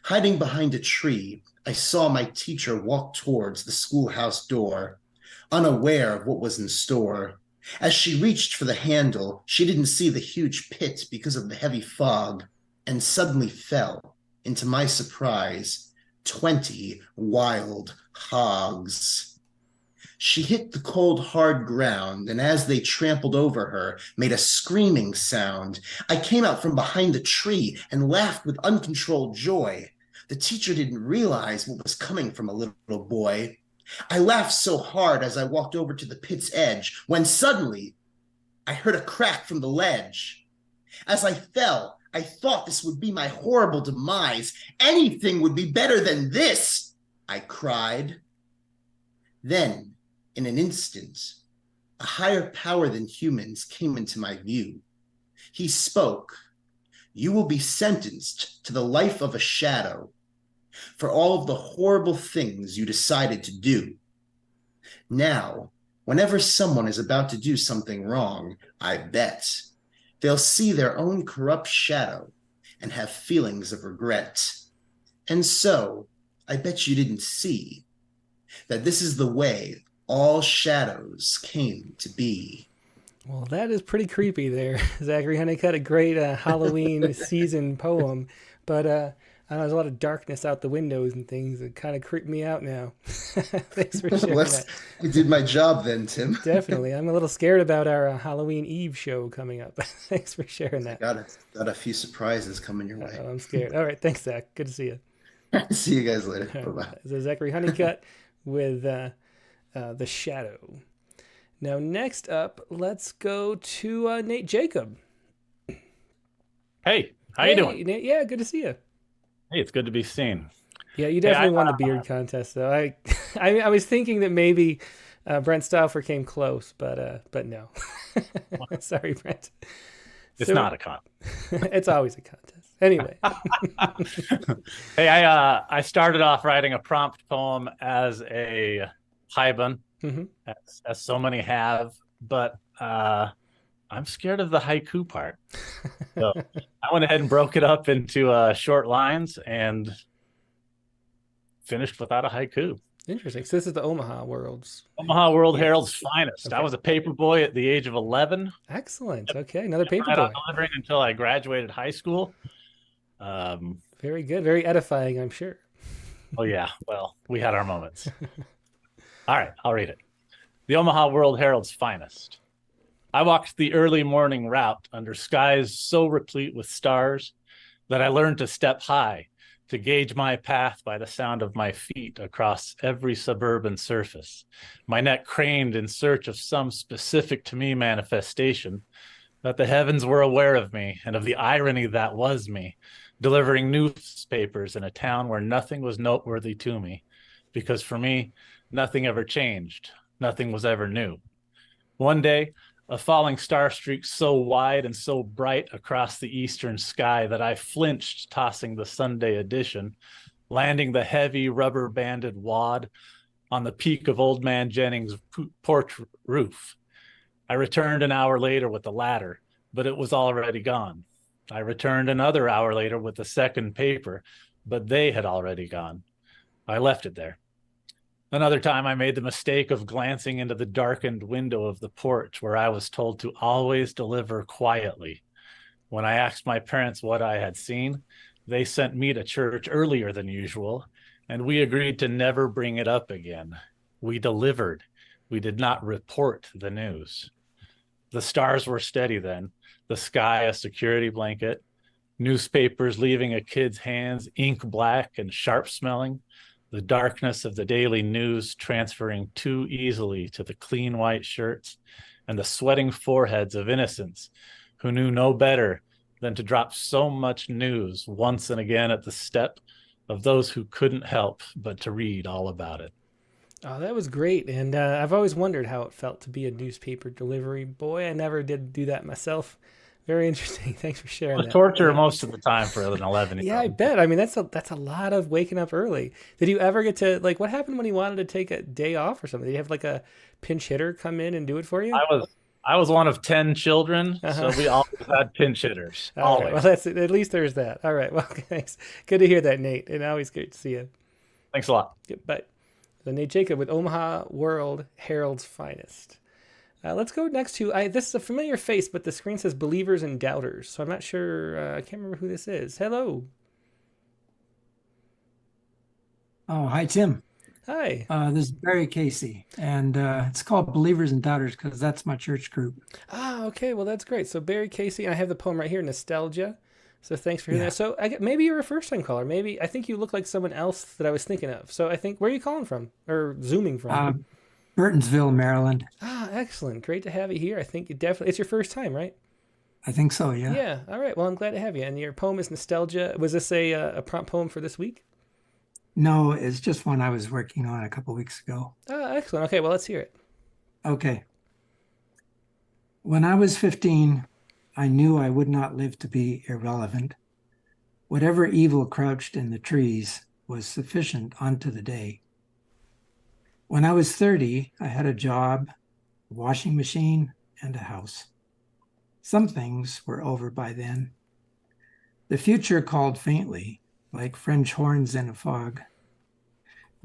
Hiding behind a tree, I saw my teacher walk towards the schoolhouse door, unaware of what was in store. As she reached for the handle, she didn't see the huge pit because of the heavy fog, and suddenly fell, into my surprise, 20 wild hogs. She hit the cold, hard ground, and as they trampled over her, made a screaming sound. I came out from behind the tree and laughed with uncontrolled joy. The teacher didn't realize what was coming from a little boy. I laughed so hard as I walked over to the pit's edge, when suddenly I heard a crack from the ledge. As I fell, I thought this would be my horrible demise. Anything would be better than this, I cried. Then, in an instant, a higher power than humans came into my view. He spoke, "You will be sentenced to the life of a shadow for all of the horrible things you decided to do. Now, whenever someone is about to do something wrong, I bet they'll see their own corrupt shadow and have feelings of regret. And so, I bet you didn't see that this is the way all shadows came to be." Well, that is pretty creepy there, Zachary Honeycutt. A great Halloween season poem, but there's a lot of darkness out the windows and things that kind of creep me out now. Thanks for sharing that. You did my job then, Tim. Definitely. I'm a little scared about our Halloween Eve show coming up. Thanks for sharing that. Got a few surprises coming your way. I'm scared. All right. Thanks, Zach. Good to see you. See you guys later. Bye-bye. So Zachary Honeycutt with The Shadow. Now, next up, let's go to Nate Jacob. Hey, how you doing? Nate, yeah, good to see you. Hey, it's good to be seen. Yeah, you definitely won the beard contest, though. I was thinking that maybe Brent Stauffer came close, but no. Sorry, Brent. It's not a contest. It's always a contest. Anyway. Hey, I started off writing a prompt poem as a haibun, as so many have, but I'm scared of the haiku part. So I went ahead and broke it up into short lines and finished without a haiku. Interesting. So this is the Omaha World Herald's finest. Okay. I was a paper boy at the age of 11. Excellent. Okay, another paper boy. Delivering until I graduated high school. Very good. Very edifying, I'm sure. Oh, yeah. Well, we had our moments. All right, I'll read it. The Omaha World Herald's finest. I walked the early morning route under skies so replete with stars that I learned to step high, to gauge my path by the sound of my feet across every suburban surface, my neck craned in search of some specific to me manifestation, that the heavens were aware of me and of the irony that was me, delivering newspapers in a town where nothing was noteworthy to me, because for me, nothing ever changed, nothing was ever new. One day, a falling star streaked so wide and so bright across the eastern sky that I flinched, tossing the Sunday edition, landing the heavy rubber-banded wad on the peak of Old Man Jennings' porch roof. I returned an hour later with the ladder, but it was already gone. I returned another hour later with the second paper, but they had already gone. I left it there. Another time I made the mistake of glancing into the darkened window of the porch where I was told to always deliver quietly. When I asked my parents what I had seen, they sent me to church earlier than usual, and we agreed to never bring it up again. We delivered. We did not report the news. The stars were steady then, the sky a security blanket, newspapers leaving a kid's hands ink black and sharp smelling, the darkness of the daily news transferring too easily to the clean white shirts and the sweating foreheads of innocents who knew no better than to drop so much news once and again at the step of those who couldn't help but to read all about it. Oh, that was great. And I've always wondered how it felt to be a newspaper delivery boy. I never did do that myself. Very interesting. Thanks for sharing It was that. torture most of the time for an 11-year-old. Yeah, I bet. I mean, that's a lot of waking up early. Did you ever get to, like, what happened when you wanted to take a day off or something? Did you have like a pinch hitter come in and do it for you? I was one of 10 children, Uh-huh. so we always had pinch hitters. All Always. right. Well, that's at least there's that. All right. Well, thanks. Good to hear that, Nate. And always great to see you. Thanks a lot. Yeah, bye. So Nate Jacob with Omaha World Herald's Finest. Let's go next to, this is a familiar face, but the screen says Believers and Doubters. So I'm not sure, I can't remember who this is. Hello. Oh, hi, Tim. Hi. This is Barry Casey, and it's called Believers and Doubters because that's my church group. Ah, okay. Well, that's great. So Barry Casey, I have the poem right here, Nostalgia. So thanks for hearing that. So maybe you're a first-time caller. Maybe I think you look like someone else that I was thinking of. So I think, where are you calling from or zooming from? Burtonsville, Maryland. Ah, excellent. Great to have you here. I think you definitely, it's your first time, right? I think so, yeah. Yeah. All right. Well, I'm glad to have you. And your poem is Nostalgia. Was this a prompt poem for this week? No, it's just one I was working on a couple weeks ago. Ah, excellent. Okay. Well, let's hear it. Okay. When I was 15, I knew I would not live to be irrelevant. Whatever evil crouched in the trees was sufficient unto the day. When I was 30, I had a job, a washing machine, and a house. Some things were over by then. The future called faintly, like French horns in a fog.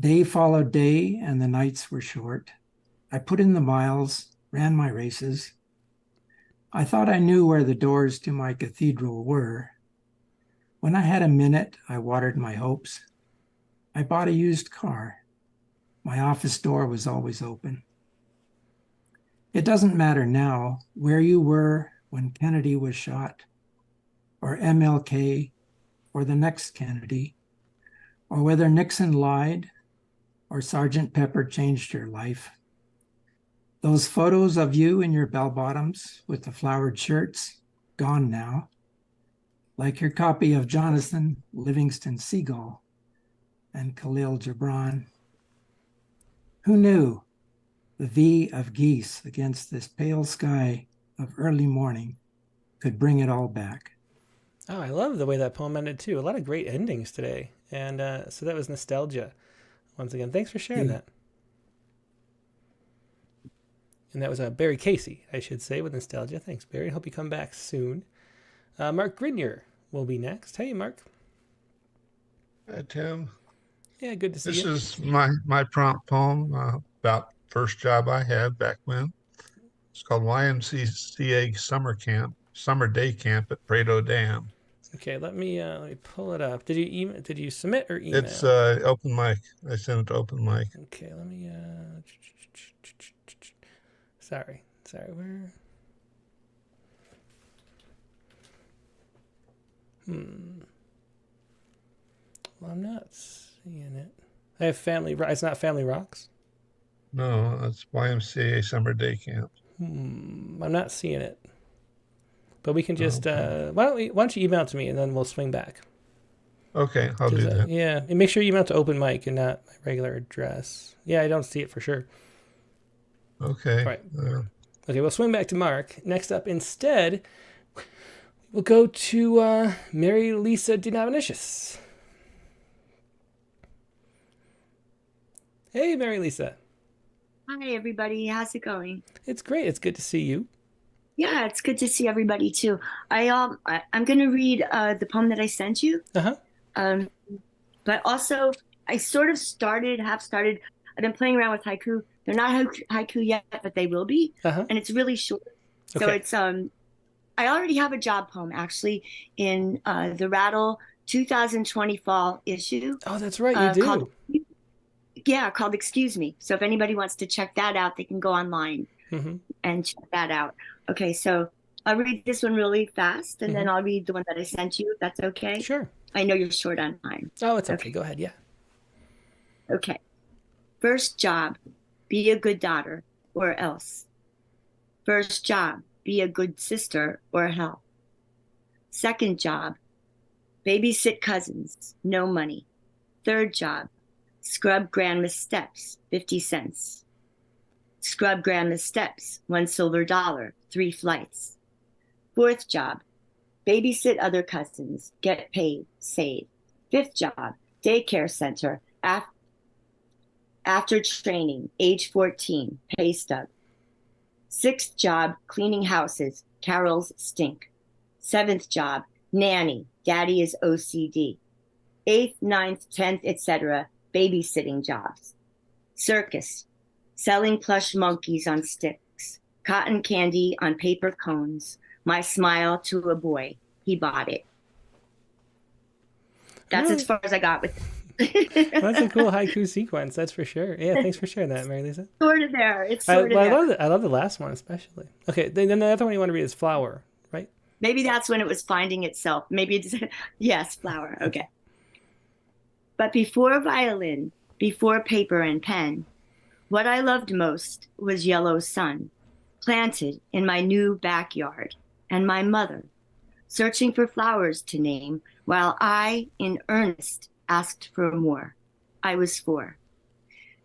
Day followed day, and the nights were short. I put in the miles, ran my races. I thought I knew where the doors to my cathedral were. When I had a minute, I watered my hopes. I bought a used car. My office door was always open. It doesn't matter now where you were when Kennedy was shot, or MLK, or the next Kennedy, or whether Nixon lied, or Sergeant Pepper changed your life. Those photos of you in your bell-bottoms with the flowered shirts, gone now, like your copy of Jonathan Livingston Seagull and Khalil Gibran. Who knew the V of geese against this pale sky of early morning could bring it all back? Oh, I love the way that poem ended too. A lot of great endings today. And so that was Nostalgia. Once again, thanks for sharing that. And that was Barry Casey, I should say, with Nostalgia. Thanks, Barry. Hope you come back soon. Mark Gridnier will be next. Hey, Mark. Hi, Tim. Yeah, good to see you. This is my prompt poem about first job I had back when. It's called YMCA Summer Day Camp at Prado Dam. Okay, let me pull it up. Did you submit or email? It's open mic. I sent it to open mic. Okay, let me sorry, where? Well, I'm not seeing it. I have it's not Family Rocks? No, that's YMCA Summer Day Camp. I'm not seeing it. But we can just, why don't you email it to me and then we'll swing back. Okay, I'll do that. Yeah, and make sure you email it to open mic and not my regular address. Yeah, I don't see it for sure. Okay. All right. Okay, we'll swing back to Mark. Next up, instead, we'll go to Mary Lisa Dinavanicius. Hey, Mary Lisa. Hi, everybody. How's it going? It's great. It's good to see you. Yeah, it's good to see everybody too. I'm going to read the poem that I sent you. But also, I sort of half started. I've been playing around with haiku. They're not haiku yet, but they will be. And it's really short. So it's I already have a job poem actually in the Rattle 2020 fall issue. Oh, that's right, you do. Called Excuse Me. So if anybody wants to check that out, they can go online and check that out. Okay, so I'll read this one really fast, and then I'll read the one that I sent you, if that's okay. Sure. I know you're short on time. Oh, it's okay. Go ahead, yeah. Okay. First job, be a good daughter, or else. First job, be a good sister, or help. Second job, babysit cousins, no money. Third job, scrub grandma's steps, 50 cents. Scrub grandma's steps, $1 silver, 3 flights. Fourth job, babysit other cousins, get paid, save. Fifth job, daycare center, after training, age 14, pay stub. Sixth job, cleaning houses, Carol's stink. Seventh job, nanny, daddy is OCD. Eighth, ninth, 10th, etc., babysitting jobs. Circus, selling plush monkeys on sticks, cotton candy on paper cones, my smile to a boy, he bought it. That's as far as I got with it. Well, that's a cool haiku sequence, that's for sure. Yeah, thanks for sharing that, Mary Lisa. Sort of there. It's sort of there. I love the last one especially. Okay, then the other one you want to read is flower, right? Maybe that's when it was finding itself. Maybe it's, yes, flower. Okay. But before violin, before paper and pen, what I loved most was yellow sun, planted in my new backyard, and my mother, searching for flowers to name, while I, in earnest, asked for more. I was 4.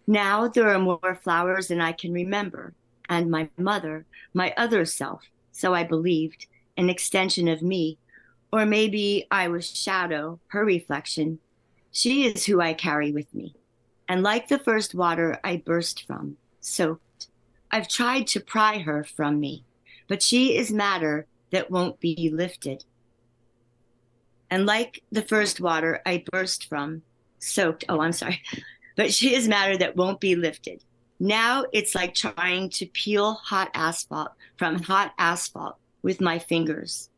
Now there are more flowers than I can remember, and my mother, my other self, so I believed, an extension of me, or maybe I was shadow, her reflection. She is who I carry with me. And like the first water I burst from, soaked, I've tried to pry her from me, but she is matter that won't be lifted. And like the first water I burst from, soaked, but she is matter that won't be lifted. Now it's like trying to peel hot asphalt from hot asphalt with my fingers.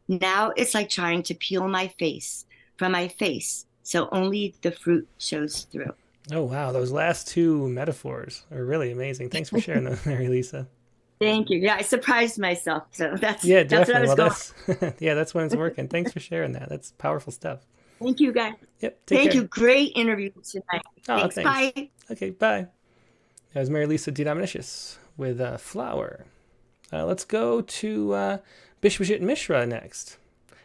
Now it's like trying to peel my face from my face, so only the fruit shows through. Oh, wow. Those last two metaphors are really amazing. Thanks for sharing those, Mary Lisa. Thank you. Yeah, I surprised myself. So that's what I was going. Yeah, that's when it's working. Thanks for sharing that. That's powerful stuff. Thank you, guys. Yep. Thank you. Great interview tonight. Oh, thanks. Bye. Okay, bye. That was Mary Lisa DiDominicius with Flower. Let's go to Bishwajit Mishra next.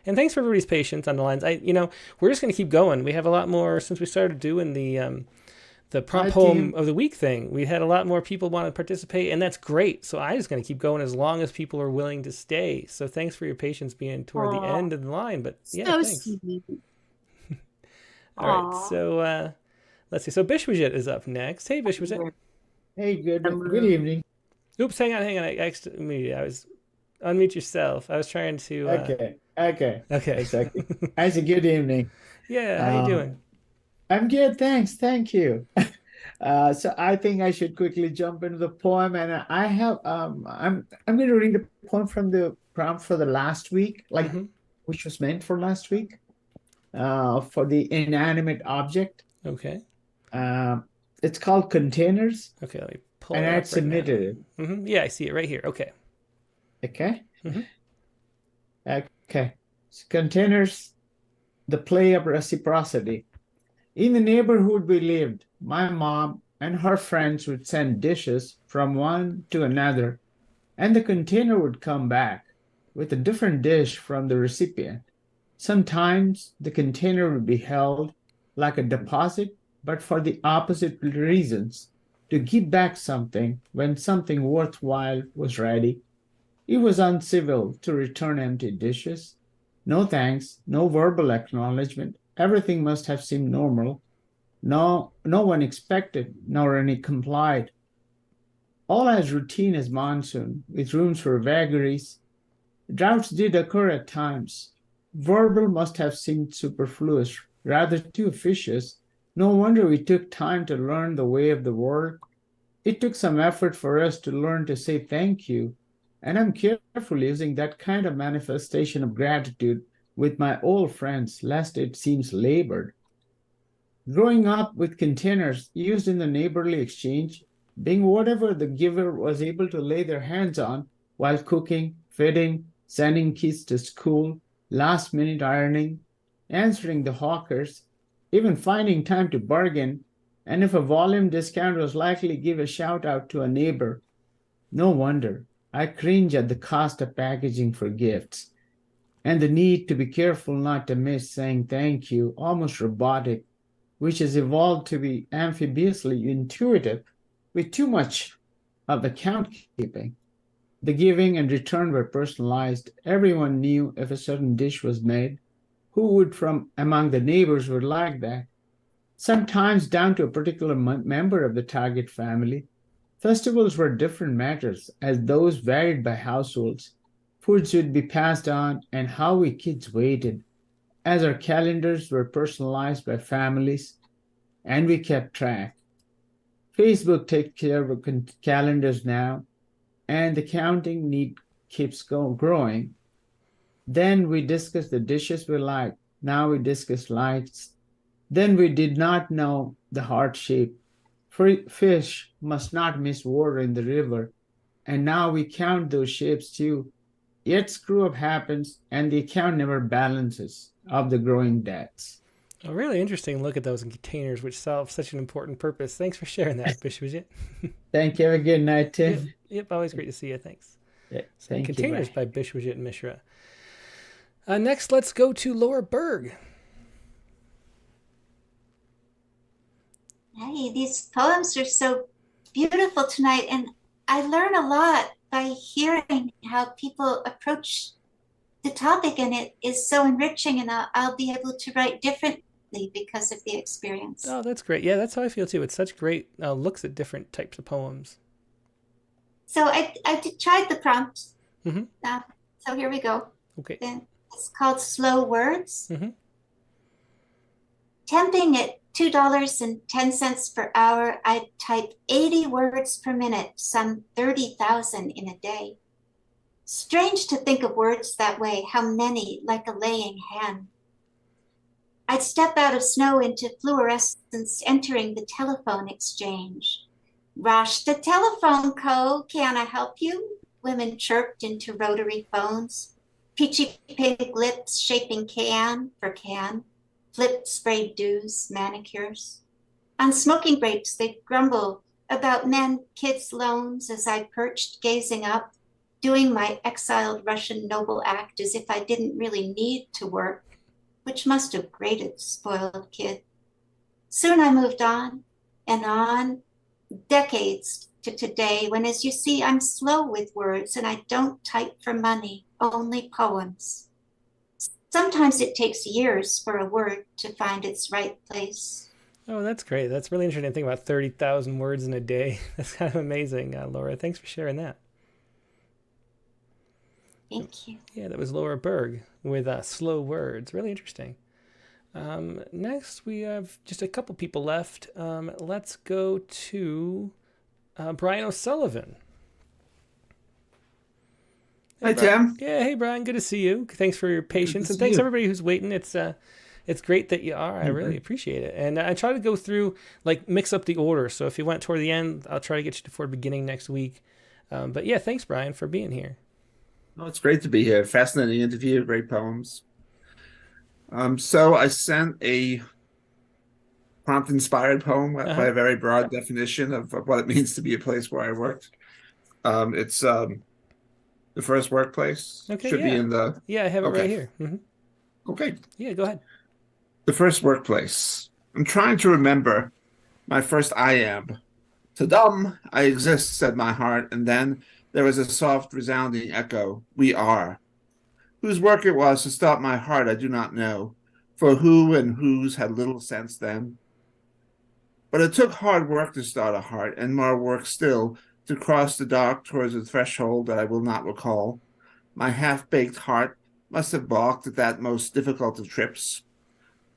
And thanks for everybody's patience on the lines. We're just going to keep going. We have a lot more since we started doing the prompt poem of the week thing. We had a lot more people want to participate, and that's great. So I'm just going to keep going as long as people are willing to stay. So thanks for your patience being toward the end of the line. But yeah, so thanks. Sweet. All right, so let's see. So Bishwajit is up next. Hey, Bishwajit. Hey, good evening. Oops, hang on. I was unmute yourself. I was trying to. Okay. Exactly. It's a good evening. Yeah, how you doing? I'm good, thanks. Thank you. So I think I should quickly jump into the poem, and I have I'm going to read a poem from the prompt for the last week, which was meant for last week, for the inanimate object. Okay. It's called Containers. Okay, let me pull and it up. I submitted it. Mm-hmm. Yeah, I see it right here. Okay. Okay. Mm-hmm. Okay. Containers, the play of reciprocity. In the neighborhood we lived, my mom and her friends would send dishes from one to another, and the container would come back with a different dish from the recipient. Sometimes the container would be held like a deposit, but for the opposite reasons, to give back something when something worthwhile was ready. It was uncivil to return empty dishes. No thanks, no verbal acknowledgement. Everything must have seemed normal. No one expected, nor any complied. All as routine as monsoon, with rooms for vagaries. Droughts did occur at times. Verbal must have seemed superfluous, rather too officious. No wonder we took time to learn the way of the world. It took some effort for us to learn to say thank you, and I'm carefully using that kind of manifestation of gratitude with my old friends, lest it seems labored. Growing up with containers used in the neighborly exchange, being whatever the giver was able to lay their hands on while cooking, feeding, sending kids to school, last-minute ironing, answering the hawkers, even finding time to bargain, and if a volume discount was likely, give a shout-out to a neighbor. No wonder I cringe at the cost of packaging for gifts, and the need to be careful not to miss saying thank you, almost robotic, which has evolved to be amphibiously intuitive with too much of account keeping. The giving and return were personalized. Everyone knew if a certain dish was made, who would from among the neighbors would like that. Sometimes down to a particular member of the target family. Festivals were different matters, as those varied by households. Foods would be passed on, and how we kids waited, as our calendars were personalized by families, and we kept track. Facebook takes care of calendars now, and the counting need keeps growing. Then we discuss the dishes we like. Now we discuss lights. Then we did not know the heart shape. Fish must not miss water in the river. And now we count those shapes too. Yet screw up happens and the account never balances of the growing debts. A really interesting look at those containers, which solve such an important purpose. Thanks for sharing that, Bishwajit. Thank you. Have a good night, Tim. Yep, always great to see you. Thanks. Yeah, so thank Containers you, by Bishwajit and Mishra. Next, let's go to Laura Berg. Hey, these poems are so beautiful tonight, and I learn a lot by hearing how people approach the topic, and it is so enriching, and I'll be able to write differently because of the experience. Oh, that's great. Yeah, that's how I feel too. It's such great looks at different types of poems. So I tried the prompt. Mm-hmm. So here we go. Okay. And it's called Slow Words. Mm-hmm. Temping at $2.10 per hour, I type 80 words per minute, some 30,000 in a day. Strange to think of words that way, how many, like a laying hen. I'd step out of snow into fluorescence, entering the telephone exchange. Rosh the telephone co, can I help you? Women chirped into rotary phones. Peachy pig lips shaping can for can. Flip sprayed dews, manicures. On smoking breaks, they'd grumble about men, kids' loans as I perched, gazing up, doing my exiled Russian noble act as if I didn't really need to work, which must have grated, spoiled kid. Soon I moved on, decades to today, when, as you see, I'm slow with words and I don't type for money, only poems. Sometimes it takes years for a word to find its right place. Oh, that's great. That's really interesting to think about 30,000 words in a day. That's kind of amazing, Laura. Thanks for sharing that. Thank you. Yeah, that was Laura Berg with Slow Words. Really interesting. Next, we have just a couple people left. Let's go to Brian O'Sullivan. Hi, Tim. Yeah, hey, Brian. Good to see you. Thanks for your patience, and thanks everybody who's waiting. It's great that you are. I really appreciate it. And I try to go through, mix up the order. So if you went toward the end, I'll try to get you toward the beginning next week. But yeah, thanks, Brian, for being here. Oh, it's great to be here. Fascinating interview, great poems. So I sent a prompt-inspired poem by a very broad definition of what it means to be a place where I worked. It's the first workplace. Okay, Should be in the... Yeah, I have it right here. Mm-hmm. Okay. Yeah, go ahead. The first workplace. I'm trying to remember my first I am. To dumb, I exist, said my heart, and then there was a soft, resounding echo. We are. Whose work it was to stop my heart, I do not know, for who and whose had little sense then. But it took hard work to start a heart, and more work still, to cross the dark towards a threshold that I will not recall. My half-baked heart must have balked at that most difficult of trips.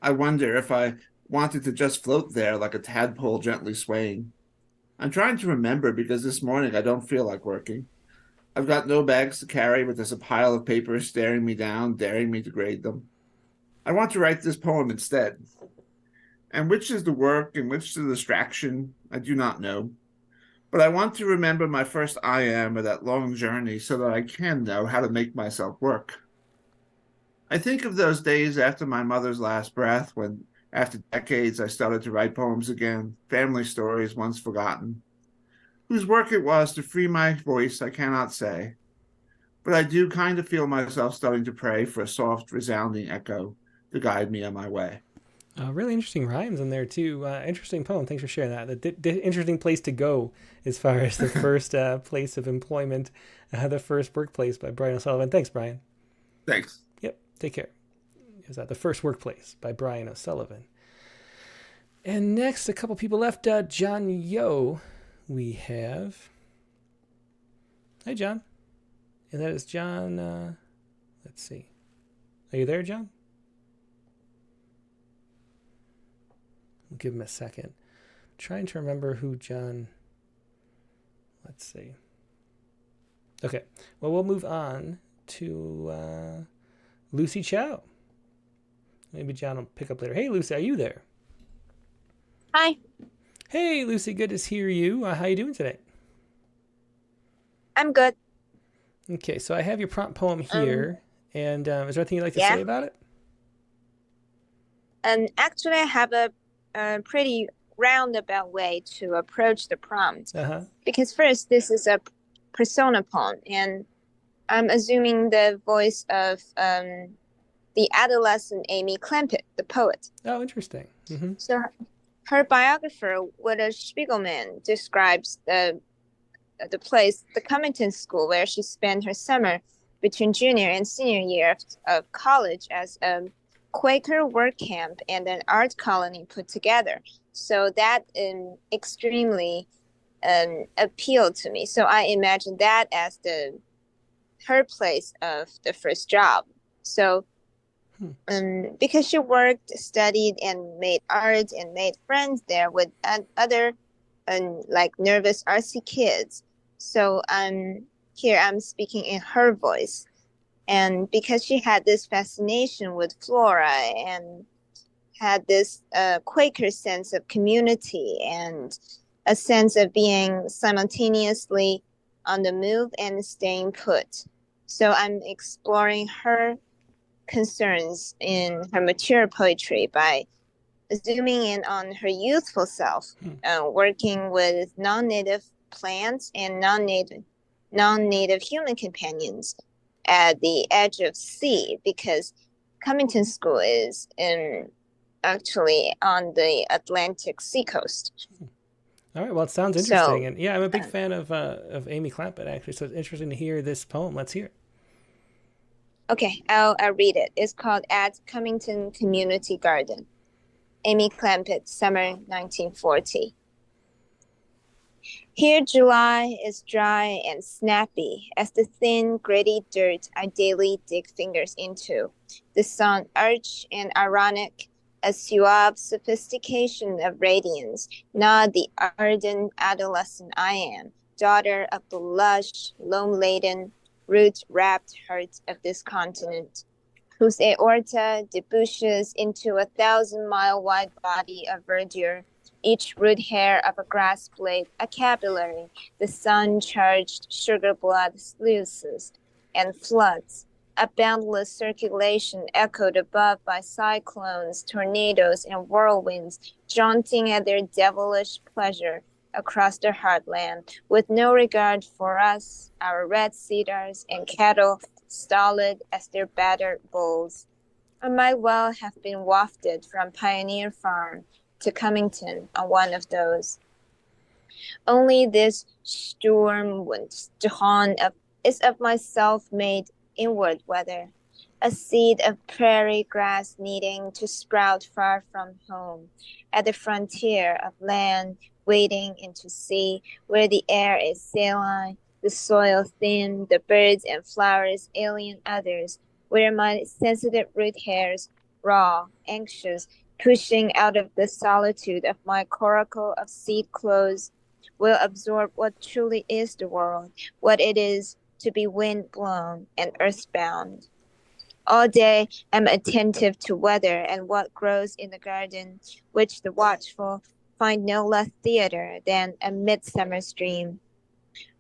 I wonder if I wanted to just float there like a tadpole gently swaying. I'm trying to remember because this morning I don't feel like working. I've got no bags to carry, but there's a pile of papers staring me down, daring me to grade them. I want to write this poem instead. And which is the work and which the distraction, I do not know. But I want to remember my first I am or that long journey so that I can know how to make myself work. I think of those days after my mother's last breath when, after decades, I started to write poems again, family stories once forgotten. Whose work it was to free my voice, I cannot say. But I do kind of feel myself starting to pray for a soft, resounding echo to guide me on my way. Really interesting rhymes in there too. Interesting poem. Thanks for sharing that. The interesting place to go as far as the first place of employment, the first workplace by Brian O'Sullivan. Thanks, Brian. Thanks. Yep. Take care. Is that The First Workplace by Brian O'Sullivan. And next, a couple people left. John Yo, we have. Hi, John. And that is John. Let's see. Are you there, John? We'll give him a second. I'm trying to remember who John. Let's see. Okay. Well, we'll move on to Lucy Chow. Maybe John will pick up later. Hey, Lucy, are you there? Hi. Hey, Lucy, good to hear you. How you doing today? I'm good. Okay, so I have your prompt poem here. And is there anything you'd like to say about it? Actually, I have a pretty roundabout way to approach the prompt. Because first, this is a persona poem, and I'm assuming the voice of the adolescent Amy Clempitt, the poet. Oh, interesting. Mm-hmm. So her biographer, Willa Spiegelman, describes the place, the Cummington School, where she spent her summer between junior and senior year of college as a Quaker work camp and an art colony put together. So that extremely appealed to me. So I imagined that as her place of the first job. So because she worked, studied, and made art and made friends there with other like nervous artsy kids. So here I'm speaking in her voice. And because she had this fascination with flora and had this Quaker sense of community and a sense of being simultaneously on the move and staying put. So I'm exploring her concerns in her mature poetry by zooming in on her youthful self, working with non-native plants and non-native human companions at the edge of sea, because Cummington School is actually on the Atlantic seacoast. All right, well, it sounds interesting. And yeah, I'm a big fan of Amy Clempitt, actually, so it's interesting to hear this poem. Let's hear it. Okay, I'll read it. It's called At Cummington Community Garden. Amy Clempitt, summer 1940. Here July is dry and snappy as the thin, gritty dirt I daily dig fingers into. The sun arch and ironic, a suave sophistication of radiance, not the ardent adolescent I am, daughter of the lush, loam-laden, root-wrapped heart of this continent, whose aorta debouches into a 1,000-mile-wide body of verdure, each root hair of a grass blade, a capillary, the sun-charged sugar blood sluices and floods, a boundless circulation echoed above by cyclones, tornadoes, and whirlwinds, jaunting at their devilish pleasure across the heartland, with no regard for us, our red cedars and cattle, stolid as their battered bulls. I might well have been wafted from Pioneer Farm to Cummington on one of those. Only this Sturmwind is of my self-made inward weather, a seed of prairie grass needing to sprout far from home, at the frontier of land wading into sea, where the air is saline, the soil thin, the birds and flowers alien others, where my sensitive root hairs, raw, anxious, pushing out of the solitude of my coracle of seed clothes, will absorb what truly is the world, what it is to be wind-blown and earthbound. All day I'm attentive to weather and what grows in the garden, which the watchful find no less theater than a midsummer's dream.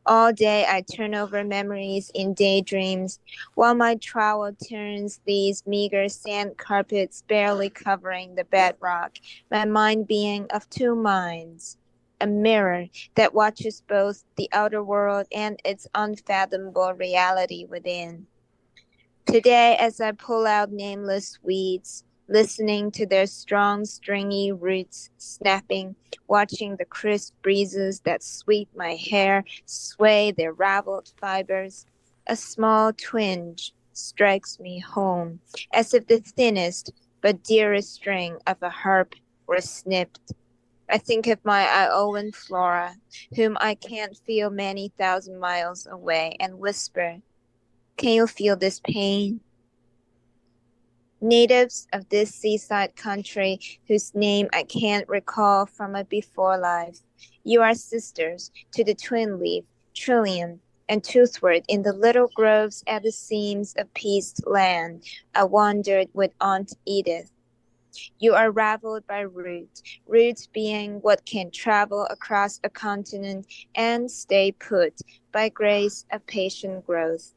All day I turn over memories in daydreams, while my trowel turns these meager sand carpets barely covering the bedrock, my mind being of two minds, a mirror that watches both the outer world and its unfathomable reality within. Today, as I pull out nameless weeds, listening to their strong, stringy roots snapping, watching the crisp breezes that sweep my hair sway their raveled fibers. A small twinge strikes me home, as if the thinnest but dearest string of a harp were snipped. I think of my Iowan Flora, whom I can't feel many thousand miles away, and whisper, "Can you feel this pain?" Natives of this seaside country, whose name I can't recall from a before life, you are sisters to the twin-leaf, trillium, and toothwort in the little groves at the seams of pieced land I wandered with Aunt Edith. You are raveled by root, root being what can travel across a continent and stay put by grace of patient growth.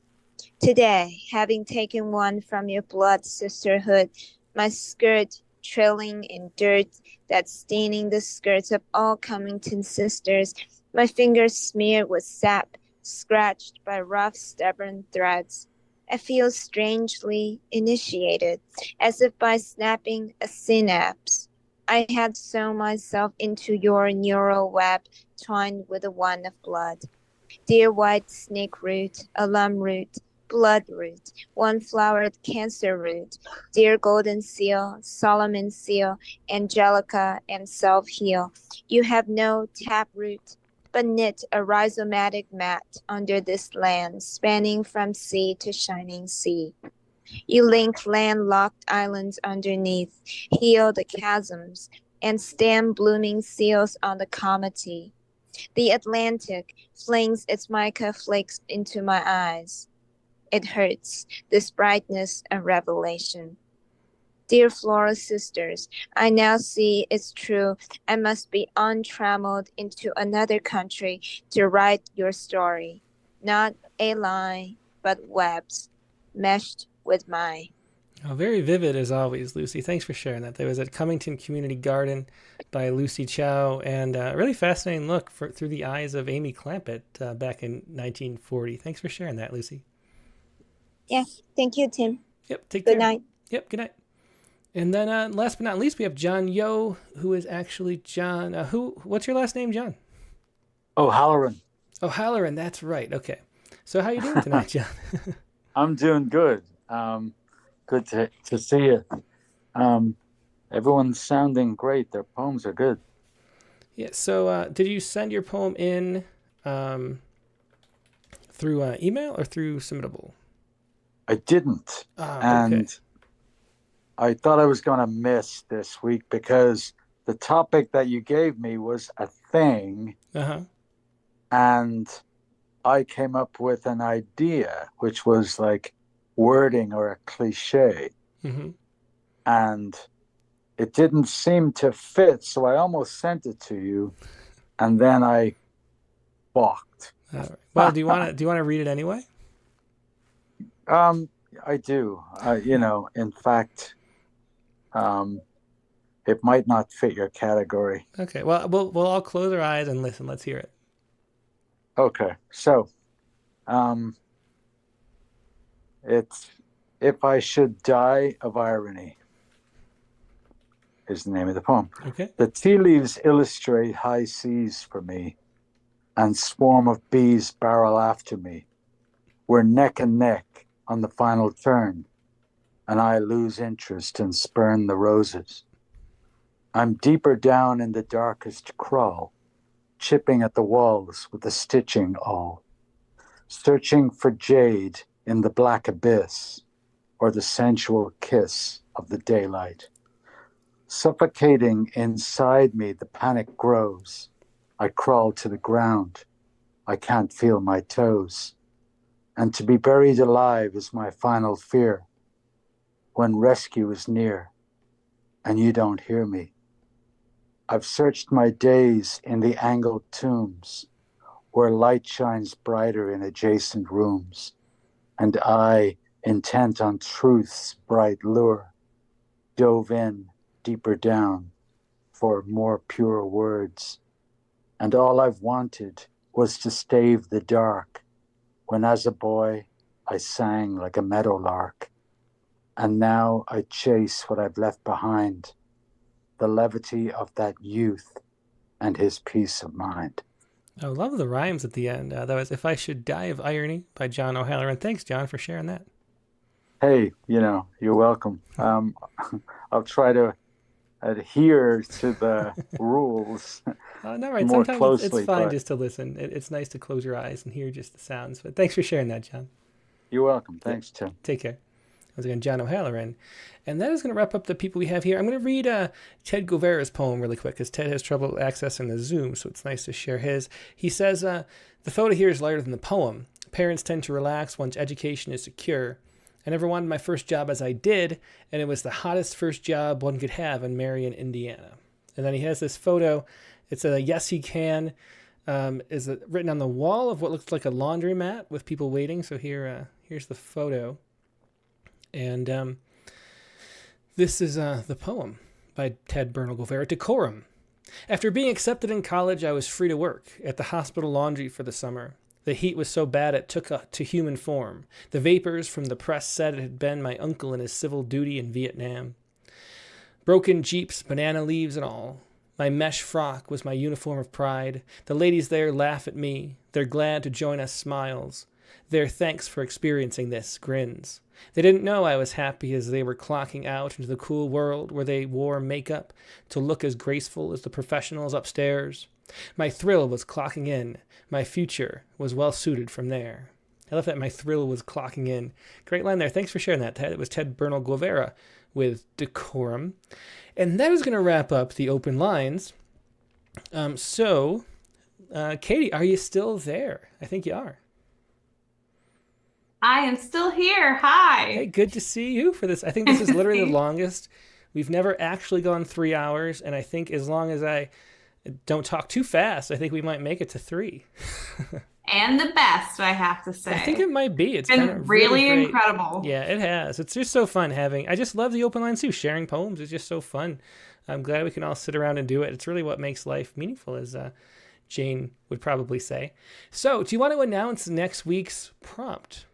Today, having taken one from your blood sisterhood, my skirt trailing in dirt that's staining the skirts of all Cummington sisters, my fingers smeared with sap, scratched by rough, stubborn threads. I feel strangely initiated, as if by snapping a synapse, I had sewn myself into your neural web twined with the one of blood. Dear white snake root, alum root, blood root, one-flowered cancer root, dear golden seal, Solomon seal, angelica, and self-heal, you have no taproot, but knit a rhizomatic mat under this land, spanning from sea to shining sea. You link landlocked islands underneath, heal the chasms, and stem blooming seals on the comety. The Atlantic flings its mica flakes into my eyes. It hurts, this brightness of revelation. Dear Flora sisters, I now see it's true. I must be untrammeled into another country to write your story. Not a line, but webs, meshed with mine. Oh, very vivid as always, Lucy. Thanks for sharing that. There was at Cummington Community Garden by Lucy Chow, and a really fascinating look through the eyes of Amy Clampett back in 1940. Thanks for sharing that, Lucy. Yeah, thank you, Tim. Yep, take care. Good night. Yep, good night. And then last but not least, we have John Yo, who is actually John. What's your last name, John? O'Halloran. O'Halloran, that's right. Okay. So how you doing tonight, John? I'm doing good. Good to see you. Everyone's sounding great. Their poems are good. Yeah. So did you send your poem in through email or through Submittable? I didn't. And I thought I was going to miss this week because the topic that you gave me was a thing. Uh-huh. And I came up with an idea, which was like wording or a cliche. Mm-hmm. And it didn't seem to fit, so I almost sent it to you, and then I balked. All right. Well, do you want to read it anyway? I do. In fact, it might not fit your category. Okay. Well, we'll all close our eyes and listen. Let's hear it. Okay. So, it's If I Should Die of Irony is the name of the poem. Okay. The tea leaves illustrate high seas for me, and swarm of bees barrel after me. We're neck and neck on the final turn, and I lose interest and spurn the roses. I'm deeper down in the darkest crawl, chipping at the walls with the stitching awl, searching for jade in the black abyss, or the sensual kiss of the daylight. Suffocating inside me, the panic grows. I crawl to the ground. I can't feel my toes. And to be buried alive is my final fear, when rescue is near and you don't hear me. I've searched my days in the angled tombs, where light shines brighter in adjacent rooms, and I, intent on truth's bright lure, dove in deeper down for more pure words. And all I've wanted was to stave the dark, when as a boy I sang like a meadowlark, And now I chase what I've left behind, the levity of that youth and his peace of mind. I love the rhymes at the end. That was If I Should Die of Irony by John O'Halloran. Thanks, John, for sharing that. Hey, you're welcome. I'll try to adhere to the rules No, right. more Sometimes closely. it's fine but just to listen. It's nice to close your eyes and hear just the sounds. But thanks for sharing that, John. You're welcome. Thanks, Tim. Take care. Once again, John O'Halloran. And that is going to wrap up the people we have here. I'm going to read Ted Guevara's poem really quick because Ted has trouble accessing the Zoom, so it's nice to share his. He says, the photo here is lighter than the poem. Parents tend to relax once education is secure. I never wanted my first job as I did, and it was the hottest first job one could have in Marion, Indiana. And then he has this photo. It's a Yes He Can. Is written on the wall of what looks like a laundromat with people waiting. So here's the photo. And this is the poem by Ted Bernal Guevara, Decorum. After being accepted in college, I was free to work at the hospital laundry for the summer. The heat was so bad it took to human form. The vapors from the press said it had been my uncle in his civil duty in Vietnam. Broken Jeeps, banana leaves and all. My mesh frock was my uniform of pride. The ladies there laugh at me. They're glad to join us smiles. Their thanks for experiencing this grins. They didn't know I was happy as they were clocking out into the cool world where they wore makeup to look as graceful as the professionals upstairs. My thrill was clocking in. My future was well suited from there. I love that my thrill was clocking in. Great line there. Thanks for sharing that, Ted. It was Ted Bernal Guevara with Decorum. And that is going to wrap up the open lines. Katie, are you still there? I think you are. I am still here. Hi. Hey, good to see you for this. I think this is literally the longest. We've never actually gone 3 hours, and I think as long as I don't talk too fast, I think we might make it to 3. And the best, I have to say. I think it might be. It's been really incredible. Yeah, it has. It's just so fun having. I just love the open lines too. Sharing poems is just so fun. I'm glad we can all sit around and do it. It's really what makes life meaningful, as Jane would probably say. So, do you want to announce next week's prompt?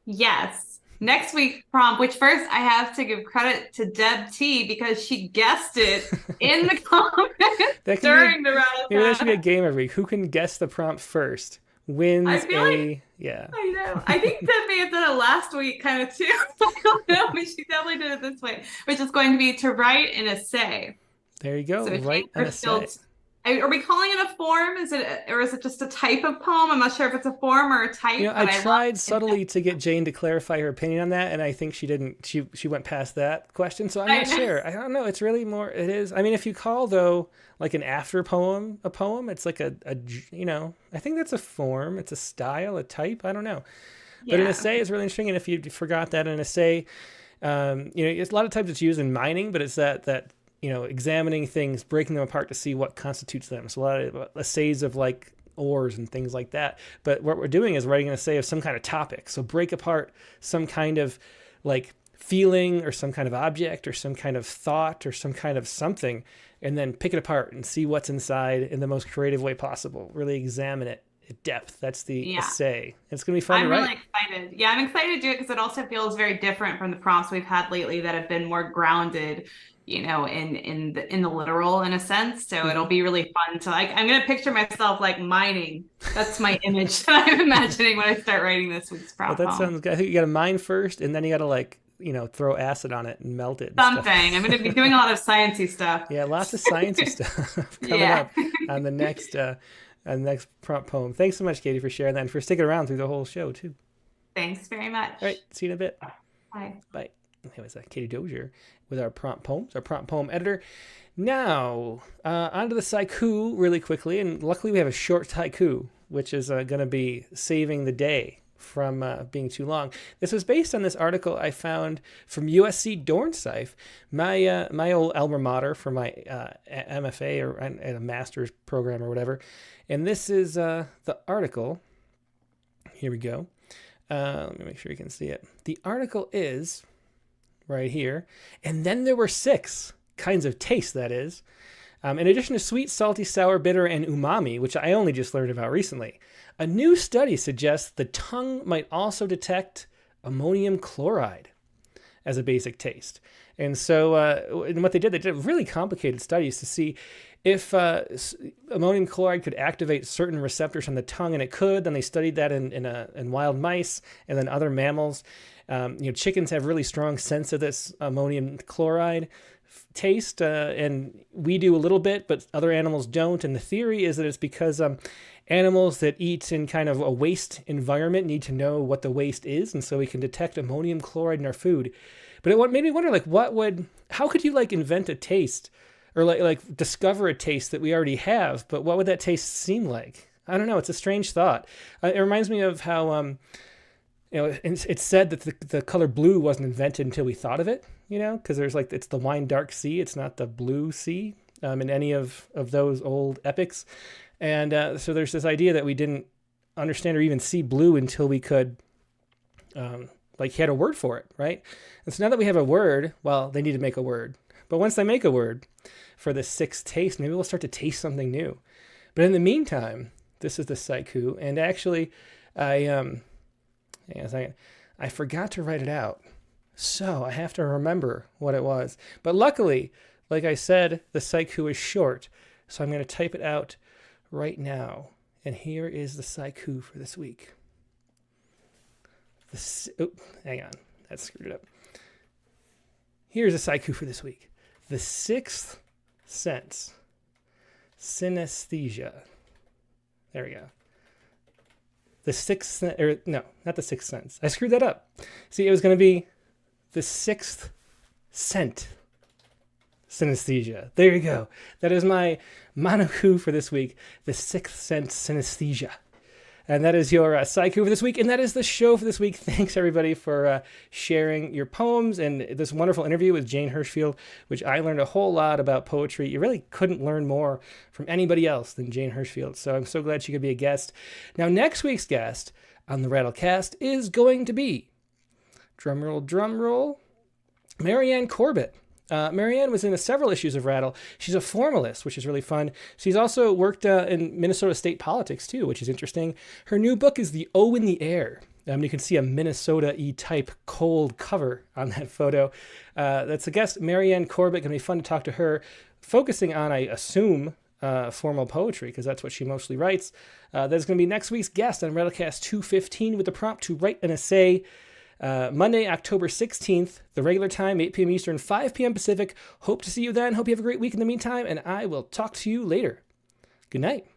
Yes. Next week's prompt, which first I have to give credit to Deb T because she guessed it in the comments during the Rattlecast. Maybe that should be a game every week. Who can guess the prompt first wins yeah. I know. I think Deb may have done it last week kind of too. I don't know, but she definitely did it this way, which is going to be to write an essay. There you go. So write an essay. Are we calling it a form? Is it just a type of poem? I'm not sure if it's a form or a type. I tried subtly to get Jane to clarify her opinion on that, and I think she didn't. She went past that question, so I'm not sure. I don't know. It's really more. It is. I mean, if you call though like an after poem a poem, it's like a I think that's a form. It's a style, a type. I don't know. But an essay is really interesting, and if you forgot that an essay, it's a lot of times it's used in mining, but it's that. Examining things, breaking them apart to see what constitutes them. So a lot of essays of like ores and things like that. But what we're doing is writing an essay of some kind of topic. So break apart some kind of like feeling or some kind of object or some kind of thought or some kind of something, and then pick it apart and see what's inside in the most creative way possible. Really examine it at depth. That's the essay. It's going to be fun to write. I'm really excited. Yeah, I'm excited to do it because it also feels very different from the prompts we've had lately that have been more grounded in the literal in a sense. So it'll be really fun to I'm going to picture myself like mining. That's my image that I'm imagining when I start writing this week's prompt. Well, that sounds good. I think you got to mine first, and then you got to throw acid on it and melt it. Something. I'm going to be doing a lot of sciencey stuff. Yeah, lots of sciencey stuff coming up on the next prompt poem. Thanks so much, Katie, for sharing that and for sticking around through the whole show too. Thanks very much. All right, see you in a bit. Bye. Bye. It was Katie Dozier with our prompt poems, our prompt poem editor. Now, onto the Sciku really quickly, and luckily we have a short haiku, which is going to be saving the day from being too long. This was based on this article I found from USC Dornsife, my old alma mater for my MFA or a master's program or whatever. And this is the article. Here we go. Let me make sure you can see it. The article is right here. And then there were 6 kinds of taste, that is. In addition to sweet, salty, sour, bitter, and umami, which I only just learned about recently, a new study suggests the tongue might also detect ammonium chloride. as a basic taste. And so and what they did really complicated studies to see if ammonium chloride could activate certain receptors on the tongue, and it could. Then they studied that in wild mice and then other mammals. Chickens have really strong sense of this ammonium chloride taste, and we do a little bit, but other animals don't. And the theory is that it's because animals that eat in kind of a waste environment need to know what the waste is, and so we can detect ammonium chloride in our food. But it made me wonder, how could you invent a taste, or like discover a taste that we already have, but what would that taste seem like? I don't know. It's a strange thought. It reminds me of how it's said that the color blue wasn't invented until we thought of it, because there's it's the wine dark sea. It's not the blue sea in any of those old epics. And so there's this idea that we didn't understand or even see blue until we could, had a word for it, right? And so now that we have a word, well, they need to make a word. But once they make a word for the sixth taste, maybe we'll start to taste something new. But in the meantime, this is the Sciku. And actually, I forgot to write it out. So I have to remember what it was. But luckily, like I said, the Sciku is short. So I'm going to type it out right now. And here is the Sciku for this week. Hang on. That screwed it up. Here's a Sciku for this week. The sixth sense. Synesthesia. There we go. The sixth, no, not the sixth sense. I screwed that up. See, it was going to be the sixth scent. Synesthesia. There you go. That is my monoku for this week. The sixth sense synesthesia. And that is your Sciku for this week. And that is the show for this week. Thanks, everybody, for sharing your poems and this wonderful interview with Jane Hirshfield, which I learned a whole lot about poetry. You really couldn't learn more from anybody else than Jane Hirshfield. So I'm so glad she could be a guest. Now, next week's guest on the Rattlecast is going to be, drum roll, Marianne Corbett. Marianne was in several issues of Rattle. She's a formalist, which is really fun. She's also worked in Minnesota state politics, too, which is interesting. Her new book is The O in the Air. You can see a Minnesota-y type cold cover on that photo. That's a guest, Marianne Corbett. Going to be fun to talk to her, focusing on, I assume, formal poetry, because that's what she mostly writes. That's going to be next week's guest on Rattlecast 215 with the prompt to write an essay. Monday, October 16th, the regular time, 8 p.m. Eastern, 5 p.m. Pacific. Hope to see you then. Hope you have a great week in the meantime, and I will talk to you later. Good night.